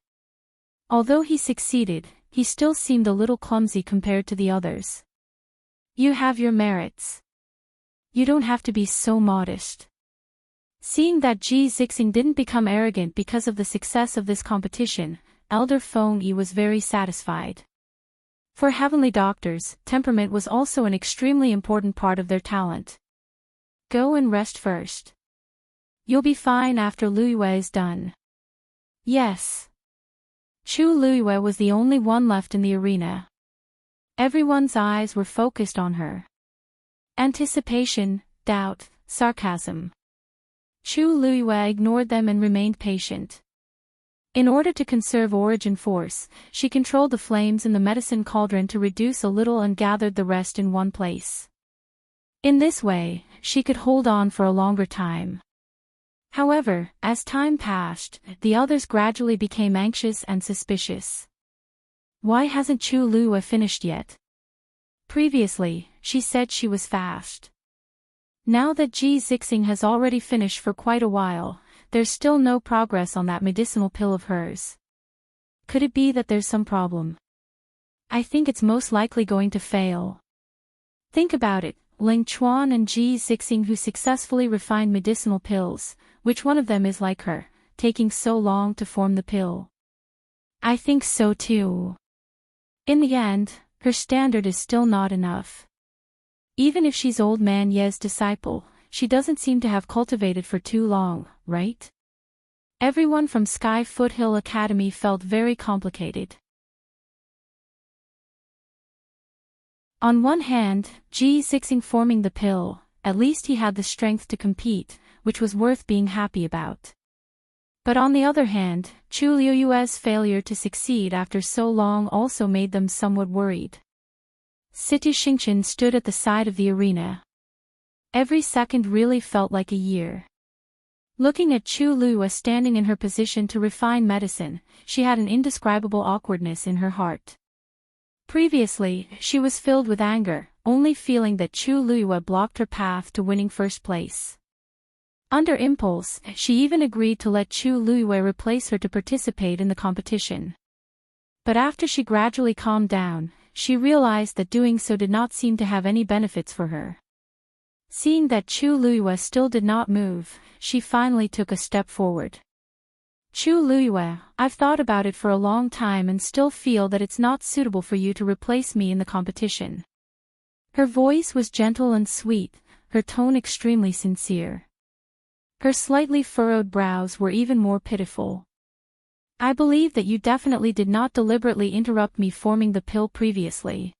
S1: Although he succeeded, he still seemed a little clumsy compared to the others. You have your merits. You don't have to be so modest. Seeing that Ji Xixing didn't become arrogant because of the success of this competition, Elder Feng Yi was very satisfied. For heavenly doctors, temperament was also an extremely important part of their talent. Go and rest first. You'll be fine after Luyue is done. Yes. Chu Luyue was the only one left in the arena. Everyone's eyes were focused on her. Anticipation, doubt, sarcasm. Chu Luyue ignored them and remained patient. In order to conserve origin force, she controlled the flames in the medicine cauldron to reduce a little and gathered the rest in one place. In this way, she could hold on for a longer time. However, as time passed, the others gradually became anxious and suspicious. Why hasn't Chu Luyue finished yet? Previously, she said she was fast. Now that Ji Xixing has already finished for quite a while, there's still no progress on that medicinal pill of hers. Could it be that there's some problem? I think it's most likely going to fail. Think about it, Ling Chuan and Ji Xixing who successfully refined medicinal pills, which one of them is like her, taking so long to form the pill? I think so too. In the end, her standard is still not enough. Even if she's old man Ye's disciple, she doesn't seem to have cultivated for too long, right? Everyone from Sky Foothill Academy felt very complicated. On one hand, Ji Xixing forming the pill, at least he had the strength to compete, which was worth being happy about. But on the other hand, Chu Luyue's failure to succeed after so long also made them somewhat worried. City Xingqian stood at the side of the arena. Every second really felt like a year. Looking at Chu Luyue standing in her position to refine medicine, she had an indescribable awkwardness in her heart. Previously, she was filled with anger, only feeling that Chu Luyue blocked her path to winning first place. Under impulse, she even agreed to let Chu Luyue replace her to participate in the competition. But after she gradually calmed down, she realized that doing so did not seem to have any benefits for her. Seeing that Chu Luyue still did not move, she finally took a step forward. Chu Luyue, I've thought about it for a long time and still feel that it's not suitable for you to replace me in the competition. Her voice was gentle and sweet, her tone extremely sincere. Her slightly furrowed brows were even more pitiful. I believe that you definitely did not deliberately interrupt me forming the pill previously.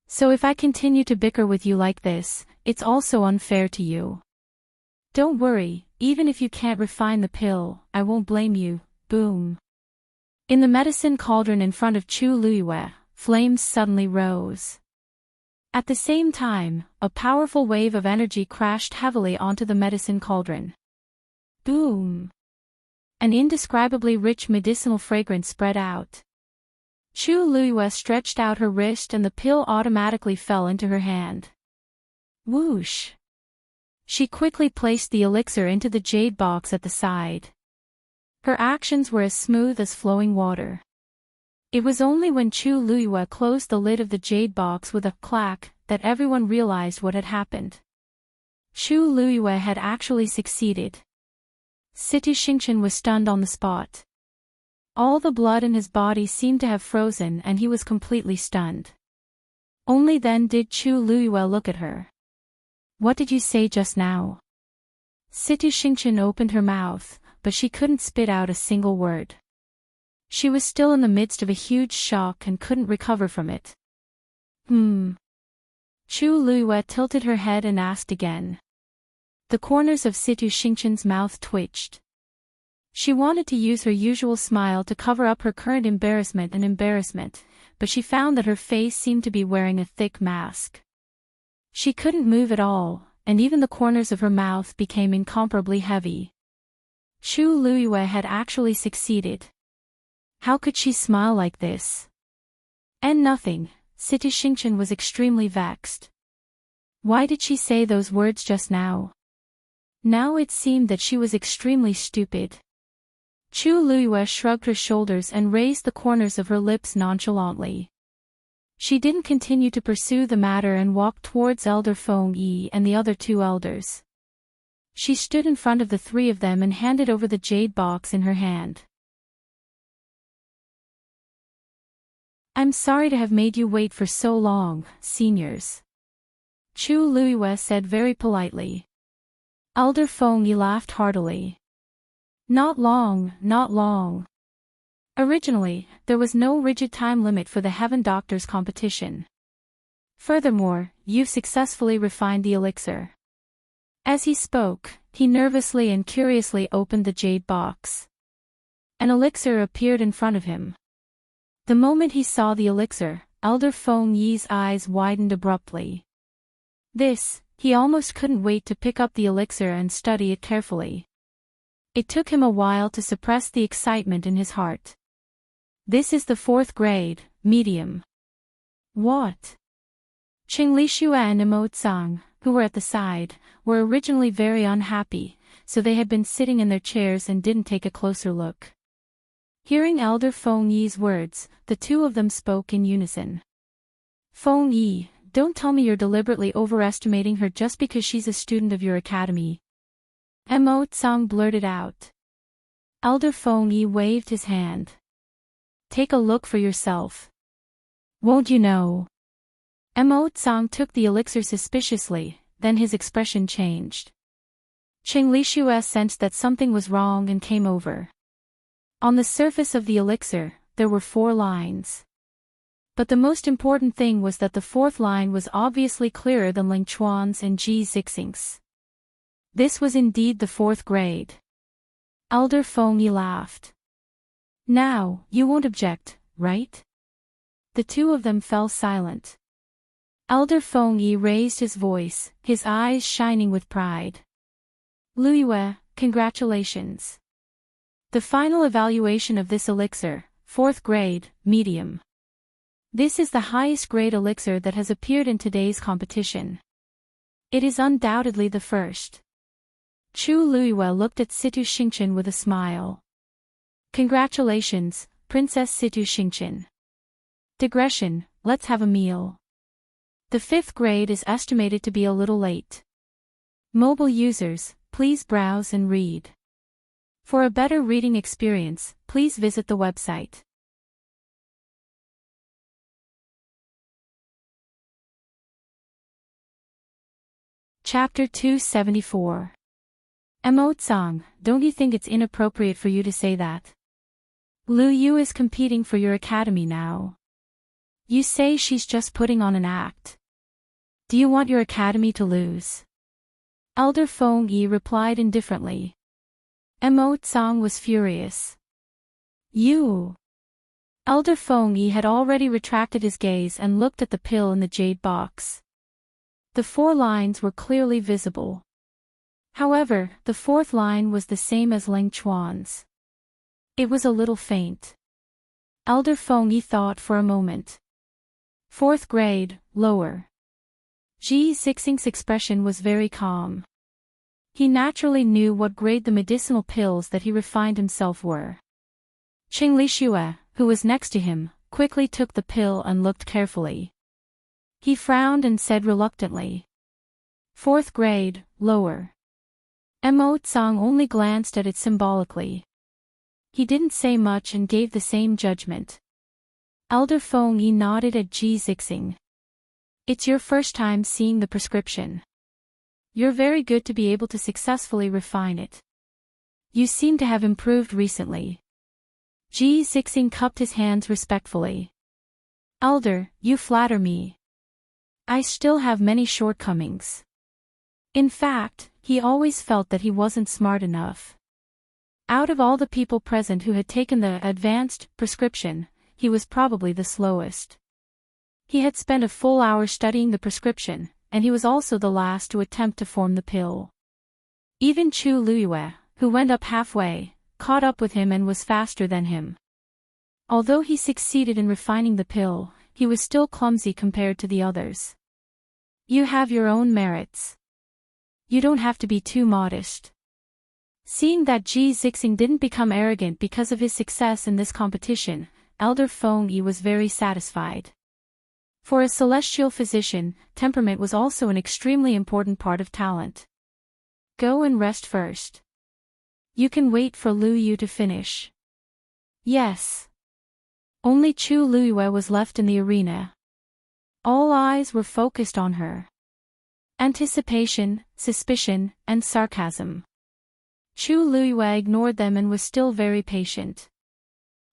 S1: So if I continue to bicker with you like this, it's also unfair to you. Don't worry, even if you can't refine the pill, I won't blame you. Boom. In the medicine cauldron in front of Chu Luyue, flames suddenly rose. At the same time, a powerful wave of energy crashed heavily onto the medicine cauldron. Boom. An indescribably rich medicinal fragrance spread out. Chu Luyue stretched out her wrist and the pill automatically fell into her hand. Whoosh. She quickly placed the elixir into the jade box at the side. Her actions were as smooth as flowing water. It was only when Chu Luiyue closed the lid of the jade box with a clack that everyone realized what had happened. Chu Luiyue had actually succeeded. Situ Xingchen was stunned on the spot. All the blood in his body seemed to have frozen and he was completely stunned. Only then did Chu Luiyue look at her. "What did you say just now?" Situ Xingchen opened her mouth, but she couldn't spit out a single word. She was still in the midst of a huge shock and couldn't recover from it. Chu Luiyue tilted her head and asked again. The corners of Situ Xingchen's mouth twitched. She wanted to use her usual smile to cover up her current embarrassment, but she found that her face seemed to be wearing a thick mask. She couldn't move at all, and even the corners of her mouth became incomparably heavy. Chu Luiyue had actually succeeded. How could she smile like this? And nothing, Situ Xingchen was extremely vexed. Why did she say those words just now? Now it seemed that she was extremely stupid. Chu Luiyue shrugged her shoulders and raised the corners of her lips nonchalantly. She didn't continue to pursue the matter and walked towards Elder Feng Yi and the other two elders. She stood in front of the three of them and handed over the jade box in her hand. "I'm sorry to have made you wait for so long, seniors," Chu Luiyue said very politely. Elder Feng Yi laughed heartily. Not long, not long. Originally, there was no rigid time limit for the Heaven Doctors competition. Furthermore, you've successfully refined the elixir. As he spoke, he nervously and curiously opened the jade box. An elixir appeared in front of him. The moment he saw the elixir, Elder Feng Yi's eyes widened abruptly. He almost couldn't wait to pick up the elixir and study it carefully. It took him a while to suppress the excitement in his heart. This is the 4th grade, medium. What? Qing Lixue and Imo Tsang, who were at the side, were originally very unhappy, so they had been sitting in their chairs and didn't take a closer look. Hearing Elder Feng Yi's words, the two of them spoke in unison. "Feng Yi, don't tell me you're deliberately overestimating her just because she's a student of your academy." Imo Tsang blurted out. Elder Feng Yi waved his hand. "Take a look for yourself. Won't you know?" Imo Tsang took the elixir suspiciously, then his expression changed. Qing Lixue sensed that something was wrong and came over. On the surface of the elixir, there were 4 lines. But the most important thing was that the 4th line was obviously clearer than Ling Chuan's and Ji Zixing's. This was indeed the 4th grade. Elder Feng Yi laughed. "Now, you won't object, right?" The two of them fell silent. Elder Feng Yi raised his voice, his eyes shining with pride. "Luiyue, congratulations. The final evaluation of this elixir, 4th grade, medium. This is the highest grade elixir that has appeared in today's competition. It is undoubtedly the first." Chu Luiyue looked at Situ Xingchen with a smile. "Congratulations, Princess Situ Xingchen. Digression, let's have a meal. The 5th grade is estimated to be a little late. Mobile users, please browse and read. For a better reading experience, please visit the website." Chapter 274. Imo Tsang, don't you think it's inappropriate for you to say that? Lu Yu is competing for your academy now. You say she's just putting on an act. Do you want your academy to lose? Elder Feng Yi replied indifferently. Imo Tsang was furious. You! Elder Feng Yi had already retracted his gaze and looked at the pill in the jade box. The 4 lines were clearly visible. However, the 4th line was the same as Ling Chuan's. It was a little faint. Elder Feng Yi thought for a moment. 4th grade, lower. Ji Zixing's expression was very calm. He naturally knew what grade the medicinal pills that he refined himself were. Qing Lixue, who was next to him, quickly took the pill and looked carefully. He frowned and said reluctantly, "Fourth grade, lower." Mo Tsang only glanced at it symbolically. He didn't say much and gave the same judgment. Elder Feng Yi nodded at Ji Zixing. "It's your first time seeing the prescription. You're very good to be able to successfully refine it. You seem to have improved recently." Ji Zixing cupped his hands respectfully. "Elder, you flatter me. I still have many shortcomings." In fact, he always felt that he wasn't smart enough. Out of all the people present who had taken the advanced prescription, he was probably the slowest. He had spent a full hour studying the prescription, and he was also the last to attempt to form the pill. Even Chu Luyue, who went up halfway, caught up with him and was faster than him. Although he succeeded in refining the pill, he was still clumsy compared to the others. "You have your own merits. You don't have to be too modest." Seeing that Ji Zixing didn't become arrogant because of his success in this competition, Elder Feng Yi was very satisfied. For a celestial physician, temperament was also an extremely important part of talent. "Go and rest first. You can wait for Lu Yu to finish." "Yes." Only Chu Luyue was left in the arena. All eyes were focused on her. Anticipation, suspicion, and sarcasm. Chu Luyue ignored them and was still very patient.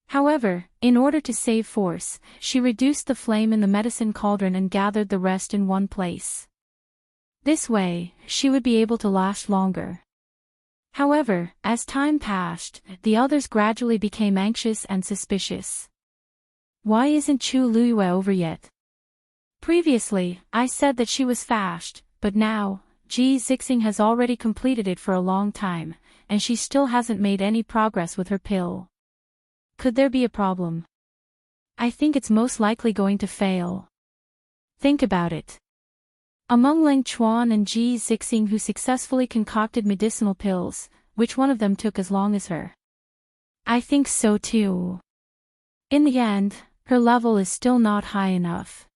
S1: However, in order to save force, she reduced the flame in the medicine cauldron and gathered the rest in one place. This way, she would be able to last longer. However, as time passed, the others gradually became anxious and suspicious. "Why isn't Chu Luyue over yet? Previously, I said that she was fast, but now, Ji Zixing has already completed it for a long time, and she still hasn't made any progress with her pill. Could there be a problem? I think it's most likely going to fail. Think about it. Among Leng Chuan and Ji Zixing who successfully concocted medicinal pills, which one of them took as long as her? I think so too. In the end, her level is still not high enough.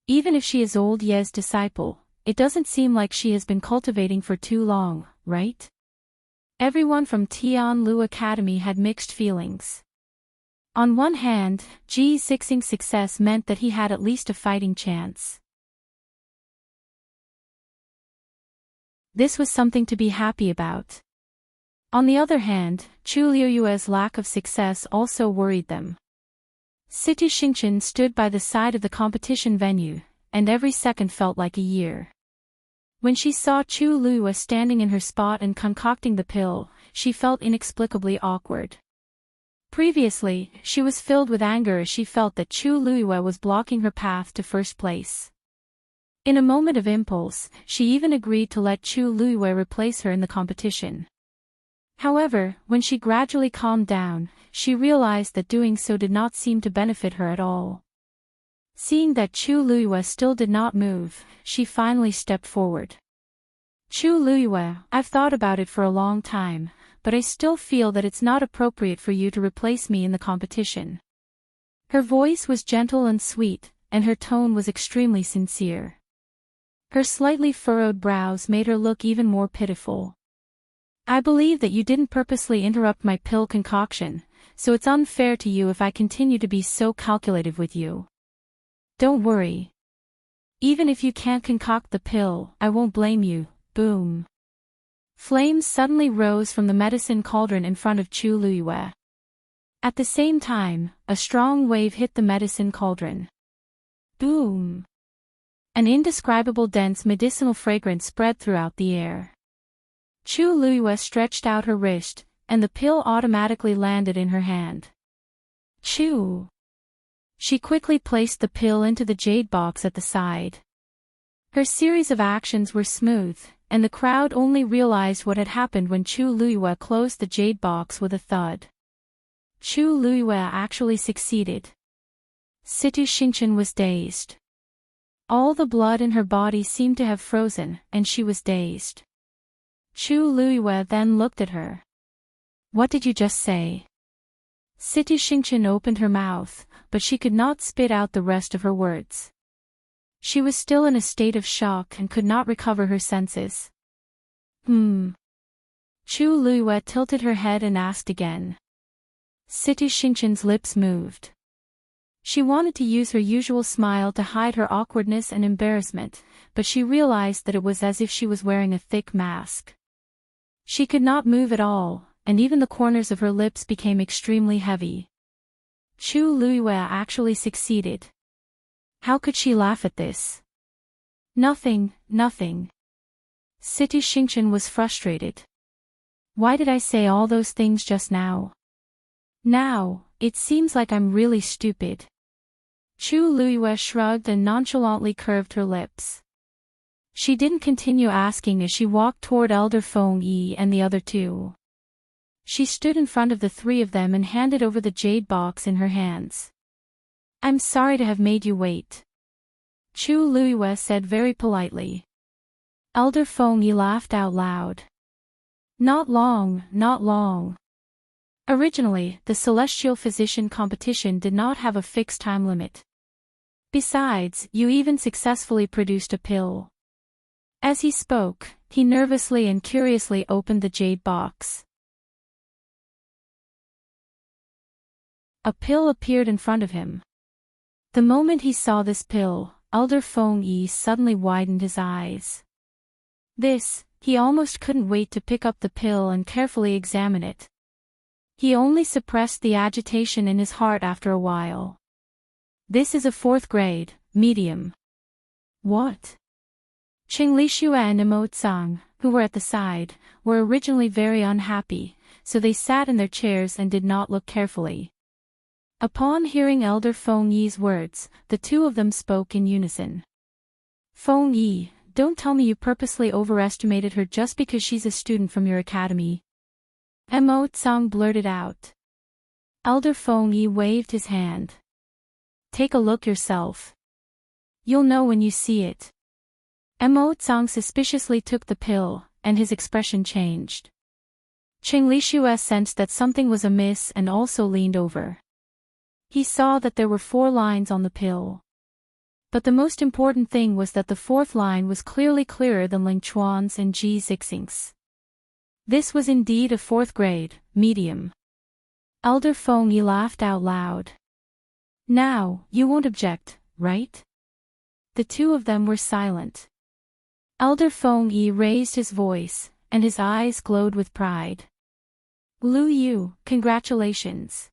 S1: Even if she is old Ye's disciple, it doesn't seem like she has been cultivating for too long, right?" Everyone from Tianlu Academy had mixed feelings. On one hand, Ji Zixing's success meant that he had at least a fighting chance. This was something to be happy about. On the other hand, Chu Liuyue's lack of success also worried them. City Xingchen stood by the side of the competition venue, and every second felt like a year. When she saw Chu Luyue standing in her spot and concocting the pill, she felt inexplicably awkward. Previously, she was filled with anger as she felt that Chu Luyue was blocking her path to first place. In a moment of impulse, she even agreed to let Chu Luyue replace her in the competition. However, when she gradually calmed down, she realized that doing so did not seem to benefit her at all. Seeing that Chu Luyue still did not move, she finally stepped forward. "Chu Luyue, I've thought about it for a long time, but I still feel that it's not appropriate for you to replace me in the competition." Her voice was gentle and sweet, and her tone was extremely sincere. Her slightly furrowed brows made her look even more pitiful. "I believe that you didn't purposely interrupt my pill concoction, so it's unfair to you if I continue to be so calculative with you. Don't worry. Even if you can't concoct the pill, I won't blame you." Boom. Flames suddenly rose from the medicine cauldron in front of Chu Luyue. At the same time, a strong wave hit the medicine cauldron. Boom. An indescribable dense medicinal fragrance spread throughout the air. Chu Luyue stretched out her wrist, and the pill automatically landed in her hand. Chew. She quickly placed the pill into the jade box at the side. Her series of actions were smooth, and the crowd only realized what had happened when Chu Luyue closed the jade box with a thud. Chu Luyue actually succeeded. Situ Xingchen was dazed. All the blood in her body seemed to have frozen, and she was dazed. Chu Luiyue then looked at her. What did you just say? Situ Xingqian opened her mouth, but she could not spit out the rest of her words. She was still in a state of shock and could not recover her senses. Chu Luiyue tilted her head and asked again. Situ Xingqian's lips moved. She wanted to use her usual smile to hide her awkwardness and embarrassment, but she realized that it was as if she was wearing a thick mask. She could not move at all, and even the corners of her lips became extremely heavy. Chu Luiyue actually succeeded. How could she laugh at this? Nothing. Situ Xingqian was frustrated. Why did I say all those things just now? Now, it seems like I'm really stupid. Chu Luiyue shrugged and nonchalantly curved her lips. She didn't continue asking as she walked toward Elder Feng Yi and the other two. She stood in front of the three of them and handed over the jade box in her hands. I'm sorry to have made you wait. Chu Luiyue said very politely. Elder Feng Yi laughed out loud. Not long. Originally, the Celestial Physician competition did not have a fixed time limit. Besides, you even successfully produced a pill. As he spoke, he nervously and curiously opened the jade box. A pill appeared in front of him. The moment he saw this pill, Elder Feng Yi suddenly widened his eyes. He almost couldn't wait to pick up the pill and carefully examine it. He only suppressed the agitation in his heart after a while. This is a 4th grade, medium. What? Qing Lixue and Imo Tsang, who were at the side, were originally very unhappy, so they sat in their chairs and did not look carefully. Upon hearing Elder Feng Yi's words, the two of them spoke in unison. Feng Yi, don't tell me you purposely overestimated her just because she's a student from your academy. Imo Tsang blurted out. Elder Feng Yi waved his hand. Take a look yourself. You'll know when you see it. Imo Tsang suspiciously took the pill, and his expression changed. Qing Lixue sensed that something was amiss and also leaned over. He saw that there were 4 lines on the pill. But the most important thing was that the 4th line was clearly clearer than Ling Chuan's and Ji Zixing's. This was indeed a 4th grade, medium. Elder Feng Yi laughed out loud. Now, you won't object, right? The two of them were silent. Elder Feng Yi raised his voice, and his eyes glowed with pride. Lu Yu, congratulations.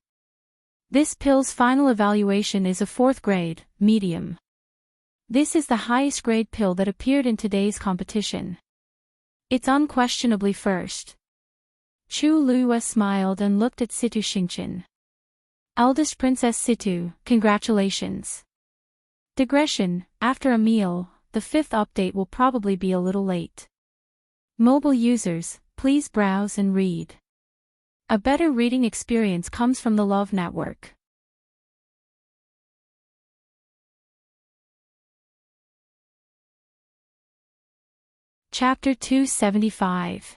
S1: This pill's final evaluation is a 4th grade, medium. This is the highest grade pill that appeared in today's competition. It's unquestionably first. Chu Luiyue smiled and looked at Situ Xingqian. Eldest Princess Situ, congratulations. Digression, after a meal, the 5th update will probably be a little late. Mobile users, please browse and read. A better reading experience comes from the Love Network. Chapter 275.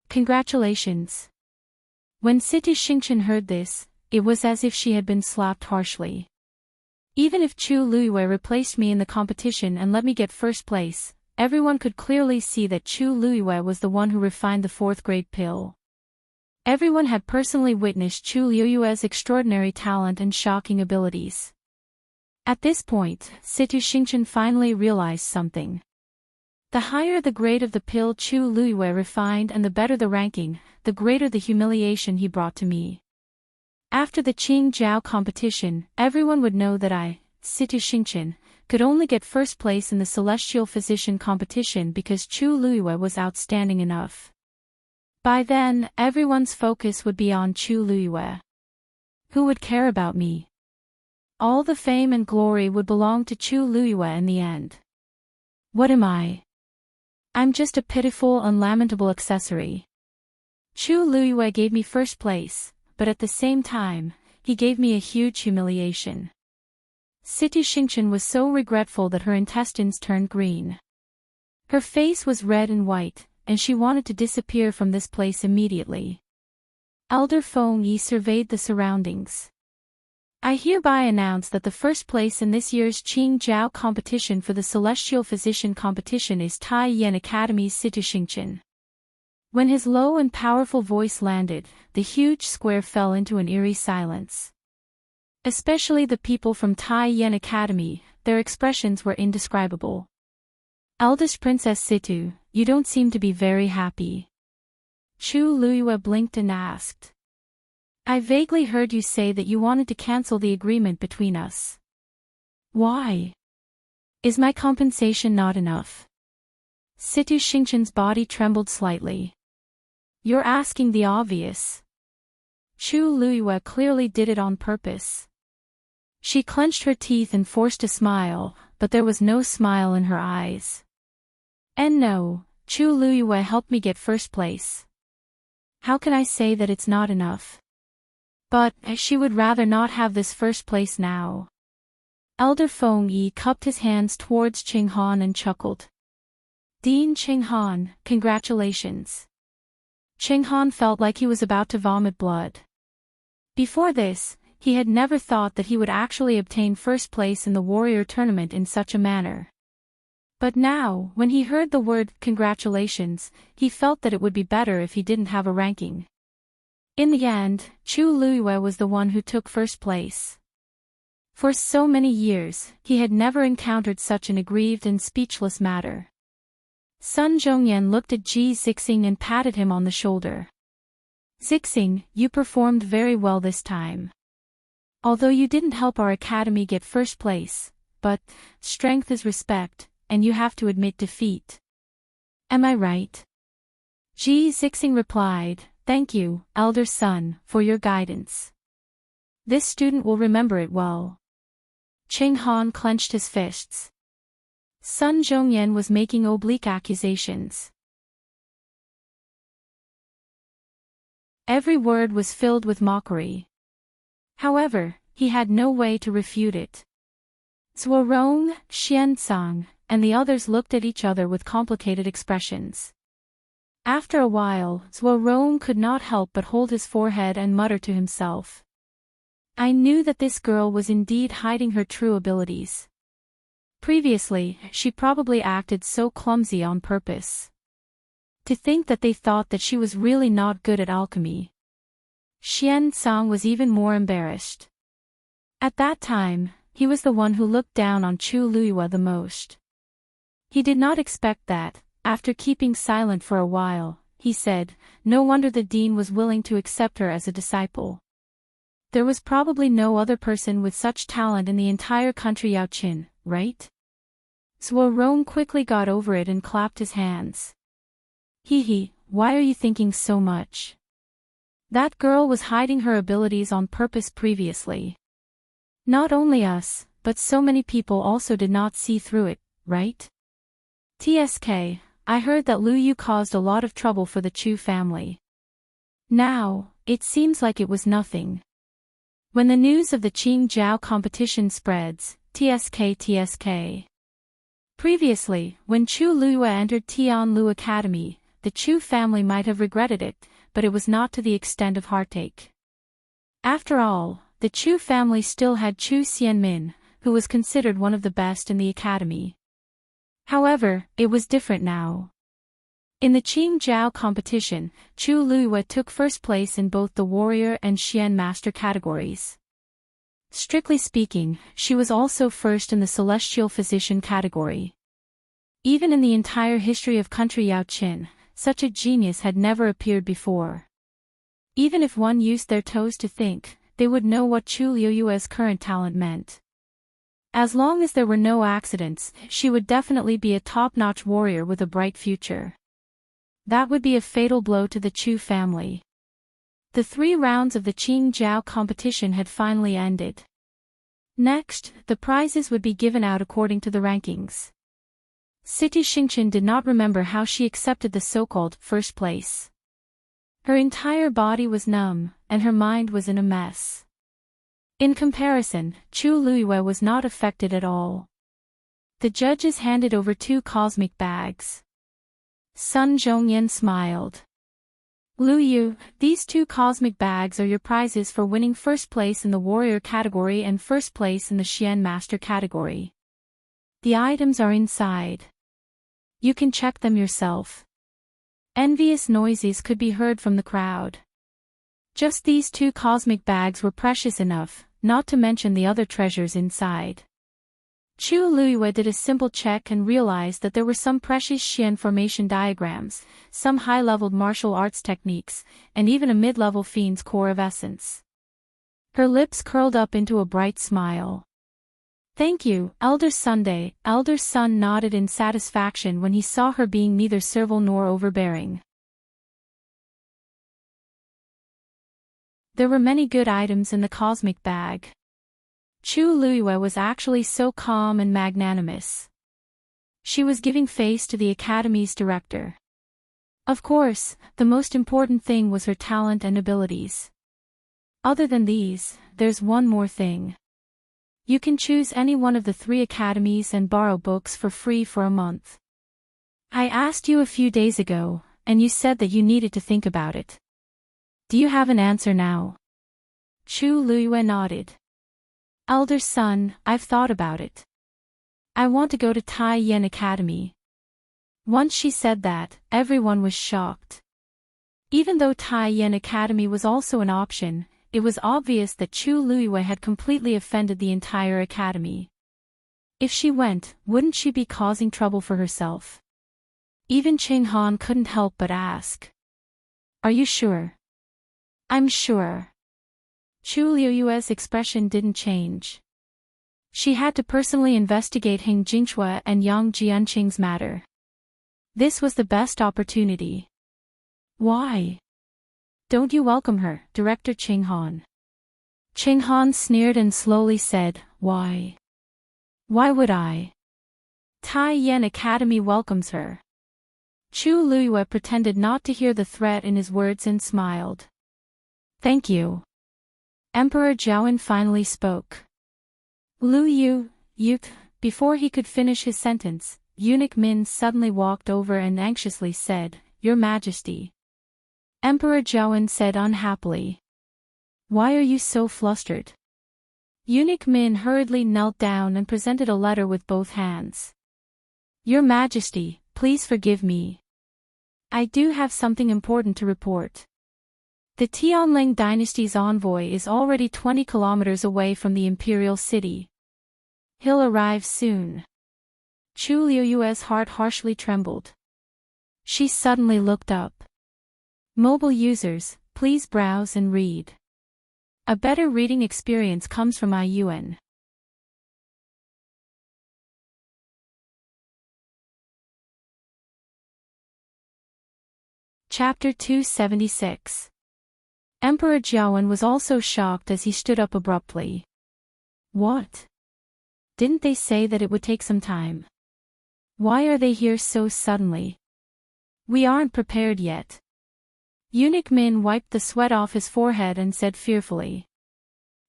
S1: Congratulations. When Situ Xingqian heard this, it was as if she had been slapped harshly. Even if Chu Luiyue replaced me in the competition and let me get 1st place, everyone could clearly see that Chu Luiyue was the one who refined the 4th grade pill. Everyone had personally witnessed Chu Luiyue's extraordinary talent and shocking abilities. At this point, Situ Xingqian finally realized something. The higher the grade of the pill Chu Luiyue refined and the better the ranking, the greater the humiliation he brought to me. After the Qing Jiao competition, everyone would know that I, Situ Xingqian, could only get 1st place in the Celestial Physician competition because Chu Luiyue was outstanding enough. By then, everyone's focus would be on Chu Luiyue. Who would care about me? All the fame and glory would belong to Chu Luiyue in the end. What am I? I'm just a pitiful and lamentable accessory. Chu Luiyue gave me 1st place, but at the same time, he gave me a huge humiliation. Situ Xingqian was so regretful that her intestines turned green. Her face was red and white, and she wanted to disappear from this place immediately. Elder Feng Yi surveyed the surroundings. I hereby announce that the first place in this year's Qing Jiao competition for the Celestial Physician competition is Tai Yan Academy's City Xingqian. When his low and powerful voice landed, the huge square fell into an eerie silence. Especially the people from Tai Yan Academy, their expressions were indescribable. Eldest Princess Situ, you don't seem to be very happy. Chu Luyue blinked and asked. I vaguely heard you say that you wanted to cancel the agreement between us. Why? Is my compensation not enough? Situ Xingqian's body trembled slightly. You're asking the obvious. Chu Luyue clearly did it on purpose. She clenched her teeth and forced a smile, but there was no smile in her eyes. And no, Chu Luyue helped me get first place. How can I say that it's not enough? But, she would rather not have this first place now. Elder Feng Yi cupped his hands towards Qing Han and chuckled. Dean Qing Han, congratulations. Qing Han felt like he was about to vomit blood. Before this, he had never thought that he would actually obtain first place in the warrior tournament in such a manner. But now, when he heard the word congratulations, he felt that it would be better if he didn't have a ranking. In the end, Chu Luyue was the one who took first place. For so many years, he had never encountered such an aggrieved and speechless matter. Sun Zhongyan looked at Ji Zixing and patted him on the shoulder. Zixing, you performed very well this time. Although you didn't help our academy get first place, but, strength is respect, and you have to admit defeat. Am I right? Ji Zixing replied, Thank you, elder son, for your guidance. This student will remember it well. Qing Han clenched his fists. Sun Zhongyan was making oblique accusations. Every word was filled with mockery. However, he had no way to refute it. Zuorong, Xianzang, and the others looked at each other with complicated expressions. After a while, Zuorong could not help but hold his forehead and mutter to himself. I knew that this girl was indeed hiding her true abilities. Previously, she probably acted so clumsy on purpose. To think that they thought that she was really not good at alchemy. Xianzang was even more embarrassed. At that time, he was the one who looked down on Chu Luyue the most. He did not expect that. After keeping silent for a while, he said, no wonder the dean was willing to accept her as a disciple. There was probably no other person with such talent in the entire country Yaoqin, right? Zuorong quickly got over it and clapped his hands. Hee, why are you thinking so much? That girl was hiding her abilities on purpose previously. Not only us, but so many people also did not see through it, right? TSK, I heard that Lu Yu caused a lot of trouble for the Chu family. Now, it seems like it was nothing. When the news of the Qing Jiao competition spreads, TSK. Previously, when Chu Luyue entered Tianlu Academy, the Chu family might have regretted it, but it was not to the extent of heartache. After all, the Chu family still had Chu Xianmin, who was considered one of the best in the academy. However, it was different now. In the Qing Jiao competition, Chu Luyue took first place in both the warrior and Xian master categories. Strictly speaking, she was also first in the celestial physician category. Even in the entire history of country Yaoqin, such a genius had never appeared before. Even if one used their toes to think, they would know what Chu Luyue's current talent meant. As long as there were no accidents, she would definitely be a top-notch warrior with a bright future. That would be a fatal blow to the Chu family. The 3 rounds of the Qing Jiao competition had finally ended. Next, the prizes would be given out according to the rankings. City Xingqian did not remember how she accepted the so-called first place. Her entire body was numb, and her mind was in a mess. In comparison, Chu Luyue was not affected at all. The judges handed over 2 cosmic bags. Sun Zhongyan smiled. Lu Yu, these 2 cosmic bags are your prizes for winning first place in the warrior category and first place in the Xian master category. The items are inside. You can check them yourself. Envious noises could be heard from the crowd. Just these 2 cosmic bags were precious enough, not to mention the other treasures inside. Chu Luiyue did a simple check and realized that there were some precious Xian formation diagrams, some high-leveled martial arts techniques, and even a mid-level fiend's core of essence. Her lips curled up into a bright smile. Thank you, Elder Sunday. Elder Sun nodded in satisfaction when he saw her being neither servile nor overbearing. There were many good items in the cosmic bag. Chu Luiyue was actually so calm and magnanimous. She was giving face to the academy's director. Of course, the most important thing was her talent and abilities. Other than these, there's one more thing. You can choose any one of the 3 academies and borrow books for free for a month. I asked you a few days ago, and you said that you needed to think about it. Do you have an answer now? Chu Luiyue nodded. Elder Sun, I've thought about it. I want to go to Tai Yen Academy. Once she said that, everyone was shocked. Even though Tai Yen Academy was also an option, it was obvious that Chu Luiyue had completely offended the entire academy. If she went, wouldn't she be causing trouble for herself? Even Qing Han couldn't help but ask. Are you sure? I'm sure. Chu Luiyue's expression didn't change. She had to personally investigate Hing Jingxue and Yang Jianqing's matter. This was the best opportunity. Why? Don't you welcome her, Director Qing Han? Qing Han sneered and slowly said, Why? Why would I? Tai Yen Academy welcomes her. Chu Luiyue pretended not to hear the threat in his words and smiled. Thank you. Emperor Jiawen finally spoke. Lu Yu, before he could finish his sentence, Eunuch Min suddenly walked over and anxiously said, Your Majesty. Emperor Jiawen said unhappily. Why are you so flustered? Eunuch Min hurriedly knelt down and presented a letter with both hands. Your Majesty, please forgive me. I do have something important to report. The Tianling dynasty's envoy is already 20 kilometers away from the Imperial city. He'll arrive soon. Chu Luiyue's heart harshly trembled. She suddenly looked up. Mobile users, please browse and read. A better reading experience comes from IUN. Chapter 276. Emperor Jiawen was also shocked as he stood up abruptly. What? Didn't they say that it would take some time? Why are they here so suddenly? We aren't prepared yet. Eunuch Min wiped the sweat off his forehead and said fearfully.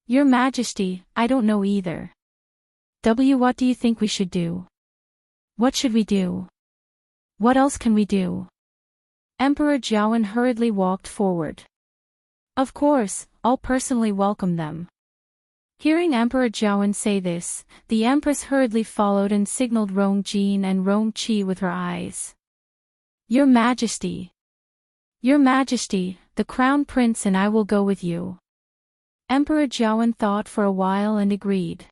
S1: Your Majesty, I don't know either. What do you think we should do? What should we do? What else can we do? Emperor Jiawen hurriedly walked forward. Of course, I'll personally welcome them. Hearing Emperor Jiawen say this, the Empress hurriedly followed and signaled Rong Jin and Rong Qi with her eyes. Your Majesty. Your Majesty, the Crown Prince and I will go with you. Emperor Jiawen thought for a while and agreed.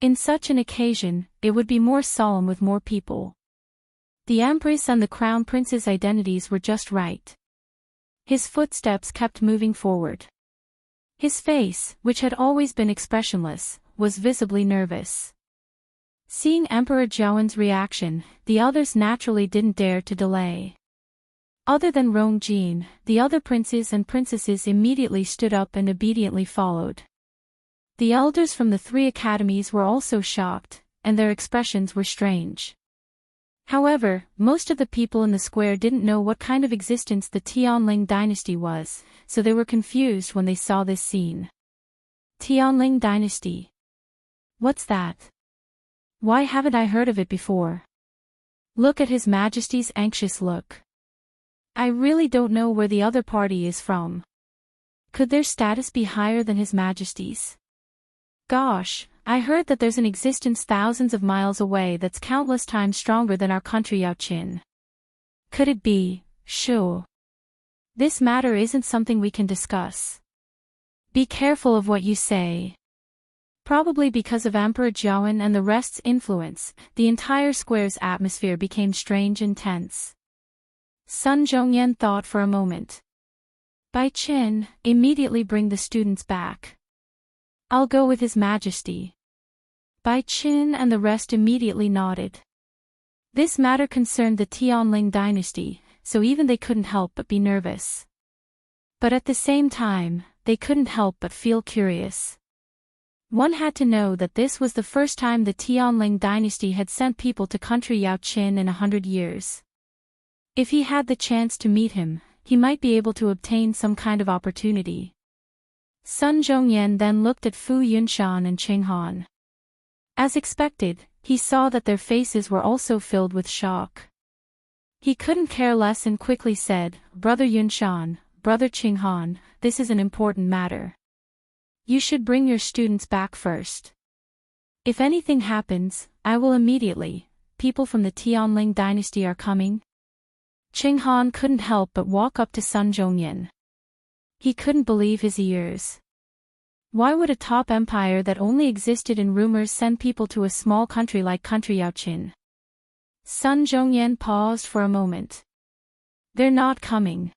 S1: In such an occasion, it would be more solemn with more people. The Empress and the Crown Prince's identities were just right. His footsteps kept moving forward. His face, which had always been expressionless, was visibly nervous. Seeing Emperor Jiawen's reaction, the others naturally didn't dare to delay. Other than Rong Jin, the other princes and princesses immediately stood up and obediently followed. The elders from the 3 academies were also shocked, and their expressions were strange. However, most of the people in the square didn't know what kind of existence the Tianling dynasty was, so they were confused when they saw this scene. Tianling dynasty. What's that? Why haven't I heard of it before? Look at His Majesty's anxious look. I really don't know where the other party is from. Could their status be higher than His Majesty's? Gosh, I heard that there's an existence thousands of miles away that's countless times stronger than our country Yao Qin. Could it be? Sure. This matter isn't something we can discuss. Be careful of what you say. Probably because of Emperor Jiawen and the rest's influence, the entire square's atmosphere became strange and tense. Sun Zhongyan thought for a moment. Bai Qin, immediately bring the students back. I'll go with His Majesty. Bai Qin and the rest immediately nodded. This matter concerned the Tianling dynasty, so even they couldn't help but be nervous. But at the same time, they couldn't help but feel curious. One had to know that this was the first time the Tianling dynasty had sent people to country Yao Qin in 100 years. If he had the chance to meet him, he might be able to obtain some kind of opportunity. Sun Zhongyan then looked at Fu Yunshan and Qing Han. As expected, he saw that their faces were also filled with shock. He couldn't care less and quickly said, Brother Yunshan, Brother Qing Han, this is an important matter. You should bring your students back first. If anything happens, I will immediately. People from the Tianling dynasty are coming. Qing Han couldn't help but walk up to Sun Zhongyan. He couldn't believe his ears. Why would a top empire that only existed in rumors send people to a small country like country Yao Qin? Sun Zhongyan paused for a moment. They're not coming.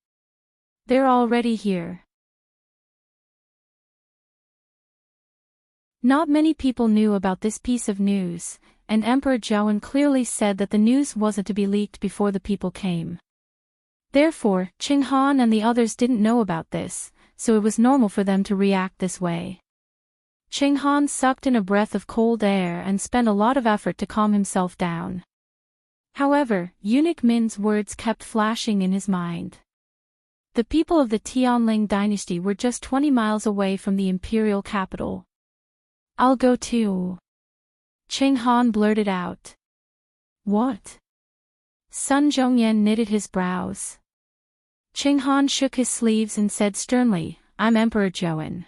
S1: They're already here. Not many people knew about this piece of news, and Emperor Jiawen clearly said that the news wasn't to be leaked before the people came. Therefore, Qing Han and the others didn't know about this, so it was normal for them to react this way. Qing Han sucked in a breath of cold air and spent a lot of effort to calm himself down. However, Eunuch Min's words kept flashing in his mind. The people of the Tianling dynasty were just 20 miles away from the Imperial capital. I'll go too. Qing Han blurted out. What? Sun Zhongyan knitted his brows. Qing Han shook his sleeves and said sternly, I'm Emperor Jiawen.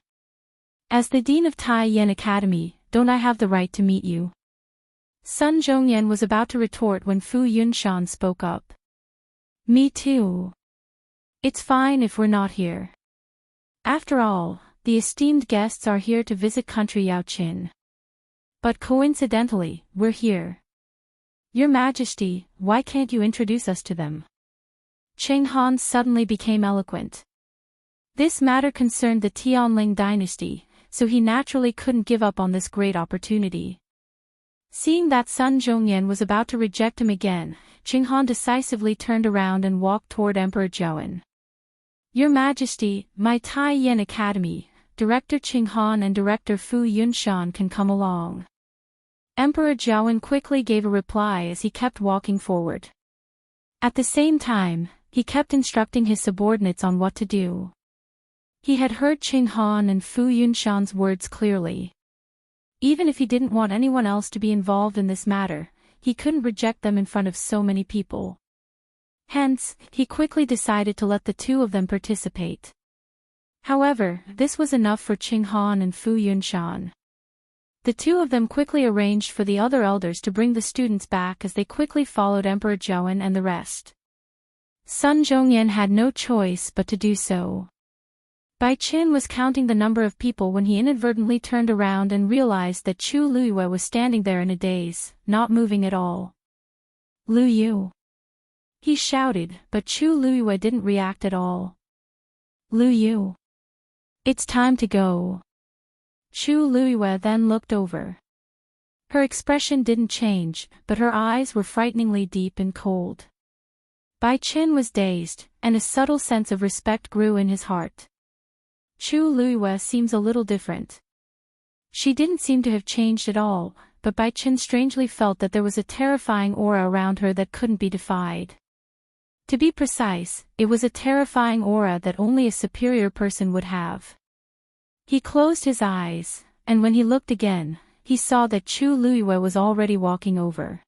S1: As the Dean of Tai Yan Academy, don't I have the right to meet you? Sun Zhongyan was about to retort when Fu Yunshan spoke up. Me too. It's fine if we're not here. After all, the esteemed guests are here to visit country Yao Qin. But coincidentally, we're here. Your Majesty, why can't you introduce us to them? Qing Han suddenly became eloquent. This matter concerned the Tianling dynasty, so he naturally couldn't give up on this great opportunity. Seeing that Sun Zhongyan was about to reject him again, Qing Han decisively turned around and walked toward Emperor Jiawen. Your Majesty, my Tai Yan Academy, Director Qing Han and Director Fu Yunshan can come along. Emperor Jiawen quickly gave a reply as he kept walking forward. At the same time, he kept instructing his subordinates on what to do. He had heard Qing Han and Fu Yunshan's words clearly. Even if he didn't want anyone else to be involved in this matter, he couldn't reject them in front of so many people. Hence, he quickly decided to let the two of them participate. However, this was enough for Qing Han and Fu Yunshan. The two of them quickly arranged for the other elders to bring the students back as they quickly followed Emperor Jiawen and the rest. Sun Zhongyan had no choice but to do so. Bai Qin was counting the number of people when he inadvertently turned around and realized that Chu Luiyue was standing there in a daze, not moving at all. Lu Yu! He shouted, but Chu Luiyue didn't react at all. Lu Yu! It's time to go. Chu Luiyue then looked over. Her expression didn't change, but her eyes were frighteningly deep and cold. Bai Qin was dazed, and a subtle sense of respect grew in his heart. Chu Luiyue seems a little different. She didn't seem to have changed at all, but Bai Qin strangely felt that there was a terrifying aura around her that couldn't be defied. To be precise, it was a terrifying aura that only a superior person would have. He closed his eyes, and when he looked again, he saw that Chu Luiyue was already walking over.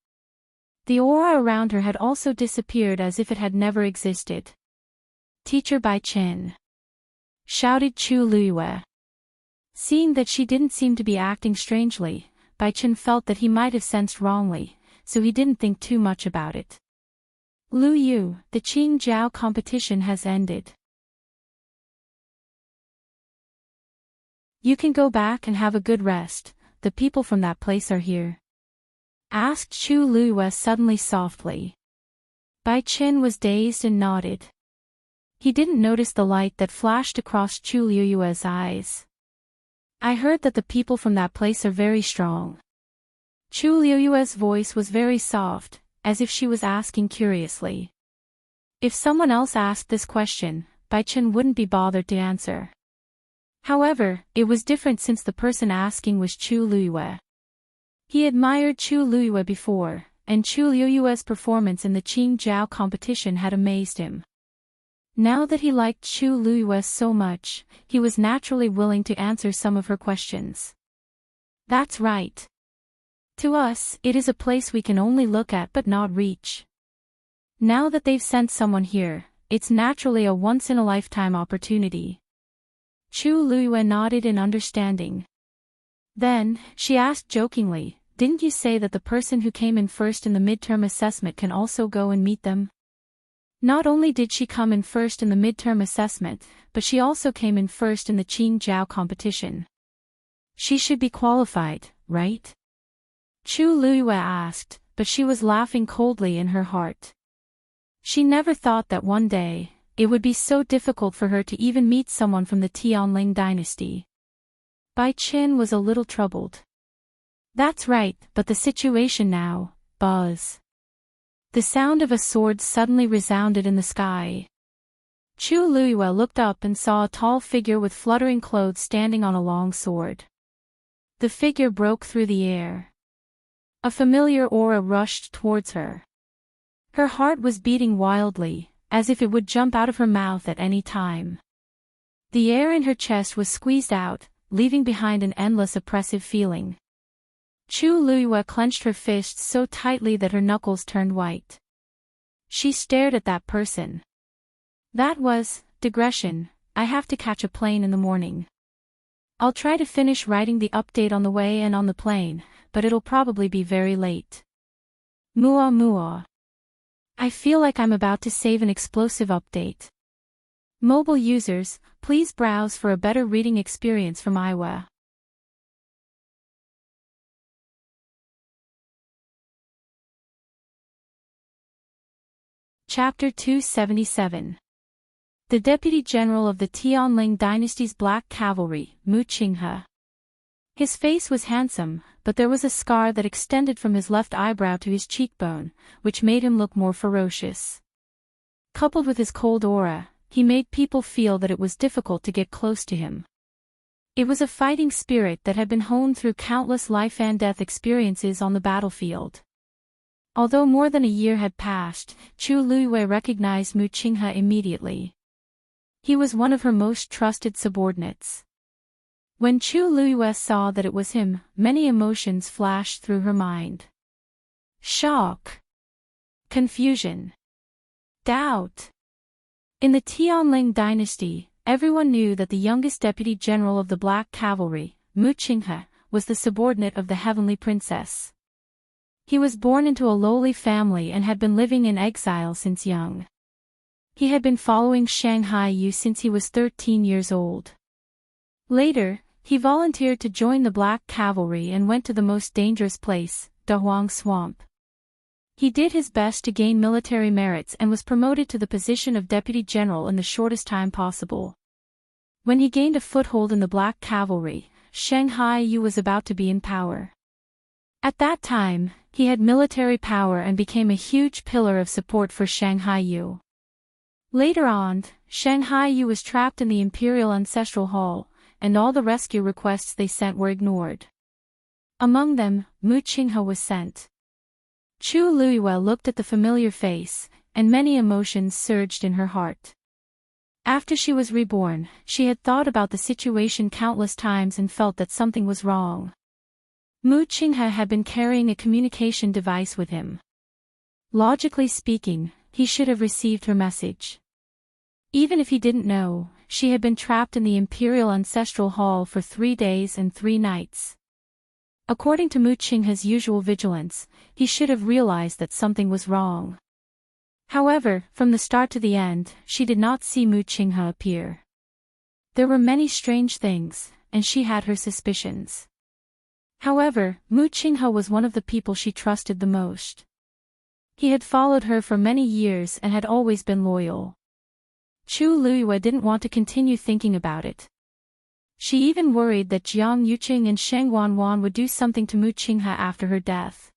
S1: The aura around her had also disappeared as if it had never existed. "Teacher Bai Chen!" shouted Chu Luiyue. Seeing that she didn't seem to be acting strangely, Bai Chen felt that he might have sensed wrongly, so he didn't think too much about it. "Lu Yu, the Qing Jiao competition has ended. You can go back and have a good rest, the people from that place are here," asked Chu Luiyue suddenly softly. Bai Chen was dazed and nodded. He didn't notice the light that flashed across Chu Luiyue's eyes. "I heard that the people from that place are very strong." Chu Luiyue's voice was very soft, as if she was asking curiously. If someone else asked this question, Bai Chen wouldn't be bothered to answer. However, it was different since the person asking was Chu Luiyue. He admired Chu Luiyue before, and Chu Luiyue's performance in the Qing Jiao competition had amazed him. Now that he liked Chu Luiyue so much, he was naturally willing to answer some of her questions. "That's right. To us, it is a place we can only look at but not reach. Now that they've sent someone here, it's naturally a once-in-a-lifetime opportunity." Chu Luiyue nodded in understanding. Then, she asked jokingly, "Didn't you say that the person who came in first in the midterm assessment can also go and meet them?" Not only did she come in first in the midterm assessment, but she also came in first in the Qing Jiao competition. She should be qualified, right? Chu Luiyue asked, but she was laughing coldly in her heart. She never thought that one day, it would be so difficult for her to even meet someone from the Tianling dynasty. Bai Chen was a little troubled. "That's right, but the situation now, buzz." The sound of a sword suddenly resounded in the sky. Chu Luiyue looked up and saw a tall figure with fluttering clothes standing on a long sword. The figure broke through the air. A familiar aura rushed towards her. Her heart was beating wildly, as if it would jump out of her mouth at any time. The air in her chest was squeezed out, leaving behind an endless oppressive feeling. Chu Luiyue clenched her fists so tightly that her knuckles turned white. She stared at that person. "That was digression. I have to catch a plane in the morning. I'll try to finish writing the update on the way and on the plane, but it'll probably be very late. Mua mua. I feel like I'm about to save an explosive update. Mobile users, please browse for a better reading experience from iWa. Chapter 277. The Deputy General of the Tianling Dynasty's Black Cavalry, Mu Qinghe. His face was handsome, but there was a scar that extended from his left eyebrow to his cheekbone, which made him look more ferocious. Coupled with his cold aura, he made people feel that it was difficult to get close to him. It was a fighting spirit that had been honed through countless life and death experiences on the battlefield. Although more than a year had passed, Chu Luiyue recognized Mu Qinghe immediately. He was one of her most trusted subordinates. When Chu Luiyue saw that it was him, many emotions flashed through her mind. Shock, confusion, doubt. In the Tianling dynasty, everyone knew that the youngest deputy general of the Black Cavalry, Mu Qinghe, was the subordinate of the Heavenly Princess. He was born into a lowly family and had been living in exile since young. He had been following Shanghai Yu since he was 13 years old. Later, he volunteered to join the Black Cavalry and went to the most dangerous place, Dahuang Swamp. He did his best to gain military merits and was promoted to the position of deputy general in the shortest time possible. When he gained a foothold in the Black Cavalry, Shanghai Yu was about to be in power. At that time, he had military power and became a huge pillar of support for Shanghai Yu. Later on, Shanghai Yu was trapped in the Imperial Ancestral Hall, and all the rescue requests they sent were ignored. Among them, Mu Qinghe was sent. Chu Luiyue looked at the familiar face, and many emotions surged in her heart. After she was reborn, she had thought about the situation countless times and felt that something was wrong. Mu Qinghe had been carrying a communication device with him. Logically speaking, he should have received her message. Even if he didn't know, she had been trapped in the Imperial Ancestral Hall for 3 days and 3 nights. According to Mu Qinghe's usual vigilance, he should have realized that something was wrong. However, from the start to the end, she did not see Mu Qinghe appear. There were many strange things, and she had her suspicions. However, Mu Qinghe was one of the people she trusted the most. He had followed her for many years and had always been loyal. Chu Liyue didn't want to continue thinking about it. She even worried that Jiang Yuqing and Sheng Wanwan would do something to Mu Qinghe after her death.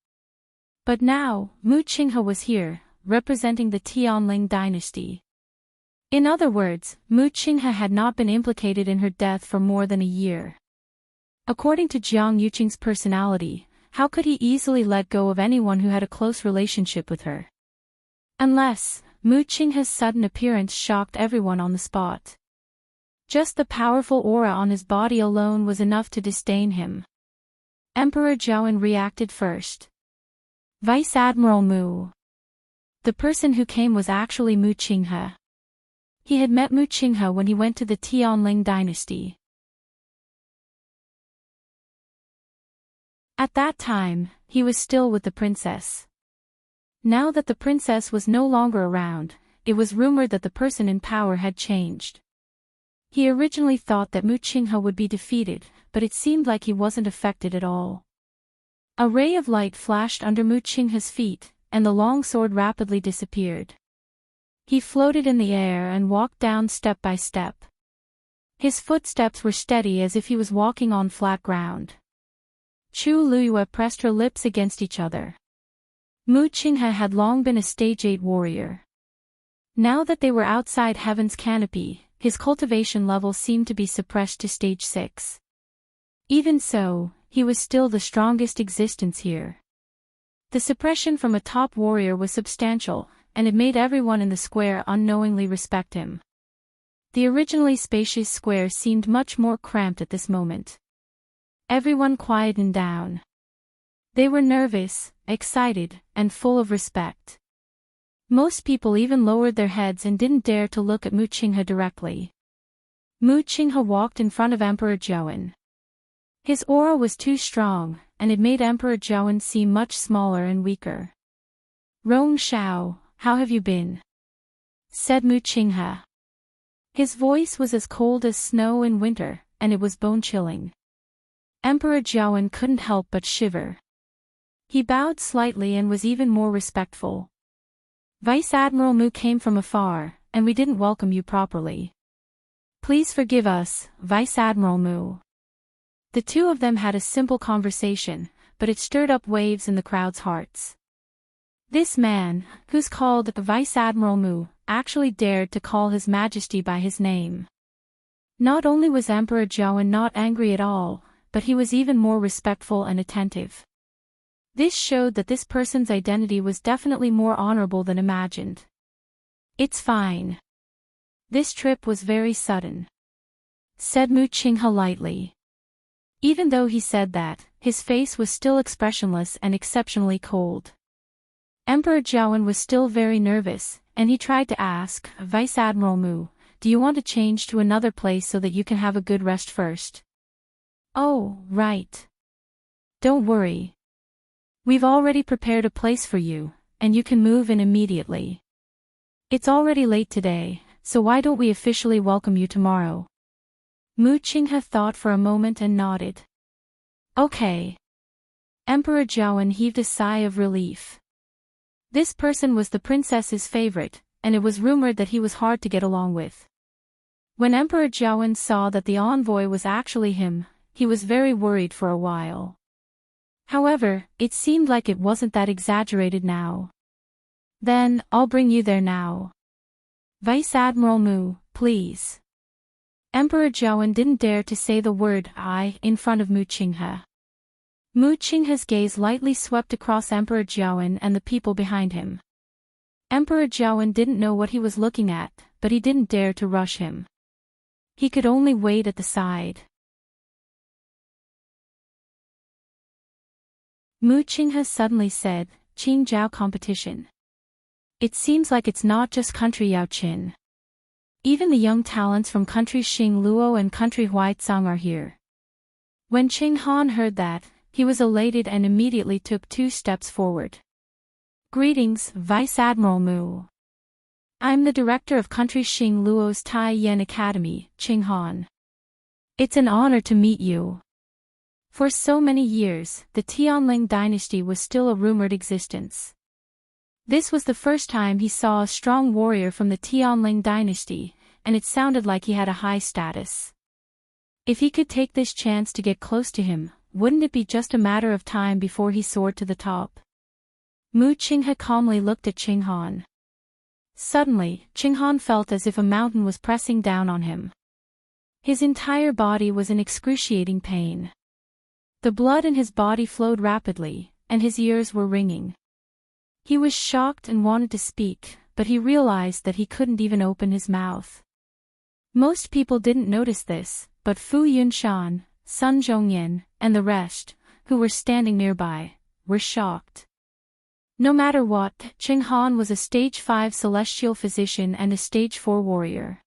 S1: But now, Mu Qinghe was here, representing the Tianling dynasty. In other words, Mu Qinghe had not been implicated in her death for more than a year. According to Jiang Yuqing's personality, how could he easily let go of anyone who had a close relationship with her? Unless, Mu Qinghe's sudden appearance shocked everyone on the spot. Just the powerful aura on his body alone was enough to disdain him. Emperor Zhaoan reacted first. Vice Admiral Mu. The person who came was actually Mu Qinghe. He had met Mu Qinghe when he went to the Tianling dynasty. At that time, he was still with the princess. Now that the princess was no longer around, it was rumored that the person in power had changed. He originally thought that Mu Qinghe would be defeated, but it seemed like he wasn't affected at all. A ray of light flashed under Mu Qinghe's feet, and the long sword rapidly disappeared. He floated in the air and walked down step by step. His footsteps were steady as if he was walking on flat ground. Chu Liyue pressed her lips against each other. Mu Qinghe had long been a stage 8 warrior. Now that they were outside Heaven's canopy, his cultivation level seemed to be suppressed to stage 6. Even so, he was still the strongest existence here. The suppression from a top warrior was substantial, and it made everyone in the square unknowingly respect him. The originally spacious square seemed much more cramped at this moment. Everyone quietened down. They were nervous, excited, and full of respect. Most people even lowered their heads and didn't dare to look at Mu Qinghe directly. Mu Qinghe walked in front of Emperor Zhaoan. His aura was too strong, and it made Emperor Zhaoan seem much smaller and weaker. "Rong Shao, how have you been?" said Mu Qinghe. His voice was as cold as snow in winter, and it was bone-chilling. Emperor Zhaoan couldn't help but shiver. He bowed slightly and was even more respectful. "Vice Admiral Mu came from afar, and we didn't welcome you properly. Please forgive us, Vice Admiral Mu." The two of them had a simple conversation, but it stirred up waves in the crowd's hearts. This man, who's called Vice Admiral Mu, actually dared to call His Majesty by his name. Not only was Emperor Zhaoan not angry at all, but he was even more respectful and attentive. This showed that this person's identity was definitely more honorable than imagined. "It's fine. This trip was very sudden," said Mu Qinghe lightly. Even though he said that, his face was still expressionless and exceptionally cold. Emperor Zhaoan was still very nervous, and he tried to ask, "Vice Admiral Mu, do you want to change to another place so that you can have a good rest first?" "Oh, right. Don't worry. We've already prepared a place for you, and you can move in immediately. It's already late today, so why don't we officially welcome you tomorrow?" Mu Qinghe thought for a moment and nodded. "Okay." Emperor Zhaoan heaved a sigh of relief. This person was the princess's favorite, and it was rumored that he was hard to get along with. When Emperor Zhaoan saw that the envoy was actually him, he was very worried for a while. However, it seemed like it wasn't that exaggerated now. "Then, I'll bring you there now. Vice Admiral Mu, please." Emperor Zhaoan didn't dare to say the word "I" in front of Mu Qinghe. Mu Qinghe's gaze lightly swept across Emperor Zhaoan and the people behind him. Emperor Zhaoan didn't know what he was looking at, but he didn't dare to rush him. He could only wait at the side. Mu Qinghe suddenly said, "Qingjiao competition." It seems like it's not just country Yao Qin. Even the young talents from country Xing Luo and country Huaizang are here. When Qing Han heard that, he was elated and immediately took 2 steps forward. Greetings, Vice Admiral Mu. I'm the director of country Xing Luo's Tai Yan Academy, Qing Han. It's an honor to meet you. For so many years, the Tianling dynasty was still a rumored existence. This was the first time he saw a strong warrior from the Tianling dynasty, and it sounded like he had a high status. If he could take this chance to get close to him, wouldn't it be just a matter of time before he soared to the top? Mu Qinghe calmly looked at Qing Han. Suddenly, Qing Han felt as if a mountain was pressing down on him. His entire body was in excruciating pain. The blood in his body flowed rapidly, and his ears were ringing. He was shocked and wanted to speak, but he realized that he couldn't even open his mouth. Most people didn't notice this, but Fu Yunshan, Sun Zhongyan, and the rest, who were standing nearby, were shocked. No matter what, Qing Han was a stage 5 celestial physician and a stage 4 warrior.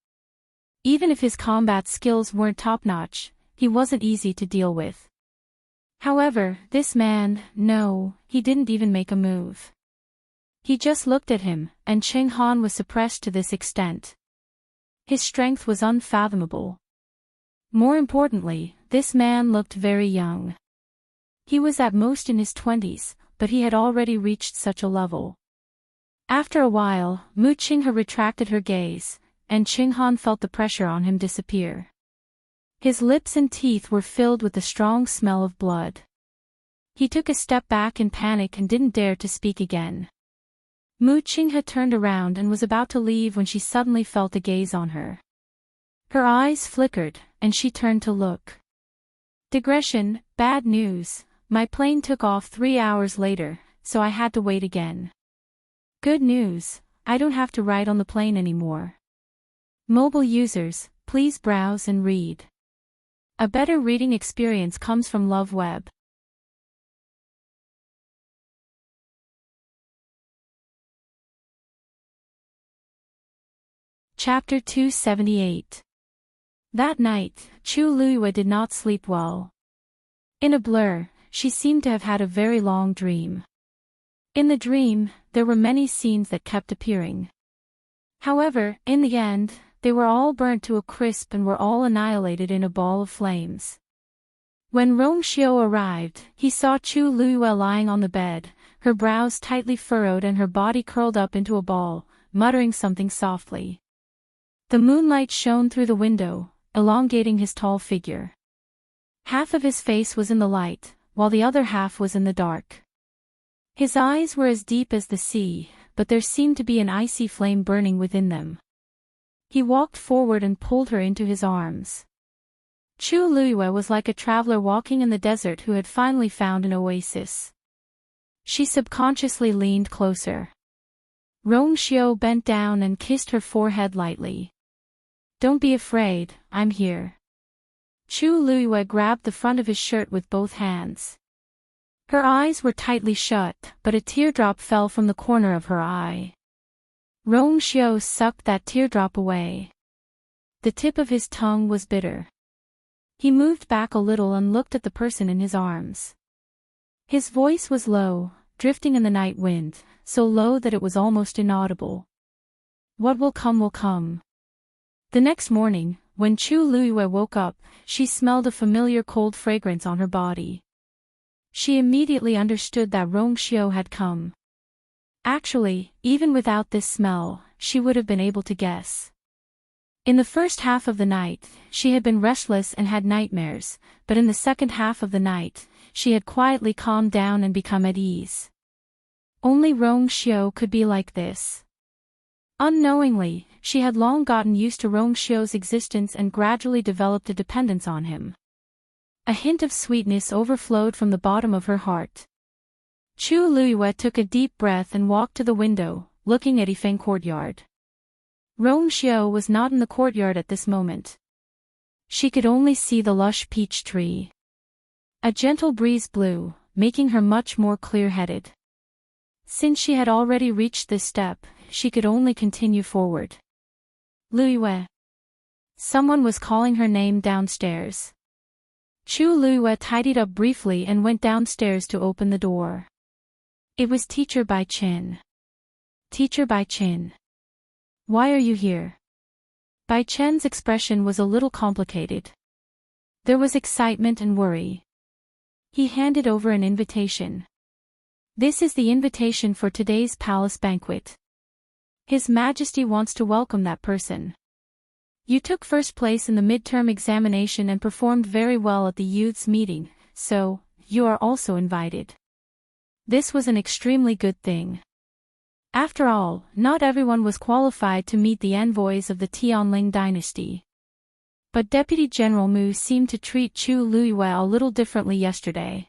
S1: Even if his combat skills weren't top-notch, he wasn't easy to deal with. However, this man, no, he didn't even make a move. He just looked at him, and Qing Han was suppressed to this extent. His strength was unfathomable. More importantly, this man looked very young. He was at most in his 20s, but he had already reached such a level. After a while, Mu Qinghe retracted her gaze, and Qing Han felt the pressure on him disappear. His lips and teeth were filled with the strong smell of blood. He took a step back in panic and didn't dare to speak again. Mu Qinghe turned around and was about to leave when she suddenly felt a gaze on her. Her eyes flickered, and she turned to look. Digression, bad news. My plane took off 3 hours later, so I had to wait again. Good news, I don't have to write on the plane anymore. Mobile users, please browse and read. A better reading experience comes from LoveWeb. Chapter 278. That night, Chu Luiyue did not sleep well. In a blur, she seemed to have had a very long dream. In the dream, there were many scenes that kept appearing. However, in the end, they were all burnt to a crisp and were all annihilated in a ball of flames. When Rong Xiao arrived, he saw Chu Luiyue lying on the bed, her brows tightly furrowed and her body curled up into a ball, muttering something softly. The moonlight shone through the window, elongating his tall figure. Half of his face was in the light, while the other half was in the dark. His eyes were as deep as the sea, but there seemed to be an icy flame burning within them. He walked forward and pulled her into his arms. Chu Luiyue was like a traveler walking in the desert who had finally found an oasis. She subconsciously leaned closer. Rong Xiao bent down and kissed her forehead lightly. Don't be afraid, I'm here. Chu Luiyue grabbed the front of his shirt with both hands. Her eyes were tightly shut, but a teardrop fell from the corner of her eye. Rong Xiao sucked that teardrop away. The tip of his tongue was bitter. He moved back a little and looked at the person in his arms. His voice was low, drifting in the night wind, so low that it was almost inaudible. What will come will come. The next morning, when Chu Luiyue woke up, she smelled a familiar cold fragrance on her body. She immediately understood that Rong Xiao had come. Actually, even without this smell, she would have been able to guess. In the first half of the night, she had been restless and had nightmares, but in the second half of the night, she had quietly calmed down and become at ease. Only Rong Xiao could be like this. Unknowingly, she had long gotten used to Rong Xiao's existence and gradually developed a dependence on him. A hint of sweetness overflowed from the bottom of her heart. Chu Luiyue took a deep breath and walked to the window, looking at Yifeng courtyard. Rong Xiao was not in the courtyard at this moment. She could only see the lush peach tree. A gentle breeze blew, making her much more clear-headed. Since she had already reached this step, she could only continue forward. Luiyue. Someone was calling her name downstairs. Chu Luiyue tidied up briefly and went downstairs to open the door. It was Teacher Bai Qin. Teacher Bai Qin. Why are you here? Bai Chen's expression was a little complicated. There was excitement and worry. He handed over an invitation. This is the invitation for today's palace banquet. His Majesty wants to welcome that person. You took first place in the midterm examination and performed very well at the youth's meeting, so, you are also invited. This was an extremely good thing. After all, not everyone was qualified to meet the envoys of the Tianling dynasty. But Deputy General Mu seemed to treat Chu Luiyue a little differently yesterday.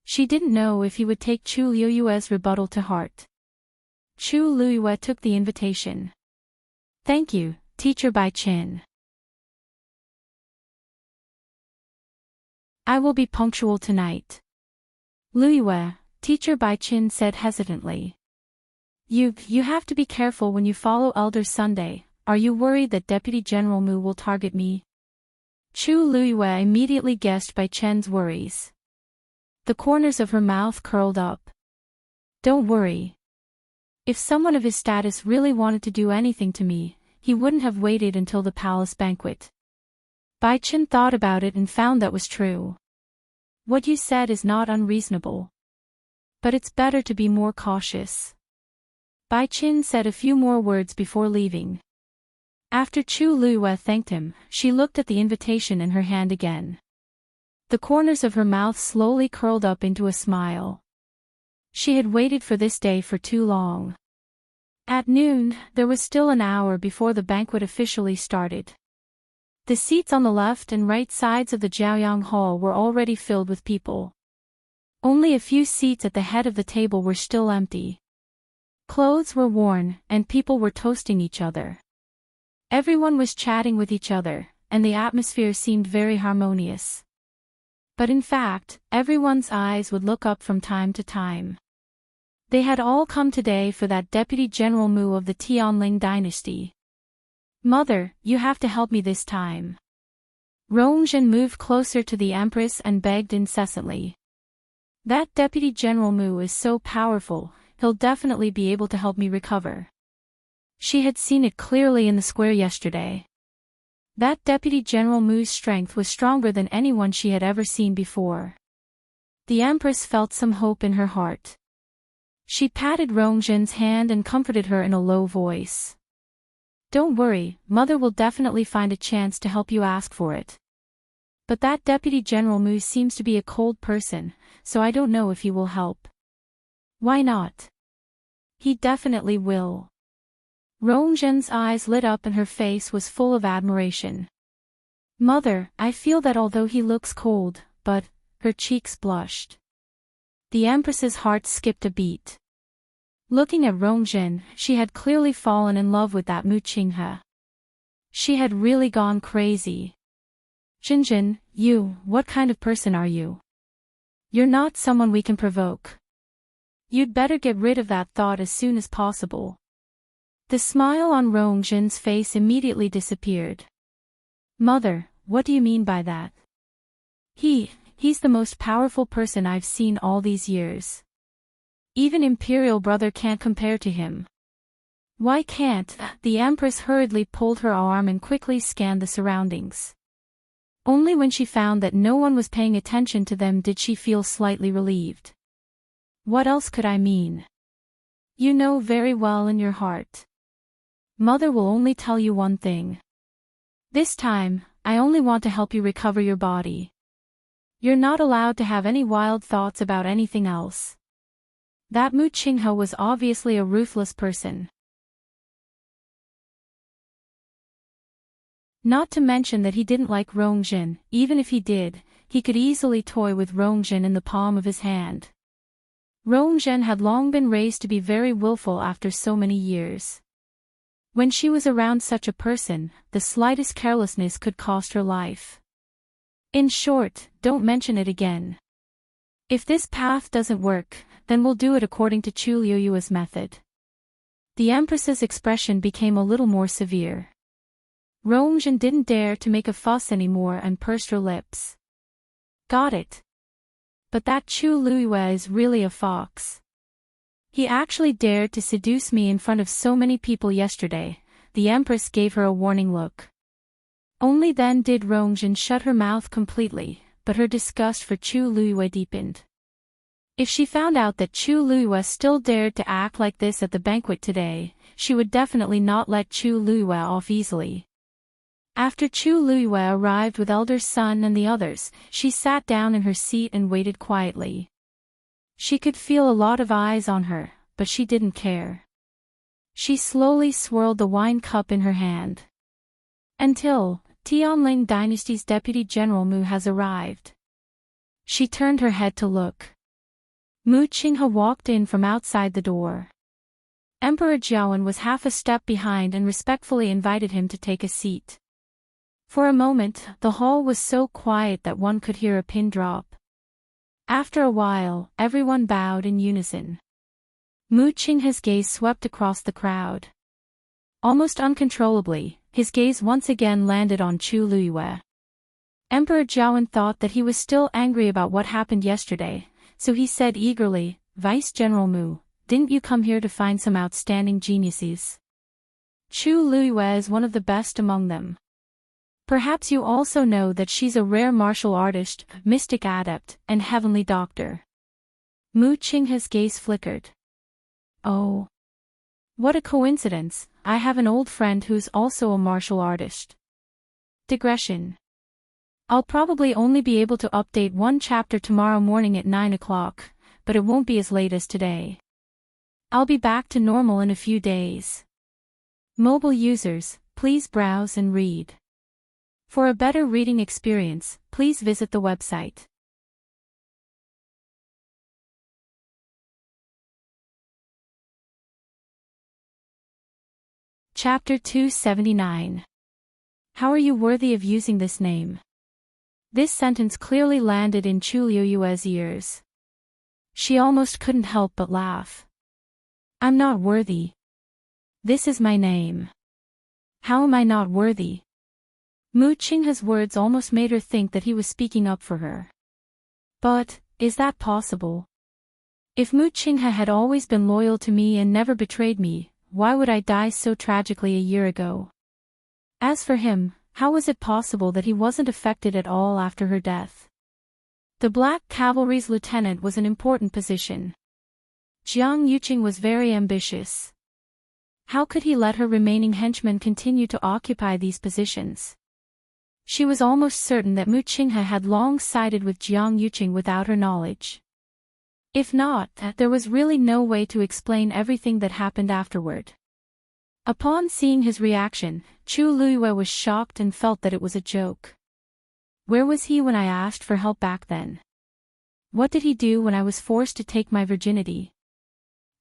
S1: She didn't know if he would take Chu Luiyue's rebuttal to heart. Chu Luiyue took the invitation. Thank you, Teacher Bai Qin. I will be punctual tonight. Luiyue, Teacher Bai Qin said hesitantly. You have to be careful when you follow Elder Sunday. Are you worried that Deputy General Mu will target me? Chu Luiyue immediately guessed Bai Chen's worries. The corners of her mouth curled up. Don't worry. If someone of his status really wanted to do anything to me, he wouldn't have waited until the palace banquet. Bai Chen thought about it and found that was true. What you said is not unreasonable. But it's better to be more cautious. Bai Chen said a few more words before leaving. After Chu Luiyue thanked him, she looked at the invitation in her hand again. The corners of her mouth slowly curled up into a smile. She had waited for this day for too long. At noon, there was still an hour before the banquet officially started. The seats on the left and right sides of the Jiaoyang Hall were already filled with people. Only a few seats at the head of the table were still empty. Clothes were worn, and people were toasting each other. Everyone was chatting with each other, and the atmosphere seemed very harmonious. But in fact, everyone's eyes would look up from time to time. They had all come today for that Deputy General Mu of the Tianling dynasty. Mother, you have to help me this time. Rongzhen moved closer to the Empress and begged incessantly. That Deputy General Mu is so powerful, he'll definitely be able to help me recover. She had seen it clearly in the square yesterday. That Deputy General Mu's strength was stronger than anyone she had ever seen before. The Empress felt some hope in her heart. She patted Rongzhen's hand and comforted her in a low voice. Don't worry, Mother will definitely find a chance to help you ask for it. But that Deputy General Mu seems to be a cold person, so I don't know if he will help. Why not? He definitely will. Rongzhen's eyes lit up and her face was full of admiration. Mother, I feel that although he looks cold, but, her cheeks blushed. The Empress's heart skipped a beat. Looking at Rongzhen, she had clearly fallen in love with that Mu Qinghe. She had really gone crazy. Jinjin, what kind of person are you? You're not someone we can provoke. You'd better get rid of that thought as soon as possible. The smile on Rongzhen's face immediately disappeared. Mother, what do you mean by that? He's the most powerful person I've seen all these years. Even Imperial brother can't compare to him. Why can't? The Empress hurriedly pulled her arm and quickly scanned the surroundings. Only when she found that no one was paying attention to them did she feel slightly relieved. What else could I mean? You know very well in your heart. Mother will only tell you one thing. This time, I only want to help you recover your body. You're not allowed to have any wild thoughts about anything else. That Mu Qinghe was obviously a ruthless person. Not to mention that he didn't like Rongzhen. Even if he did, he could easily toy with Rongzhen in the palm of his hand. Rongzhen had long been raised to be very willful after so many years. When she was around such a person, the slightest carelessness could cost her life. In short, don't mention it again. If this path doesn't work, then we'll do it according to Chu Luiyue's method. The Empress's expression became a little more severe. Rongzhen didn't dare to make a fuss anymore and pursed her lips. Got it. But that Chu Luiyue is really a fox. He actually dared to seduce me in front of so many people yesterday. The Empress gave her a warning look. Only then did Rongzhen shut her mouth completely, but her disgust for Chu Luiyue deepened. If she found out that Chu Luiyue still dared to act like this at the banquet today, she would definitely not let Chu Luiyue off easily. After Chu Luiyue arrived with elder son and the others, she sat down in her seat and waited quietly. She could feel a lot of eyes on her, but she didn't care. She slowly swirled the wine cup in her hand. Until Tianling Dynasty's Deputy General Mu has arrived. She turned her head to look. Mu Qinghe walked in from outside the door. Emperor Jiawen was half a step behind and respectfully invited him to take a seat. For a moment, the hall was so quiet that one could hear a pin drop. After a while, everyone bowed in unison. Mu Qinghe's gaze swept across the crowd. Almost uncontrollably, his gaze once again landed on Chu Luiyue. Emperor Jiawen thought that he was still angry about what happened yesterday, so he said eagerly, "Vice General Mu, didn't you come here to find some outstanding geniuses? Chu Luiyue is one of the best among them. Perhaps you also know that she's a rare martial artist, mystic adept, and heavenly doctor." Mu Qinghe's gaze flickered. Oh. What a coincidence, I have an old friend who's also a martial artist. Digression. I'll probably only be able to update one chapter tomorrow morning at 9 o'clock, but it won't be as late as today. I'll be back to normal in a few days. Mobile users, please browse and read. For a better reading experience, please visit the website. Chapter 279. How are you worthy of using this name? This sentence clearly landed in Chu Luiyue's ears. She almost couldn't help but laugh. I'm not worthy. This is my name. How am I not worthy? Mu Qinghe's words almost made her think that he was speaking up for her. But, is that possible? If Mu Qinghe had always been loyal to me and never betrayed me, why would I die so tragically a year ago? As for him, how was it possible that he wasn't affected at all after her death? The Black Cavalry's lieutenant was an important position. Jiang Yuqing was very ambitious. How could he let her remaining henchmen continue to occupy these positions? She was almost certain that Mu Qinghe had long sided with Jiang Yuqing without her knowledge. If not, there was really no way to explain everything that happened afterward. Upon seeing his reaction, Chu Luiyue was shocked and felt that it was a joke. Where was he when I asked for help back then? What did he do when I was forced to take my virginity?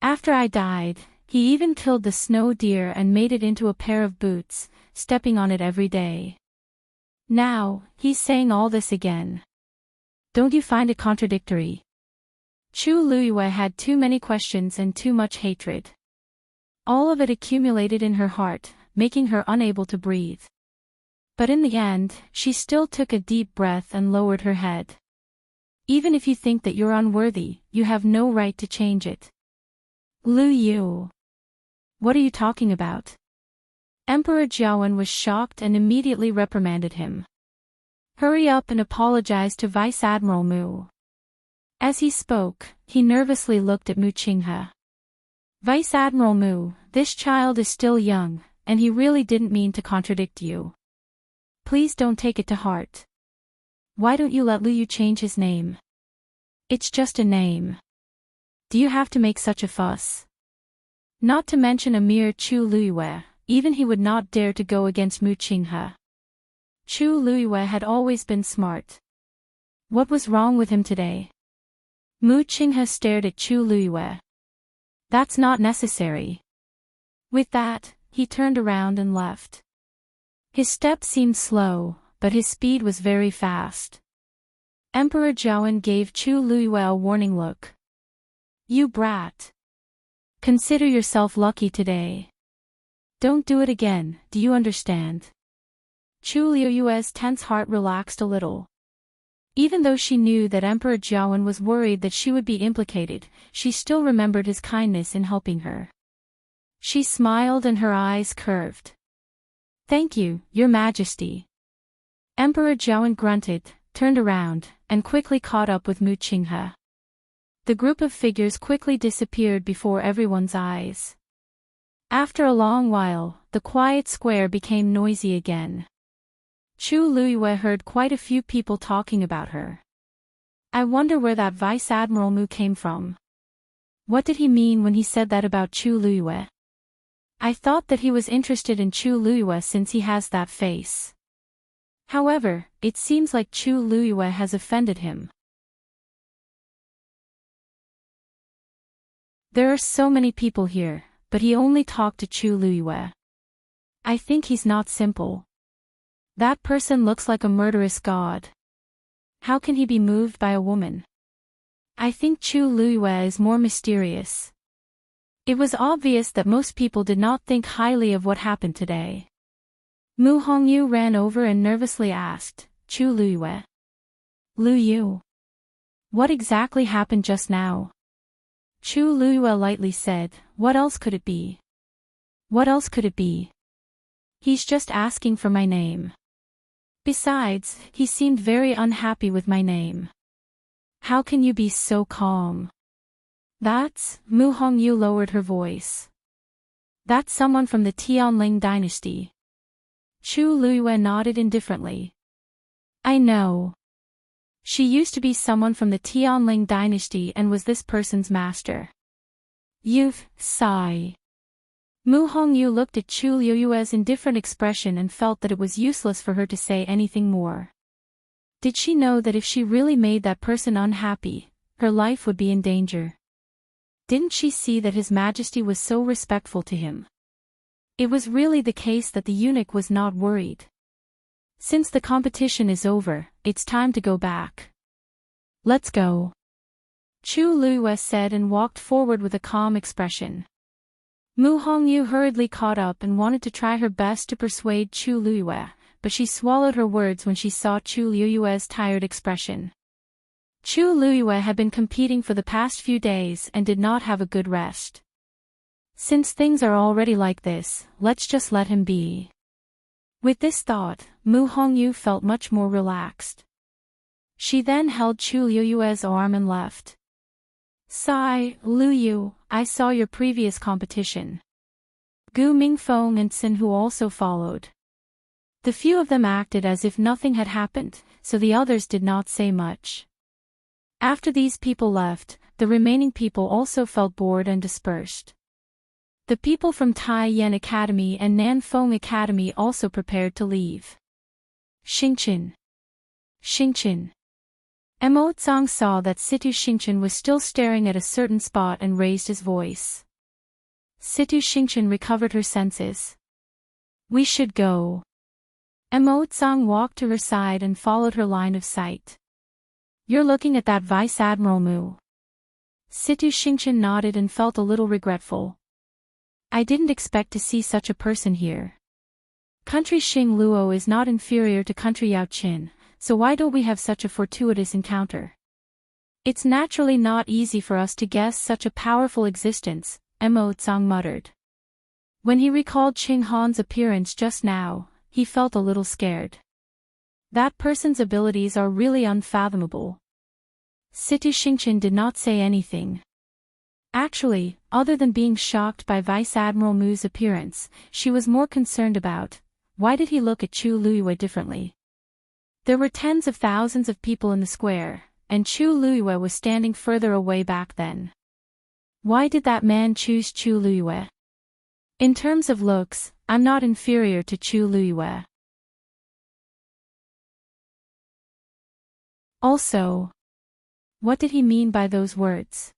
S1: After I died, he even killed the snow deer and made it into a pair of boots, stepping on it every day. Now, he's saying all this again. Don't you find it contradictory? Chu Luiyue had too many questions and too much hatred. All of it accumulated in her heart, making her unable to breathe. But in the end, she still took a deep breath and lowered her head. Even if you think that you're unworthy, you have no right to change it. Lu Yu. What are you talking about? Emperor Jiawen was shocked and immediately reprimanded him. Hurry up and apologize to Vice Admiral Mu. As he spoke, he nervously looked at Mu Qinghe. Vice Admiral Mu, this child is still young, and he really didn't mean to contradict you. Please don't take it to heart. Why don't you let Lu Yu change his name? It's just a name. Do you have to make such a fuss? Not to mention a mere Chu Luiyue, even he would not dare to go against Mu Qinghe. Chu Luiyue had always been smart. What was wrong with him today? Mu Qinghe stared at Chu Luiyue. That's not necessary. With that, he turned around and left. His step seemed slow, but his speed was very fast. Emperor Jiawen gave Chu Luiyue a warning look. You brat. Consider yourself lucky today. Don't do it again, do you understand? Chu Liuyue's tense heart relaxed a little. Even though she knew that Emperor Jiawen was worried that she would be implicated, she still remembered his kindness in helping her. She smiled and her eyes curved. Thank you, Your Majesty. Emperor Jiawen grunted, turned around, and quickly caught up with Mu Qinghe. The group of figures quickly disappeared before everyone's eyes. After a long while, the quiet square became noisy again. Chu Liyue heard quite a few people talking about her. I wonder where that Vice Admiral Mu came from. What did he mean when he said that about Chu Liyue? I thought that he was interested in Chu Liyue since he has that face. However, it seems like Chu Liyue has offended him. There are so many people here, but he only talked to Chu Liyue. I think he's not simple. That person looks like a murderous god. How can he be moved by a woman? I think Chu Liyue is more mysterious. It was obvious that most people did not think highly of what happened today. Mu Hongyu ran over and nervously asked, Chu Liyue. Liu. What exactly happened just now? Chu Liyue lightly said, what else could it be? What else could it be? He's just asking for my name. Besides, he seemed very unhappy with my name. How can you be so calm? That's, Mu Hongyu lowered her voice. That's someone from the Tianling dynasty. Chu Liyue nodded indifferently. I know. She used to be someone from the Tianling dynasty and was this person's master. You've, sigh. Mu Hongyu looked at Chu Liyue's indifferent expression and felt that it was useless for her to say anything more. Did she know that if she really made that person unhappy, her life would be in danger? Didn't she see that His Majesty was so respectful to him? It was really the case that the eunuch was not worried. Since the competition is over, it's time to go back. Let's go. Chu Liyue said and walked forward with a calm expression. Mu Hongyu hurriedly caught up and wanted to try her best to persuade Chu Liyue, but she swallowed her words when she saw Chu Liyue's tired expression. Chu Liyue had been competing for the past few days and did not have a good rest. Since things are already like this, let's just let him be. With this thought, Mu Hongyu felt much more relaxed. She then held Chu Liyue's arm and left. Sigh, Liu, I saw your previous competition. Gu Mingfeng and Xin Hu also followed. The few of them acted as if nothing had happened, so the others did not say much. After these people left, the remaining people also felt bored and dispersed. The people from Tai Yan Academy and Nanfeng Academy also prepared to leave. Xingqian. Xingqian. Mo Zhang saw that Situ Xingqian was still staring at a certain spot and raised his voice. Situ Xingqian recovered her senses. We should go. Mo Zhang walked to her side and followed her line of sight. You're looking at that Vice Admiral Mu. Situ Xingqian nodded and felt a little regretful. I didn't expect to see such a person here. Country Xing Luo is not inferior to country Yao Qin, so why don't we have such a fortuitous encounter? It's naturally not easy for us to guess such a powerful existence, Mo Zhang muttered. When he recalled Qing Han's appearance just now, he felt a little scared. That person's abilities are really unfathomable. Situ Xingqian did not say anything. Actually, other than being shocked by Vice Admiral Mu's appearance, she was more concerned about, why did he look at Chu Liyue differently? There were tens of thousands of people in the square, and Chu Liyue was standing further away back then. Why did that man choose Chu Liyue? In terms of looks, I'm not inferior to Chu Liyue. Also, what did he mean by those words?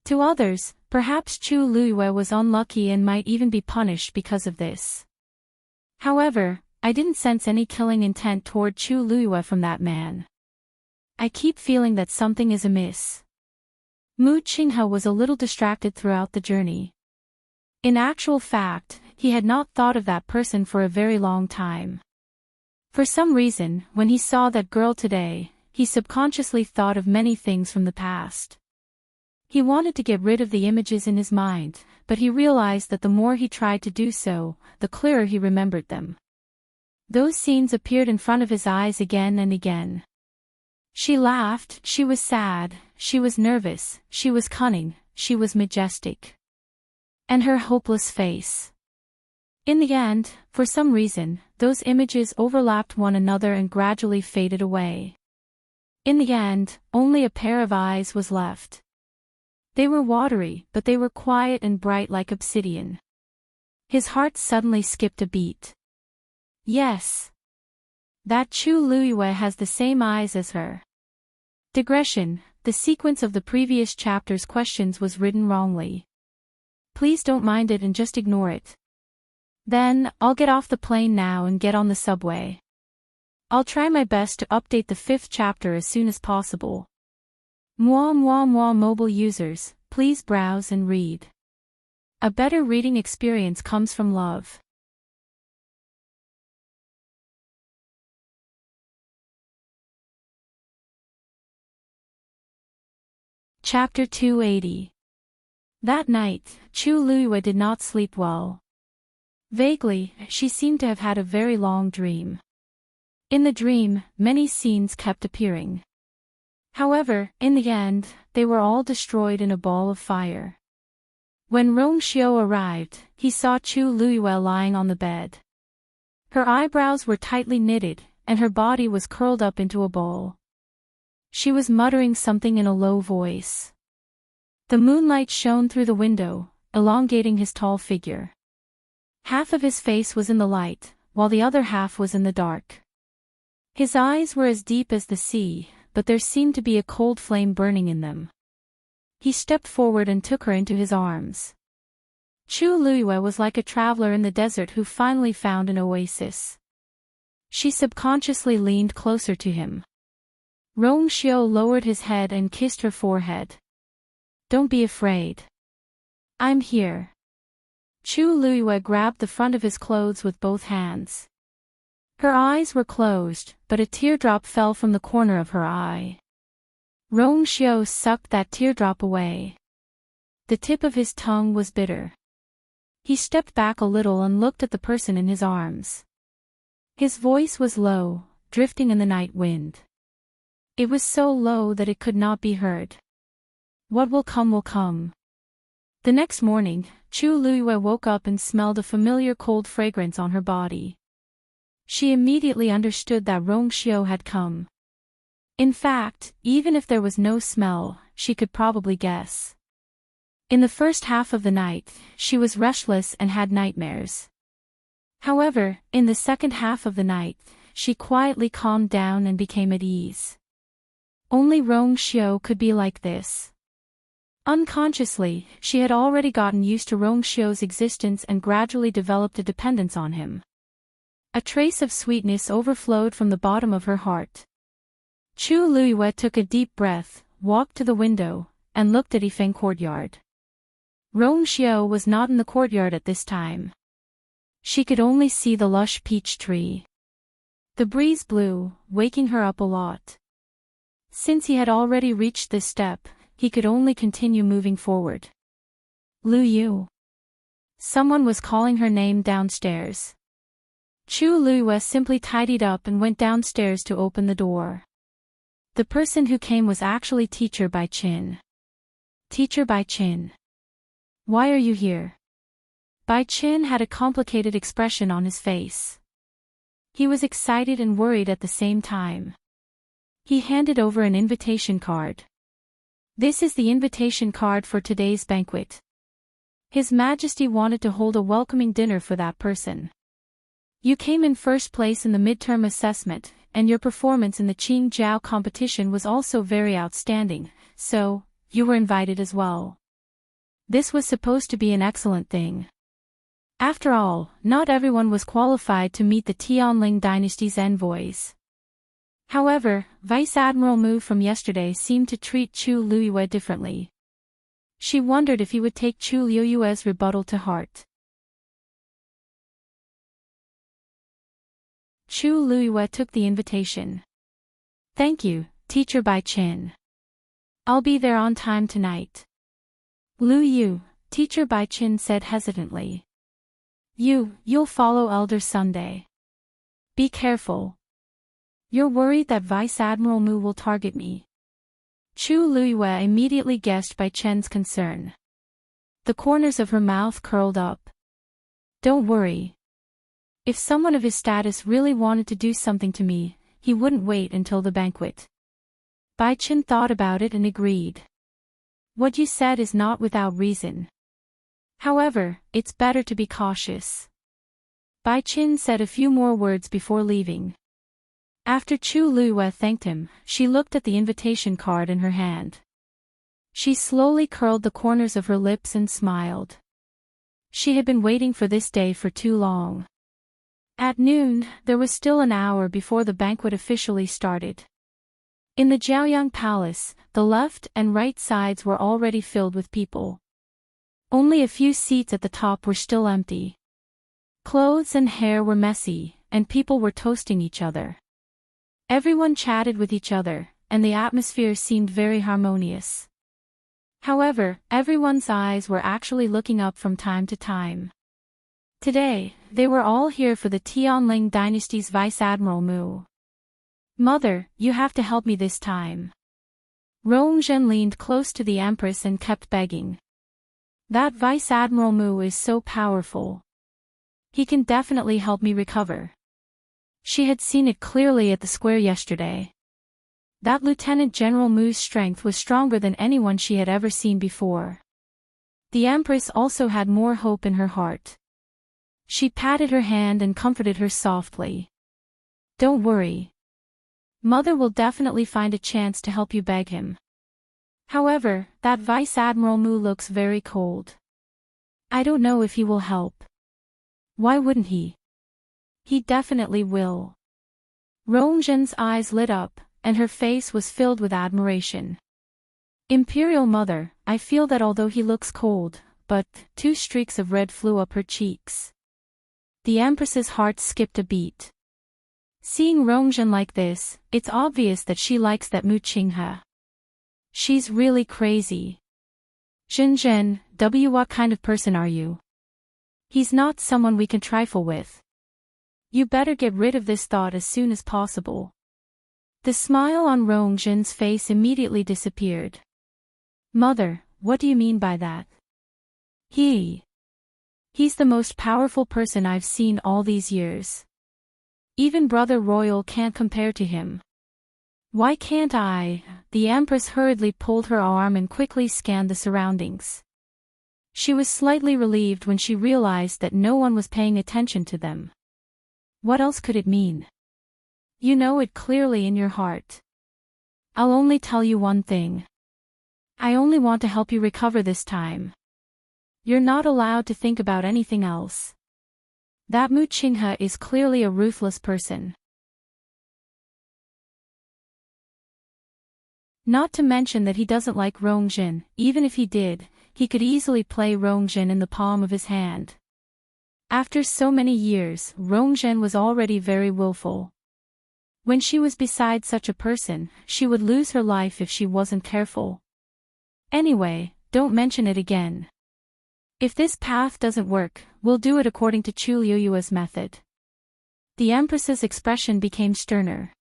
S1: To others, perhaps Chu Liyue was unlucky and might even be punished because of this. However, I didn't sense any killing intent toward Chu Liyue from that man. I keep feeling that something is amiss. Mu Qinghe was a little distracted throughout the journey. In actual fact, he had not thought of that person for a very long time. For some reason, when he saw that girl today, he subconsciously thought of many things from the past. He wanted to get rid of the images in his mind, but he realized that the more he tried to do so, the clearer he remembered them. Those scenes appeared in front of his eyes again and again. She laughed, she was sad, she was nervous, she was cunning, she was majestic. And her hopeless face. In the end, for some reason, those images overlapped one another and gradually faded away. In the end, only a pair of eyes was left. They were watery, but they were quiet and bright like obsidian. His heart suddenly skipped a beat. Yes. That Chu Luiyue has the same eyes as her. Digression: the sequence of the previous chapter's questions was written wrongly. Please don't mind it and just ignore it. Then, I'll get off the plane now and get on the subway. I'll try my best to update the 5th chapter as soon as possible. Mobile users, please browse and read. A better reading experience comes from love. Chapter 280. That night, Chu Luiyue did not sleep well. Vaguely, she seemed to have had a very long dream. In the dream, many scenes kept appearing. However, in the end, they were all destroyed in a ball of fire. When Rongxiu arrived, he saw Chu Luiyue lying on the bed. Her eyebrows were tightly knitted, and her body was curled up into a ball. She was muttering something in a low voice. The moonlight shone through the window, elongating his tall figure. Half of his face was in the light, while the other half was in the dark. His eyes were as deep as the sea, but there seemed to be a cold flame burning in them. He stepped forward and took her into his arms. Chu Luiyue was like a traveler in the desert who finally found an oasis. She subconsciously leaned closer to him. Rongxiu lowered his head and kissed her forehead. Don't be afraid. I'm here. Chu Luiyue grabbed the front of his clothes with both hands. Her eyes were closed, but a teardrop fell from the corner of her eye. Rongxiu sucked that teardrop away. The tip of his tongue was bitter. He stepped back a little and looked at the person in his arms. His voice was low, drifting in the night wind. It was so low that it could not be heard. What will come will come. The next morning, Chu Luiyue woke up and smelled a familiar cold fragrance on her body. She immediately understood that Rongxiu had come. In fact, even if there was no smell, she could probably guess. In the first half of the night, she was restless and had nightmares. However, in the second half of the night, she quietly calmed down and became at ease. Only Rongxiu could be like this. Unconsciously, she had already gotten used to Rongxiu's existence and gradually developed a dependence on him. A trace of sweetness overflowed from the bottom of her heart. Chu Luiyue took a deep breath, walked to the window, and looked at Yifeng courtyard. Rongxiu was not in the courtyard at this time. She could only see the lush peach tree. The breeze blew, waking her up a lot. Since he had already reached this step, he could only continue moving forward. Lu Yu. Someone was calling her name downstairs. Chu Luiyue simply tidied up and went downstairs to open the door. The person who came was actually Teacher Bai Qin. Teacher Bai Qin. Why are you here? Bai Qin had a complicated expression on his face. He was excited and worried at the same time. He handed over an invitation card. This is the invitation card for today's banquet. His Majesty wanted to hold a welcoming dinner for that person. You came in first place in the midterm assessment, and your performance in the Qingjiao competition was also very outstanding, so, you were invited as well. This was supposed to be an excellent thing. After all, not everyone was qualified to meet the Tianling dynasty's envoys. However, Vice Admiral Mu from yesterday seemed to treat Chu Luiyue differently. She wondered if he would take Chu Liuyue's rebuttal to heart. Chu Liuyue took the invitation. Thank you, Teacher Bai Qin. I'll be there on time tonight. Lu Yu, Teacher Bai Qin said hesitantly. You'll follow Elder Sunday. Be careful. You're worried that Vice Admiral Mu will target me. Chu Liuyue immediately guessed Bai Chen's concern. The corners of her mouth curled up. Don't worry. If someone of his status really wanted to do something to me, he wouldn't wait until the banquet. Bai Chen thought about it and agreed. What you said is not without reason. However, it's better to be cautious. Bai Chen said a few more words before leaving. After Chu Liuyue thanked him, she looked at the invitation card in her hand. She slowly curled the corners of her lips and smiled. She had been waiting for this day for too long. At noon, there was still an hour before the banquet officially started. In the Jiaoyang Palace, the left and right sides were already filled with people. Only a few seats at the top were still empty. Clothes and hair were messy, and people were toasting each other. Everyone chatted with each other, and the atmosphere seemed very harmonious. However, everyone's eyes were actually looking up from time to time. Today, they were all here for the Tianling dynasty's Vice Admiral Mu. Mother, you have to help me this time. Rongzhen leaned close to the Empress and kept begging. That Vice Admiral Mu is so powerful. He can definitely help me recover. She had seen it clearly at the square yesterday. That Lieutenant General Mu's strength was stronger than anyone she had ever seen before. The Empress also had more hope in her heart. She patted her hand and comforted her softly. Don't worry. Mother will definitely find a chance to help you beg him. However, that Vice Admiral Mu looks very cold. I don't know if he will help. Why wouldn't he? He definitely will. Rongzhen's eyes lit up, and her face was filled with admiration. Imperial Mother, I feel that although he looks cold, but 2 streaks of red flew up her cheeks. The Empress's heart skipped a beat. Seeing Rongzhen like this, it's obvious that she likes that Mu Qinghe. She's really crazy. Zhenzhen, what kind of person are you? He's not someone we can trifle with. You better get rid of this thought as soon as possible. The smile on Rongzhen's face immediately disappeared. Mother, what do you mean by that? He's the most powerful person I've seen all these years. Even Brother Royal can't compare to him. Why can't I? The Empress hurriedly pulled her arm and quickly scanned the surroundings. She was slightly relieved when she realized that no one was paying attention to them. What else could it mean? You know it clearly in your heart. I'll only tell you one thing. I only want to help you recover this time. You're not allowed to think about anything else. That Mu Qinghe is clearly a ruthless person. Not to mention that he doesn't like Rongzhen. Even if he did, he could easily play Rongzhen in the palm of his hand. After so many years, Rongzhen was already very willful. When she was beside such a person, she would lose her life if she wasn't careful. Anyway, don't mention it again. If this path doesn't work, we'll do it according to Chu Liuyue's method. The Empress's expression became sterner.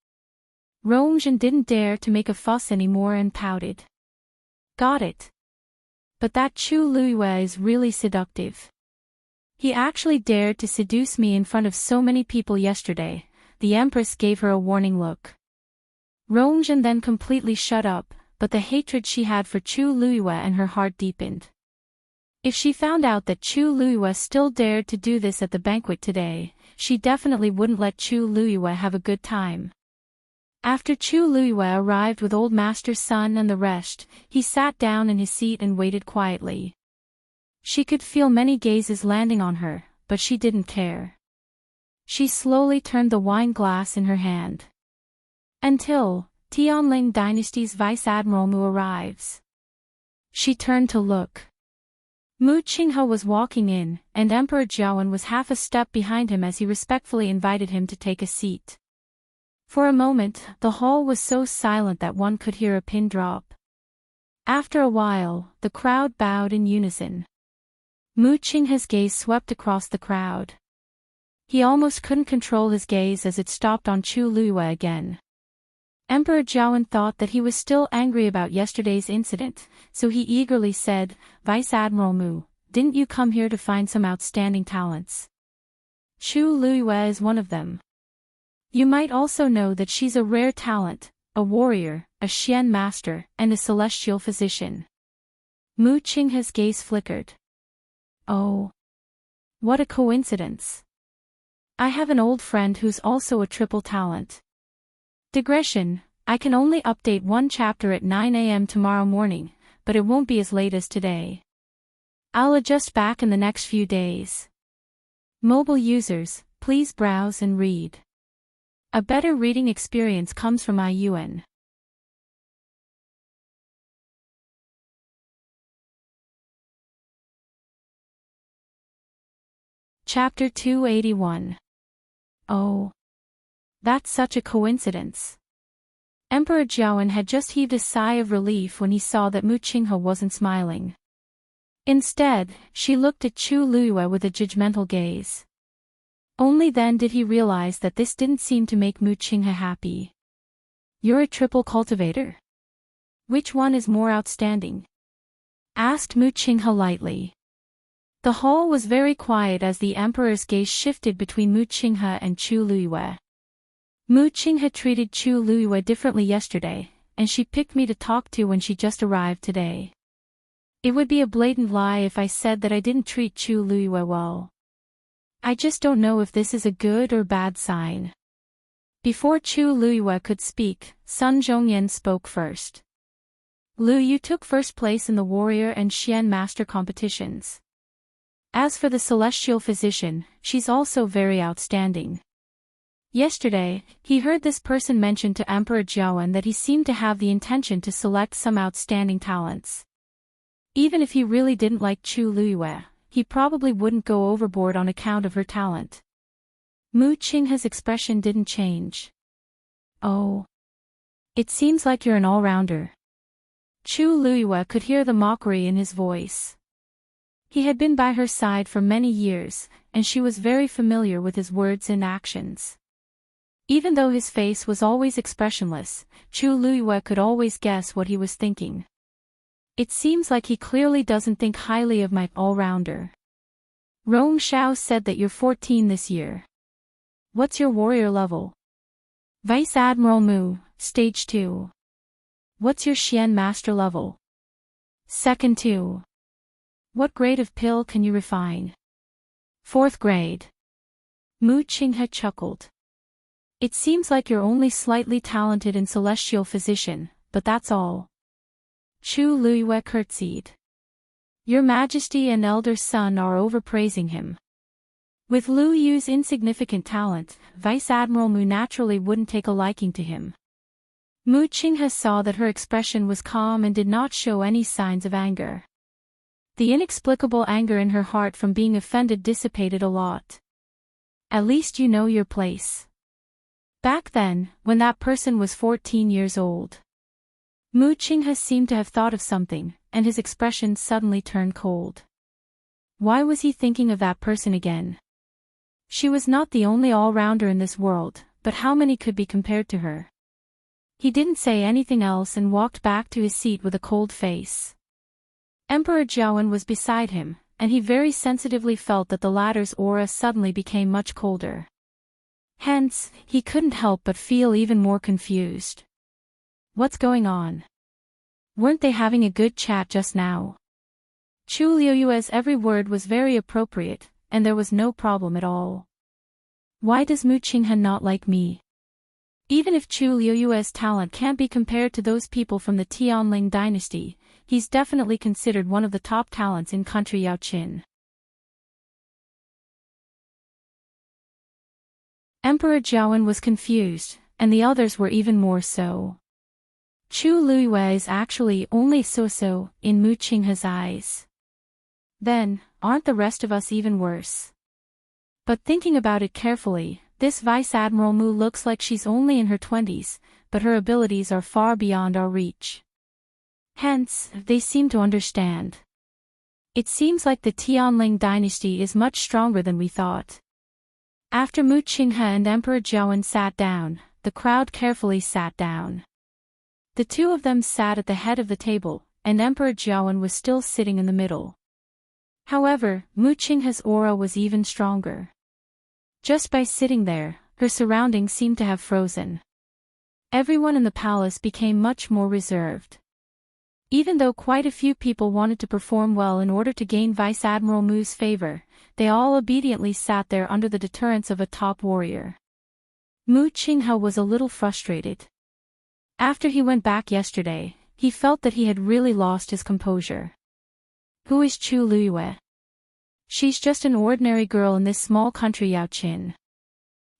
S1: Rongzhen didn't dare to make a fuss anymore and pouted. Got it. But that Chu Liuyue is really seductive. He actually dared to seduce me in front of so many people yesterday. The Empress gave her a warning look. Rongzhen then completely shut up, but the hatred she had for Chu Liuyue and her heart deepened. If she found out that Chu Liuyue still dared to do this at the banquet today, she definitely wouldn't let Chu Liuyue have a good time. After Chu Liuyue arrived with Old Master Sun and the rest, he sat down in his seat and waited quietly. She could feel many gazes landing on her, but she didn't care. She slowly turned the wine glass in her hand. Until Tianling dynasty's Vice Admiral Mu arrives. She turned to look. Mu Qinghe was walking in, and Emperor Jiawen was half a step behind him as he respectfully invited him to take a seat. For a moment, the hall was so silent that one could hear a pin drop. After a while, the crowd bowed in unison. Mu Qinghe's gaze swept across the crowd. He almost couldn't control his gaze as it stopped on Chu Luiyue again. Emperor Jiawen thought that he was still angry about yesterday's incident, so he eagerly said, "Vice Admiral Mu, didn't you come here to find some outstanding talents? Chu Luiyue is one of them. You might also know that she's a rare talent, a warrior, a Xian master, and a celestial physician." Mu Qinghe's gaze flickered. Oh. What a coincidence. I have an old friend who's also a triple talent. Digression, I can only update one chapter at 9 a.m. tomorrow morning, but it won't be as late as today. I'll adjust back in the next few days. Mobile users, please browse and read. A better reading experience comes from IUN. Chapter 281. Oh. That's such a coincidence. Emperor Jiawen had just heaved a sigh of relief when he saw that Mu Qinghe wasn't smiling. Instead, she looked at Chu Luiyue with a judgmental gaze. Only then did he realize that this didn't seem to make Mu Qinghe happy. "You're a triple cultivator? Which one is more outstanding?" asked Mu Qinghe lightly. The hall was very quiet as the emperor's gaze shifted between Mu Qinghe and Chu Luiyue. Mu Qinghe treated Chu Luiyue differently yesterday, and she picked me to talk to when she just arrived today. It would be a blatant lie if I said that I didn't treat Chu Luiyue well. I just don't know if this is a good or bad sign. Before Chu Luiyue could speak, Sun Zhongyan spoke first. "Lu, you took first place in the warrior and Xian master competitions. As for the celestial physician, she's also very outstanding." Yesterday, he heard this person mention to Emperor Jiawen that he seemed to have the intention to select some outstanding talents. Even if he really didn't like Chu Luiyue, he probably wouldn't go overboard on account of her talent. Mu Qinghe's expression didn't change. "Oh. It seems like you're an all-rounder." Chu Luiyue could hear the mockery in his voice. He had been by her side for many years, and she was very familiar with his words and actions. Even though his face was always expressionless, Chu Luiyue could always guess what he was thinking. It seems like he clearly doesn't think highly of my all-rounder. Rong Xiao said that you're 14 this year. What's your warrior level? Vice Admiral Mu, Stage 2. What's your Xian Master level? Second 2. What grade of pill can you refine? 4th grade. Mu Qinghe chuckled. It seems like you're only slightly talented in celestial physician, but that's all. Chu Luiyue curtsied. Your Majesty and elder son are overpraising him. With Lu Yu's insignificant talent, Vice Admiral Mu naturally wouldn't take a liking to him. Mu Qinghe saw that her expression was calm and did not show any signs of anger. The inexplicable anger in her heart from being offended dissipated a lot. At least you know your place. Back then, when that person was 14 years old. Mu Qinghe seemed to have thought of something, and his expression suddenly turned cold. Why was he thinking of that person again? She was not the only all-rounder in this world, but how many could be compared to her? He didn't say anything else and walked back to his seat with a cold face. Emperor Jiawen was beside him, and he very sensitively felt that the latter's aura suddenly became much colder. Hence, he couldn't help but feel even more confused. What's going on? Weren't they having a good chat just now? Chu Luiyue's every word was very appropriate, and there was no problem at all. Why does Mu Qinghe not like me? Even if Chu Luiyue's talent can't be compared to those people from the Tianling dynasty, he's definitely considered one of the top talents in country Yaoqin. Emperor Jiawen was confused, and the others were even more so. Chu Luiyue is actually only so-so in Mu Qinghe's eyes. Then, aren't the rest of us even worse? But thinking about it carefully, this Vice Admiral Mu looks like she's only in her 20s, but her abilities are far beyond our reach. Hence, they seem to understand. It seems like the Tianling dynasty is much stronger than we thought. After Mu Qinghe and Emperor Jiawen sat down, the crowd carefully sat down. The two of them sat at the head of the table, and Emperor Jiawen was still sitting in the middle. However, Mu Qinghe's aura was even stronger. Just by sitting there, her surroundings seemed to have frozen. Everyone in the palace became much more reserved. Even though quite a few people wanted to perform well in order to gain Vice Admiral Mu's favor, they all obediently sat there under the deterrence of a top warrior. Mu Qinghe was a little frustrated. After he went back yesterday, he felt that he had really lost his composure. Who is Chu Luiyue? She's just an ordinary girl in this small country Yaoqin.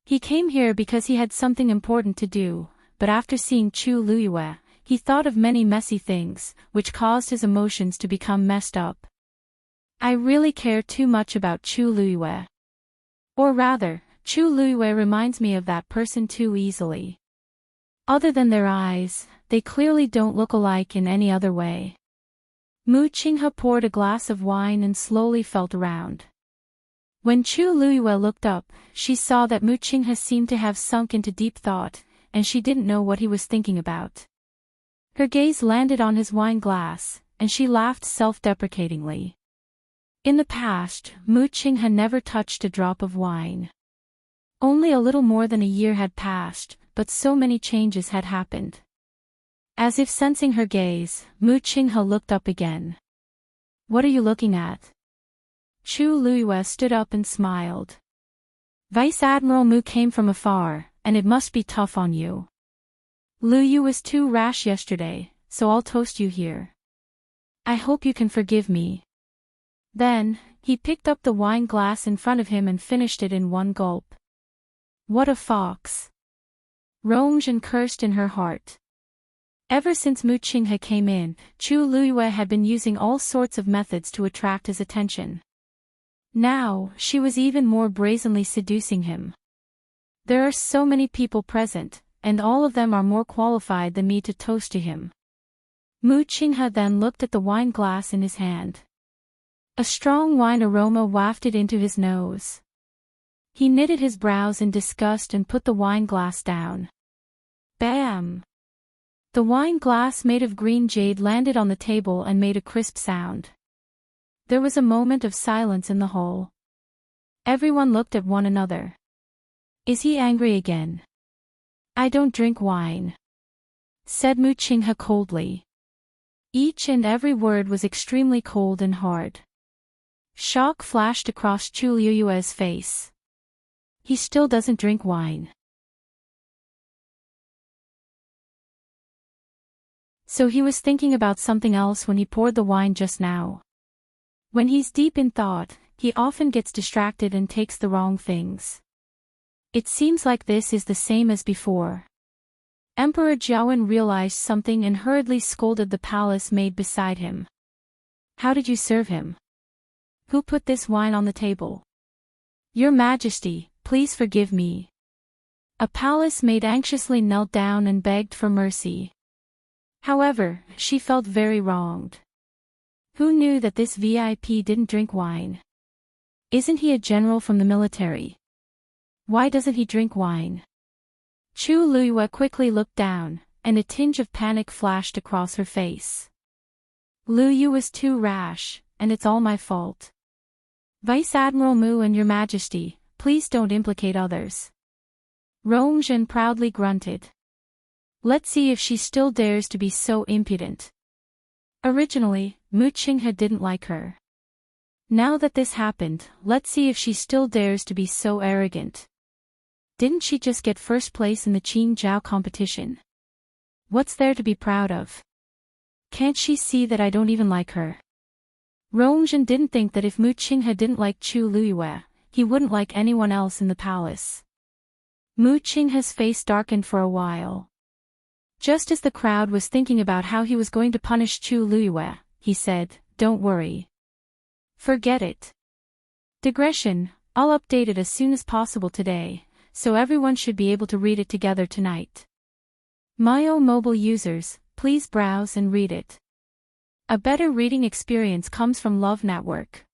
S1: He came here because he had something important to do, but after seeing Chu Luiyue, he thought of many messy things, which caused his emotions to become messed up. I really care too much about Chu Luiyue. Or rather, Chu Luiyue reminds me of that person too easily. Other than their eyes, they clearly don't look alike in any other way. Mu Qinghe poured a glass of wine and slowly felt around. When Chu Luiyue looked up, she saw that Mu Qinghe seemed to have sunk into deep thought, and she didn't know what he was thinking about. Her gaze landed on his wine glass, and she laughed self-deprecatingly. In the past, Mu Qinghe never touched a drop of wine. Only a little more than a year had passed, but so many changes had happened. As if sensing her gaze, Mu Qinghe looked up again. What are you looking at? Chu Luiyue stood up and smiled. Vice Admiral Mu came from afar, and it must be tough on you. Lu Yu was too rash yesterday, so I'll toast you here. I hope you can forgive me. Then, he picked up the wine glass in front of him and finished it in one gulp. What a fox! Rongzhen cursed in her heart. Ever since Mu Qinghe came in, Chu Luiyue had been using all sorts of methods to attract his attention. Now, she was even more brazenly seducing him. There are so many people present, and all of them are more qualified than me to toast to him. Mu Qinghe then looked at the wine glass in his hand. A strong wine aroma wafted into his nose. He knitted his brows in disgust and put the wine glass down. Bam! The wine glass made of green jade landed on the table and made a crisp sound. There was a moment of silence in the hall. Everyone looked at one another. Is he angry again? I don't drink wine, said Mu Qinghe coldly. Each and every word was extremely cold and hard. Shock flashed across Chu Luiyue's face. He still doesn't drink wine. So he was thinking about something else when he poured the wine just now. When he's deep in thought, he often gets distracted and takes the wrong things. It seems like this is the same as before. Emperor Jiawen realized something and hurriedly scolded the palace maid beside him. How did you serve him? Who put this wine on the table? Your Majesty, please forgive me. A palace maid anxiously knelt down and begged for mercy. However, she felt very wronged. Who knew that this VIP didn't drink wine? Isn't he a general from the military? Why doesn't he drink wine? Chu Luiyue quickly looked down, and a tinge of panic flashed across her face. Lu Yu was too rash, and it's all my fault. Vice Admiral Mu and Your Majesty, please don't implicate others. Rongzhen proudly grunted. Let's see if she still dares to be so impudent. Originally, Mu Qinghe didn't like her. Now that this happened, let's see if she still dares to be so arrogant. Didn't she just get first place in the Qing Jiao competition? What's there to be proud of? Can't she see that I don't even like her? Rongzhen didn't think that if Mu Qinghe didn't like Chu Luiyue, he wouldn't like anyone else in the palace. Mu Qinghe's face darkened for a while. Just as the crowd was thinking about how he was going to punish Chu Liyue, he said, "Don't worry. Forget it. Digression, I'll update it as soon as possible today, so everyone should be able to read it together tonight. Mayo mobile users, please browse and read it. A better reading experience comes from Love Network."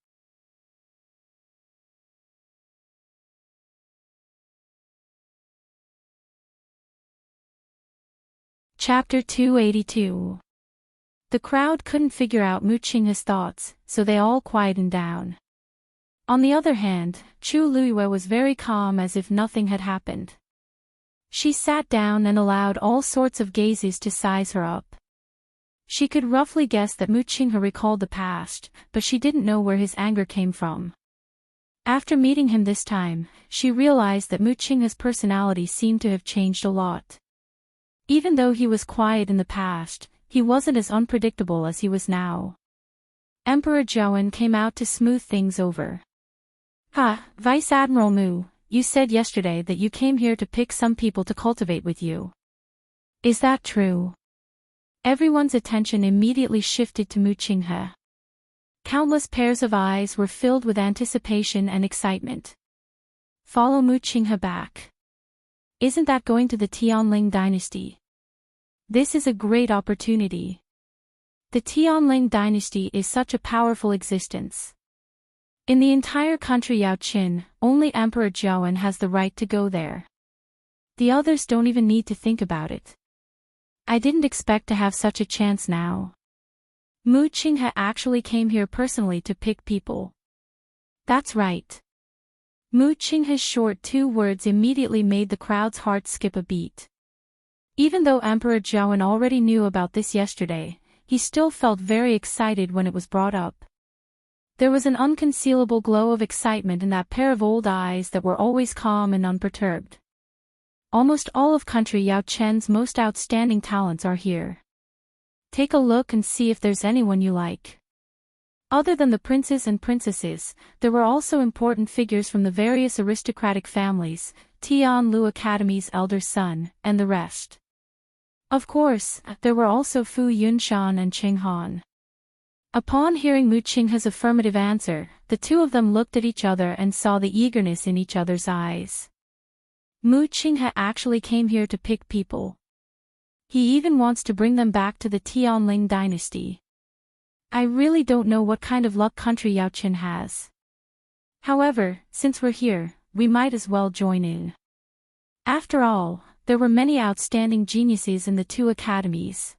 S1: Chapter 282. The crowd couldn't figure out Mu Qinghe's thoughts, so they all quietened down. On the other hand, Chu Liyue was very calm as if nothing had happened. She sat down and allowed all sorts of gazes to size her up. She could roughly guess that Mu Qinghe recalled the past, but she didn't know where his anger came from. After meeting him this time, she realized that Mu Qinghe's personality seemed to have changed a lot. Even though he was quiet in the past, he wasn't as unpredictable as he was now. Emperor Zhouwen came out to smooth things over. Vice Admiral Mu, you said yesterday that you came here to pick some people to cultivate with you. Is that true?" Everyone's attention immediately shifted to Mu Qinghe. Countless pairs of eyes were filled with anticipation and excitement. Follow Mu Qinghe back. Isn't that going to the Tianling dynasty? This is a great opportunity. The Tianling dynasty is such a powerful existence. In the entire country Yaoqin, only Emperor Zhouwen has the right to go there. The others don't even need to think about it. I didn't expect to have such a chance now. Mu Qinghe actually came here personally to pick people. That's right. Mu Qinghe's short 2 words immediately made the crowd's heart skip a beat. Even though Emperor Zhouwen already knew about this yesterday, he still felt very excited when it was brought up. There was an unconcealable glow of excitement in that pair of old eyes that were always calm and unperturbed. Almost all of country Yaoqian's most outstanding talents are here. Take a look and see if there's anyone you like. Other than the princes and princesses, there were also important figures from the various aristocratic families, Tianlu Academy's elder son, and the rest. Of course, there were also Fu Yunshan and Qing Han. Upon hearing Mu Qinghe's affirmative answer, the two of them looked at each other and saw the eagerness in each other's eyes. Mu Qinghe actually came here to pick people. He even wants to bring them back to the Tianling dynasty. I really don't know what kind of luck country Yaoqin has. However, since we're here, we might as well join in. After all, there were many outstanding geniuses in the 2 academies.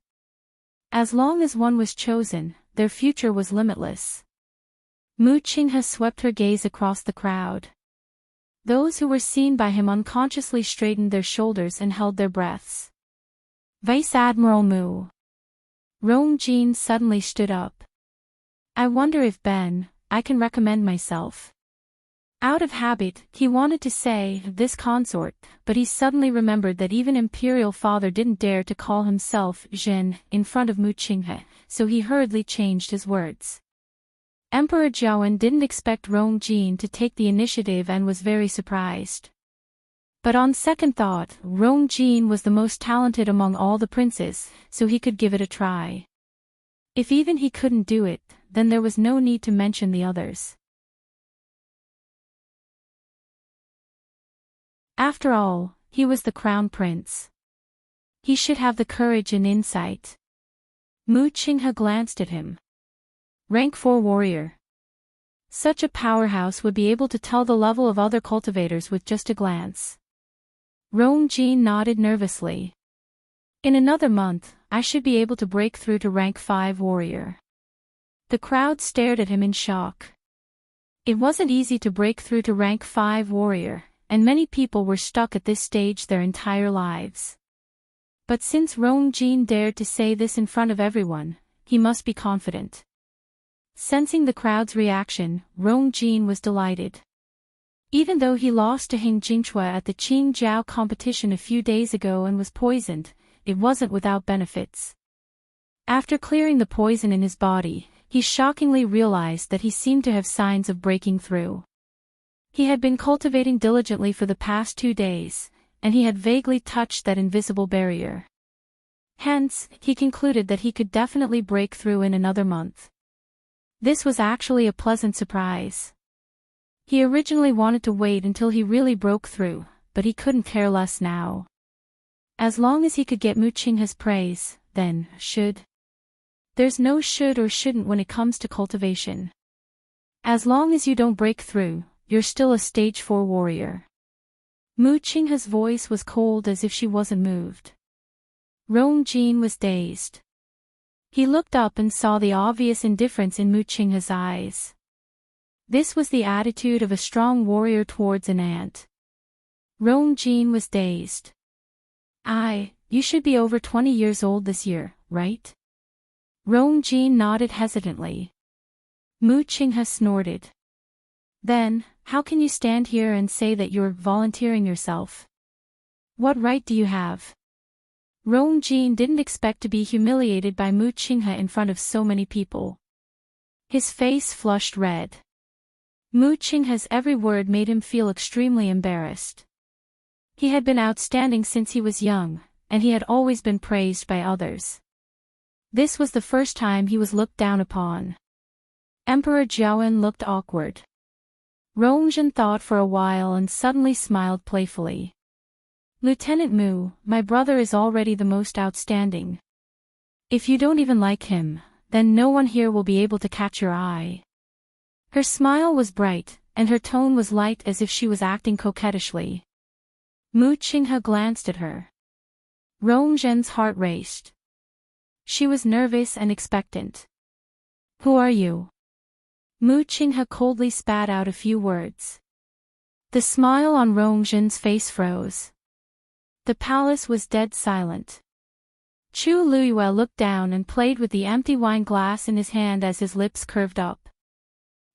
S1: As long as one was chosen, their future was limitless. Mu Qinghe swept her gaze across the crowd. Those who were seen by him unconsciously straightened their shoulders and held their breaths. Vice Admiral Mu. Rong Jin suddenly stood up. I wonder if I can recommend myself. Out of habit, he wanted to say, this consort, but he suddenly remembered that even Imperial father didn't dare to call himself Zhen in front of Mu Qinghe, so he hurriedly changed his words. Emperor Zhouwen didn't expect Rong Jin to take the initiative and was very surprised. But on second thought, Rong Jin was the most talented among all the princes, so he could give it a try. If even he couldn't do it, then there was no need to mention the others. After all, he was the crown prince. He should have the courage and insight. Mu Qinghe glanced at him. Rank 4 warrior. Such a powerhouse would be able to tell the level of other cultivators with just a glance. Rong Jin nodded nervously. In another month, I should be able to break through to rank 5 warrior. The crowd stared at him in shock. It wasn't easy to break through to rank 5 warrior, and many people were stuck at this stage their entire lives. But since Rong Jin dared to say this in front of everyone, he must be confident. Sensing the crowd's reaction, Rong Jin was delighted. Even though he lost to Hing Jingchua at the Qingjiao competition a few days ago and was poisoned, it wasn't without benefits. After clearing the poison in his body, he shockingly realized that he seemed to have signs of breaking through. He had been cultivating diligently for the past 2 days, and he had vaguely touched that invisible barrier. Hence, he concluded that he could definitely break through in another month. This was actually a pleasant surprise. He originally wanted to wait until he really broke through, but he couldn't care less now. As long as he could get Mu Qinghe's praise, then, should. There's no should or shouldn't when it comes to cultivation. As long as you don't break through, you're still a stage 4 warrior. Mu Qinghe's voice was cold as if she wasn't moved. Rong Jin was dazed. He looked up and saw the obvious indifference in Mu Qinghe's eyes. This was the attitude of a strong warrior towards an ant. Rong Jin was dazed. You should be over 20 years old this year, right? Rong Jin nodded hesitantly. Mu Qinghe snorted. Then, how can you stand here and say that you're volunteering yourself? What right do you have? Rong Jin didn't expect to be humiliated by Mu Qinghe in front of so many people. His face flushed red. Mu Qinghe's every word made him feel extremely embarrassed. He had been outstanding since he was young, and he had always been praised by others. This was the first time he was looked down upon. Emperor Jiawen looked awkward. Rongzhen thought for a while and suddenly smiled playfully. Lieutenant Mu, my brother is already the most outstanding. If you don't even like him, then no one here will be able to catch your eye. Her smile was bright, and her tone was light as if she was acting coquettishly. Mu Qinghe glanced at her. Rongzhen's heart raced. She was nervous and expectant. Who are you? Mu Qinghe coldly spat out a few words. The smile on Rongzhen's face froze. The palace was dead silent. Chu Luyue looked down and played with the empty wine glass in his hand as his lips curved up.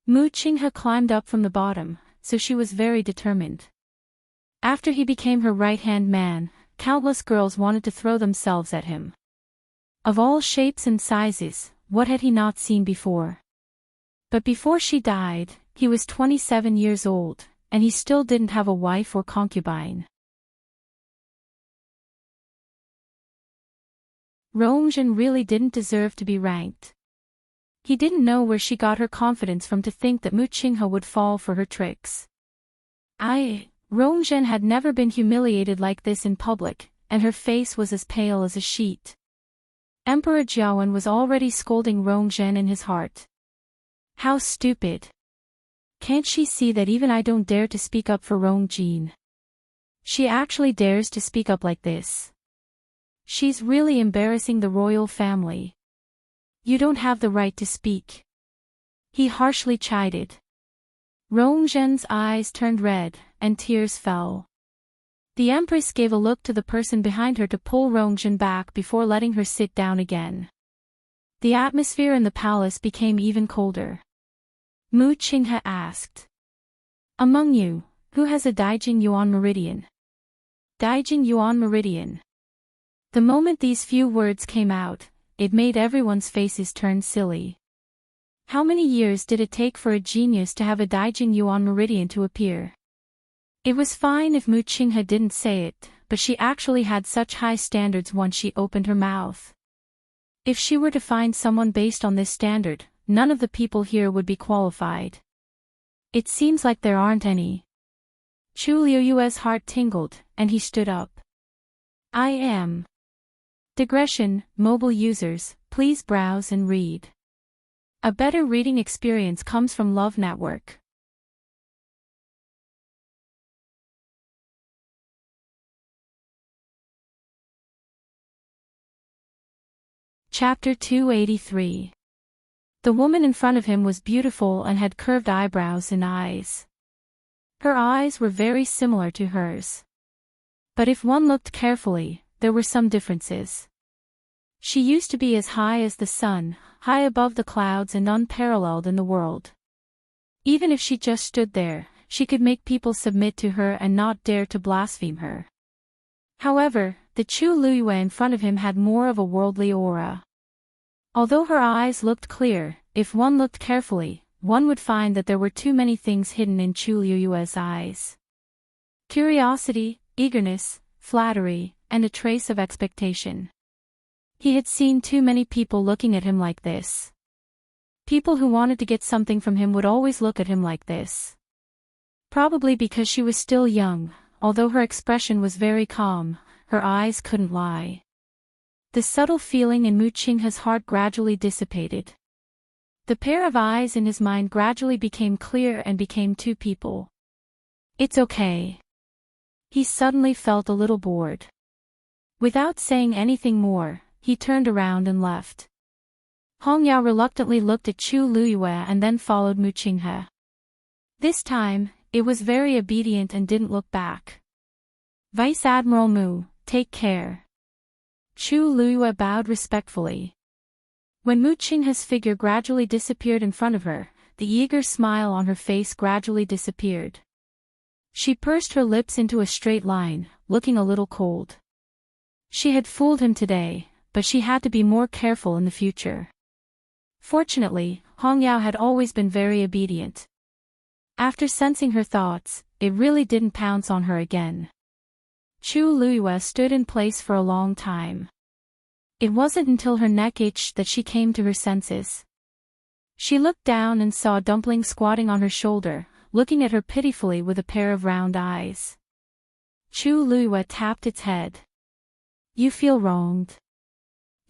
S1: Mu Qinghe climbed up from the bottom, so she was very determined. After he became her right-hand man, countless girls wanted to throw themselves at him. Of all shapes and sizes, what had he not seen before? But before she died, he was 27 years old, and he still didn't have a wife or concubine. Rongzhen really didn't deserve to be ranked. He didn't know where she got her confidence from to think that Mu Qinghe would fall for her tricks. Rongzhen had never been humiliated like this in public, and her face was as pale as a sheet. Emperor Jiawen was already scolding Rongzhen in his heart. How stupid. Can't she see that even I don't dare to speak up for Rongjin? She actually dares to speak up like this. She's really embarrassing the royal family. You don't have the right to speak. He harshly chided. Rongzhen's eyes turned red, and tears fell. The empress gave a look to the person behind her to pull Rongzhen back before letting her sit down again. The atmosphere in the palace became even colder. Mu Qinghe asked. Among you, who has a Daijing Yuan meridian? Daijing Yuan meridian. The moment these few words came out, it made everyone's faces turn silly. How many years did it take for a genius to have a Daijing Yuan meridian to appear? It was fine if Mu Qinghe didn't say it, but she actually had such high standards once she opened her mouth. If she were to find someone based on this standard, none of the people here would be qualified. It seems like there aren't any. Chu Liuyue's heart tingled, and he stood up. I am. Digression, mobile users, please browse and read. A better reading experience comes from Love Network. Chapter 283. The woman in front of him was beautiful and had curved eyebrows and eyes. Her eyes were very similar to hers. But if one looked carefully, there were some differences. She used to be as high as the sun, high above the clouds and unparalleled in the world. Even if she just stood there, she could make people submit to her and not dare to blaspheme her. However, the Chu Luyue in front of him had more of a worldly aura. Although her eyes looked clear, if one looked carefully, one would find that there were too many things hidden in Chu Luyue's eyes. Curiosity, eagerness, flattery, and a trace of expectation. He had seen too many people looking at him like this. People who wanted to get something from him would always look at him like this. Probably because she was still young, although her expression was very calm, her eyes couldn't lie. The subtle feeling in Mu Qinghe's heart gradually dissipated. The pair of eyes in his mind gradually became clear and became two people. It's okay. He suddenly felt a little bored. Without saying anything more, he turned around and left. Hong Yao reluctantly looked at Chu Luyue and then followed Mu Qinghe. This time, it was very obedient and didn't look back. Vice Admiral Mu, take care. Chu Luyue bowed respectfully. When Mu Qinghe's figure gradually disappeared in front of her, the eager smile on her face gradually disappeared. She pursed her lips into a straight line, looking a little cold. She had fooled him today, but she had to be more careful in the future. Fortunately, Hong Yao had always been very obedient. After sensing her thoughts, it really didn't pounce on her again. Chu Luyue stood in place for a long time. It wasn't until her neck itched that she came to her senses. She looked down and saw Dumpling squatting on her shoulder, looking at her pitifully with a pair of round eyes. Chu Luyue tapped its head. You feel wronged.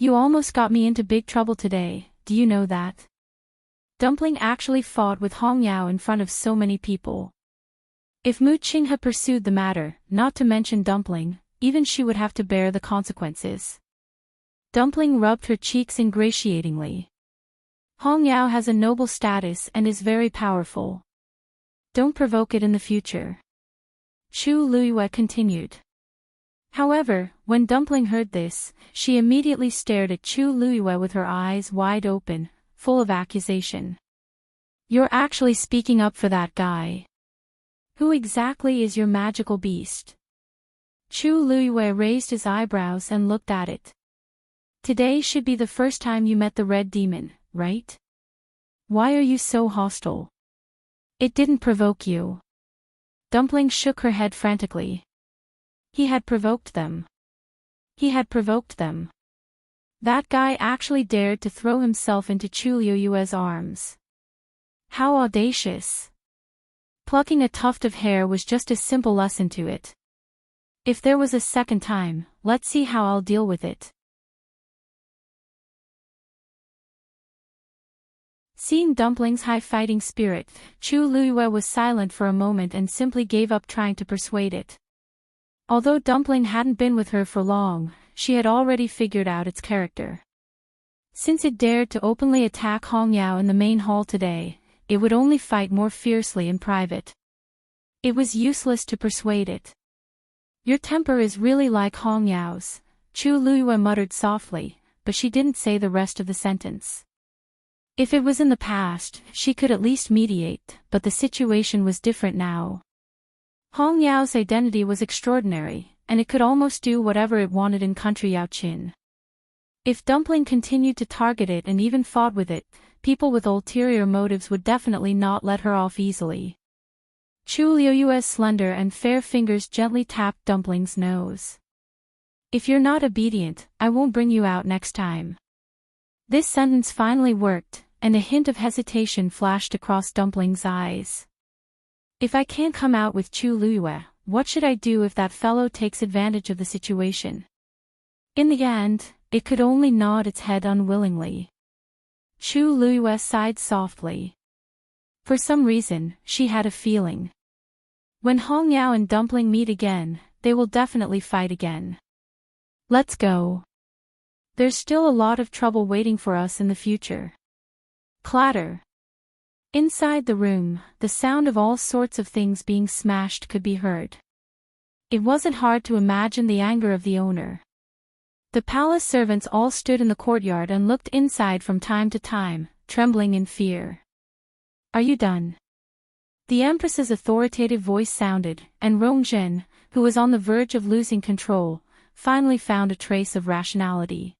S1: You almost got me into big trouble today, do you know that? Dumpling actually fought with Hong Yao in front of so many people. If Mu Qinghe pursued the matter, not to mention Dumpling, even she would have to bear the consequences. Dumpling rubbed her cheeks ingratiatingly. Hong Yao has a noble status and is very powerful. Don't provoke it in the future. Chu Luyue continued. However, when Dumpling heard this, she immediately stared at Chu Luyue with her eyes wide open, full of accusation. You're actually speaking up for that guy. Who exactly is your magical beast? Chu Luyue raised his eyebrows and looked at it. Today should be the first time you met the Red Demon, right? Why are you so hostile? It didn't provoke you. Dumpling shook her head frantically. He had provoked them. He had provoked them. That guy actually dared to throw himself into Chu Luyue's arms. How audacious! Plucking a tuft of hair was just a simple lesson to it. If there was a second time, let's see how I'll deal with it. Seeing Dumpling's high fighting spirit, Chu Luyue was silent for a moment and simply gave up trying to persuade it. Although Dumpling hadn't been with her for long, she had already figured out its character. Since it dared to openly attack Hong Yao in the main hall today, it would only fight more fiercely in private. It was useless to persuade it. Your temper is really like Hong Yao's, Chu Luyue muttered softly, but she didn't say the rest of the sentence. If it was in the past, she could at least mediate, but the situation was different now. Hong Yao's identity was extraordinary, and it could almost do whatever it wanted in country Yaoqin. If Dumpling continued to target it and even fought with it, people with ulterior motives would definitely not let her off easily. Chu Luyue's slender and fair fingers gently tapped Dumpling's nose. If you're not obedient, I won't bring you out next time. This sentence finally worked, and a hint of hesitation flashed across Dumpling's eyes. If I can't come out with Chu Luyue, what should I do if that fellow takes advantage of the situation? In the end, it could only nod its head unwillingly. Chu Luyue sighed softly. For some reason, she had a feeling. When Hong Yao and Dumpling meet again, they will definitely fight again. Let's go. There's still a lot of trouble waiting for us in the future. Clatter. Inside the room, the sound of all sorts of things being smashed could be heard. It wasn't hard to imagine the anger of the owner. The palace servants all stood in the courtyard and looked inside from time to time, trembling in fear. Are you done? The Empress's authoritative voice sounded, and Rongjin, who was on the verge of losing control, finally found a trace of rationality.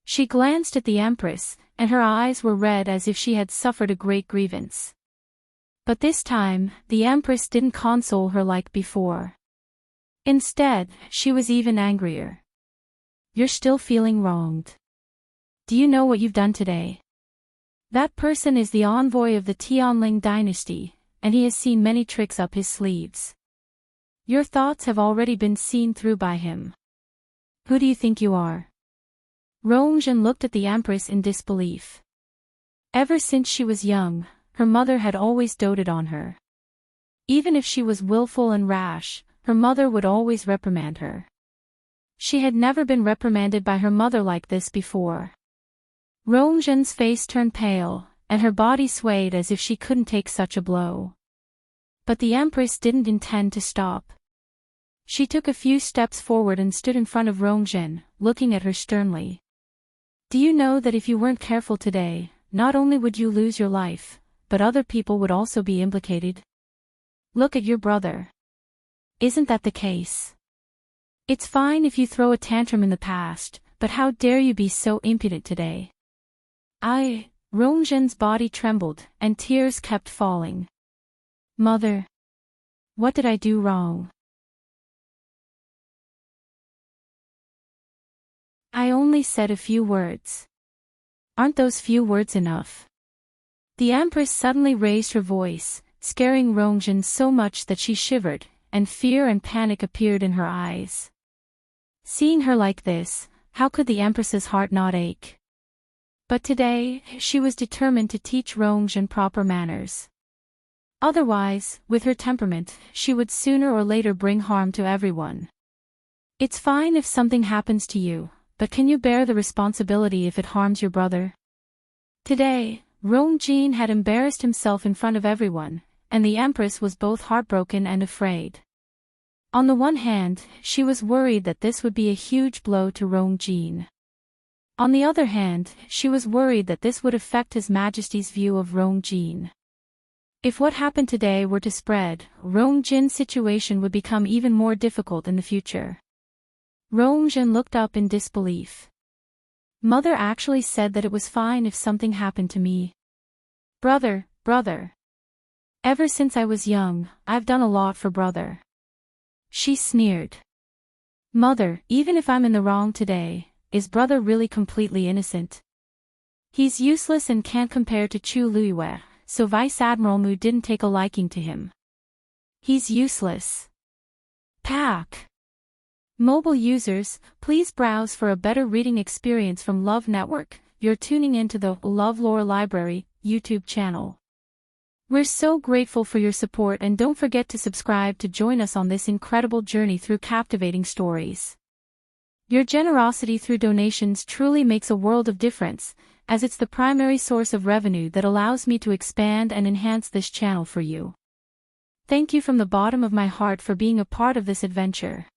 S1: She glanced at the Empress, and her eyes were red as if she had suffered a great grievance. But this time, the Empress didn't console her like before. Instead, she was even angrier. you're still feeling wronged. Do you know what you've done today? That person is the envoy of the Tianling dynasty, and he has seen many tricks up his sleeves. Your thoughts have already been seen through by him. Who do you think you are? Rongjin looked at the Empress in disbelief. Ever since she was young, her mother had always doted on her. Even if she was willful and rash, her mother would always reprimand her. She had never been reprimanded by her mother like this before. Rongjin's face turned pale, and her body swayed as if she couldn't take such a blow. But the Empress didn't intend to stop. She took a few steps forward and stood in front of Rongjin, looking at her sternly. Do you know that if you weren't careful today, not only would you lose your life, but other people would also be implicated? Look at your brother. Isn't that the case? It's fine if you throw a tantrum in the past, but how dare you be so impudent today? Rongjin's body trembled, and tears kept falling. Mother. What did I do wrong? I only said a few words. Aren't those few words enough? The Empress suddenly raised her voice, scaring Rongjin so much that she shivered, and fear and panic appeared in her eyes. Seeing her like this, how could the Empress's heart not ache? But today, she was determined to teach Rongjin proper manners. Otherwise, with her temperament, she would sooner or later bring harm to everyone. It's fine if something happens to you, but can you bear the responsibility if it harms your brother? Today, Rongjin had embarrassed himself in front of everyone, and the Empress was both heartbroken and afraid. On the one hand, she was worried that this would be a huge blow to Rongjin. On the other hand, she was worried that this would affect His Majesty's view of Rongjin. If what happened today were to spread, Rongjin's situation would become even more difficult in the future. Rongjin looked up in disbelief. Mother actually said that it was fine if something happened to me. Brother. Ever since I was young, I've done a lot for brother. She sneered. Mother, even if I'm in the wrong today, is brother really completely innocent? He's useless and can't compare to Chu Luiyue, so Vice Admiral Mu didn't take a liking to him. He's useless. Pack. Mobile users, please browse for a better reading experience from Love Network. You're tuning into the LoveLore Library YouTube channel. We're so grateful for your support, and don't forget to subscribe to join us on this incredible journey through captivating stories. Your generosity through donations truly makes a world of difference, as it's the primary source of revenue that allows me to expand and enhance this channel for you. Thank you from the bottom of my heart for being a part of this adventure.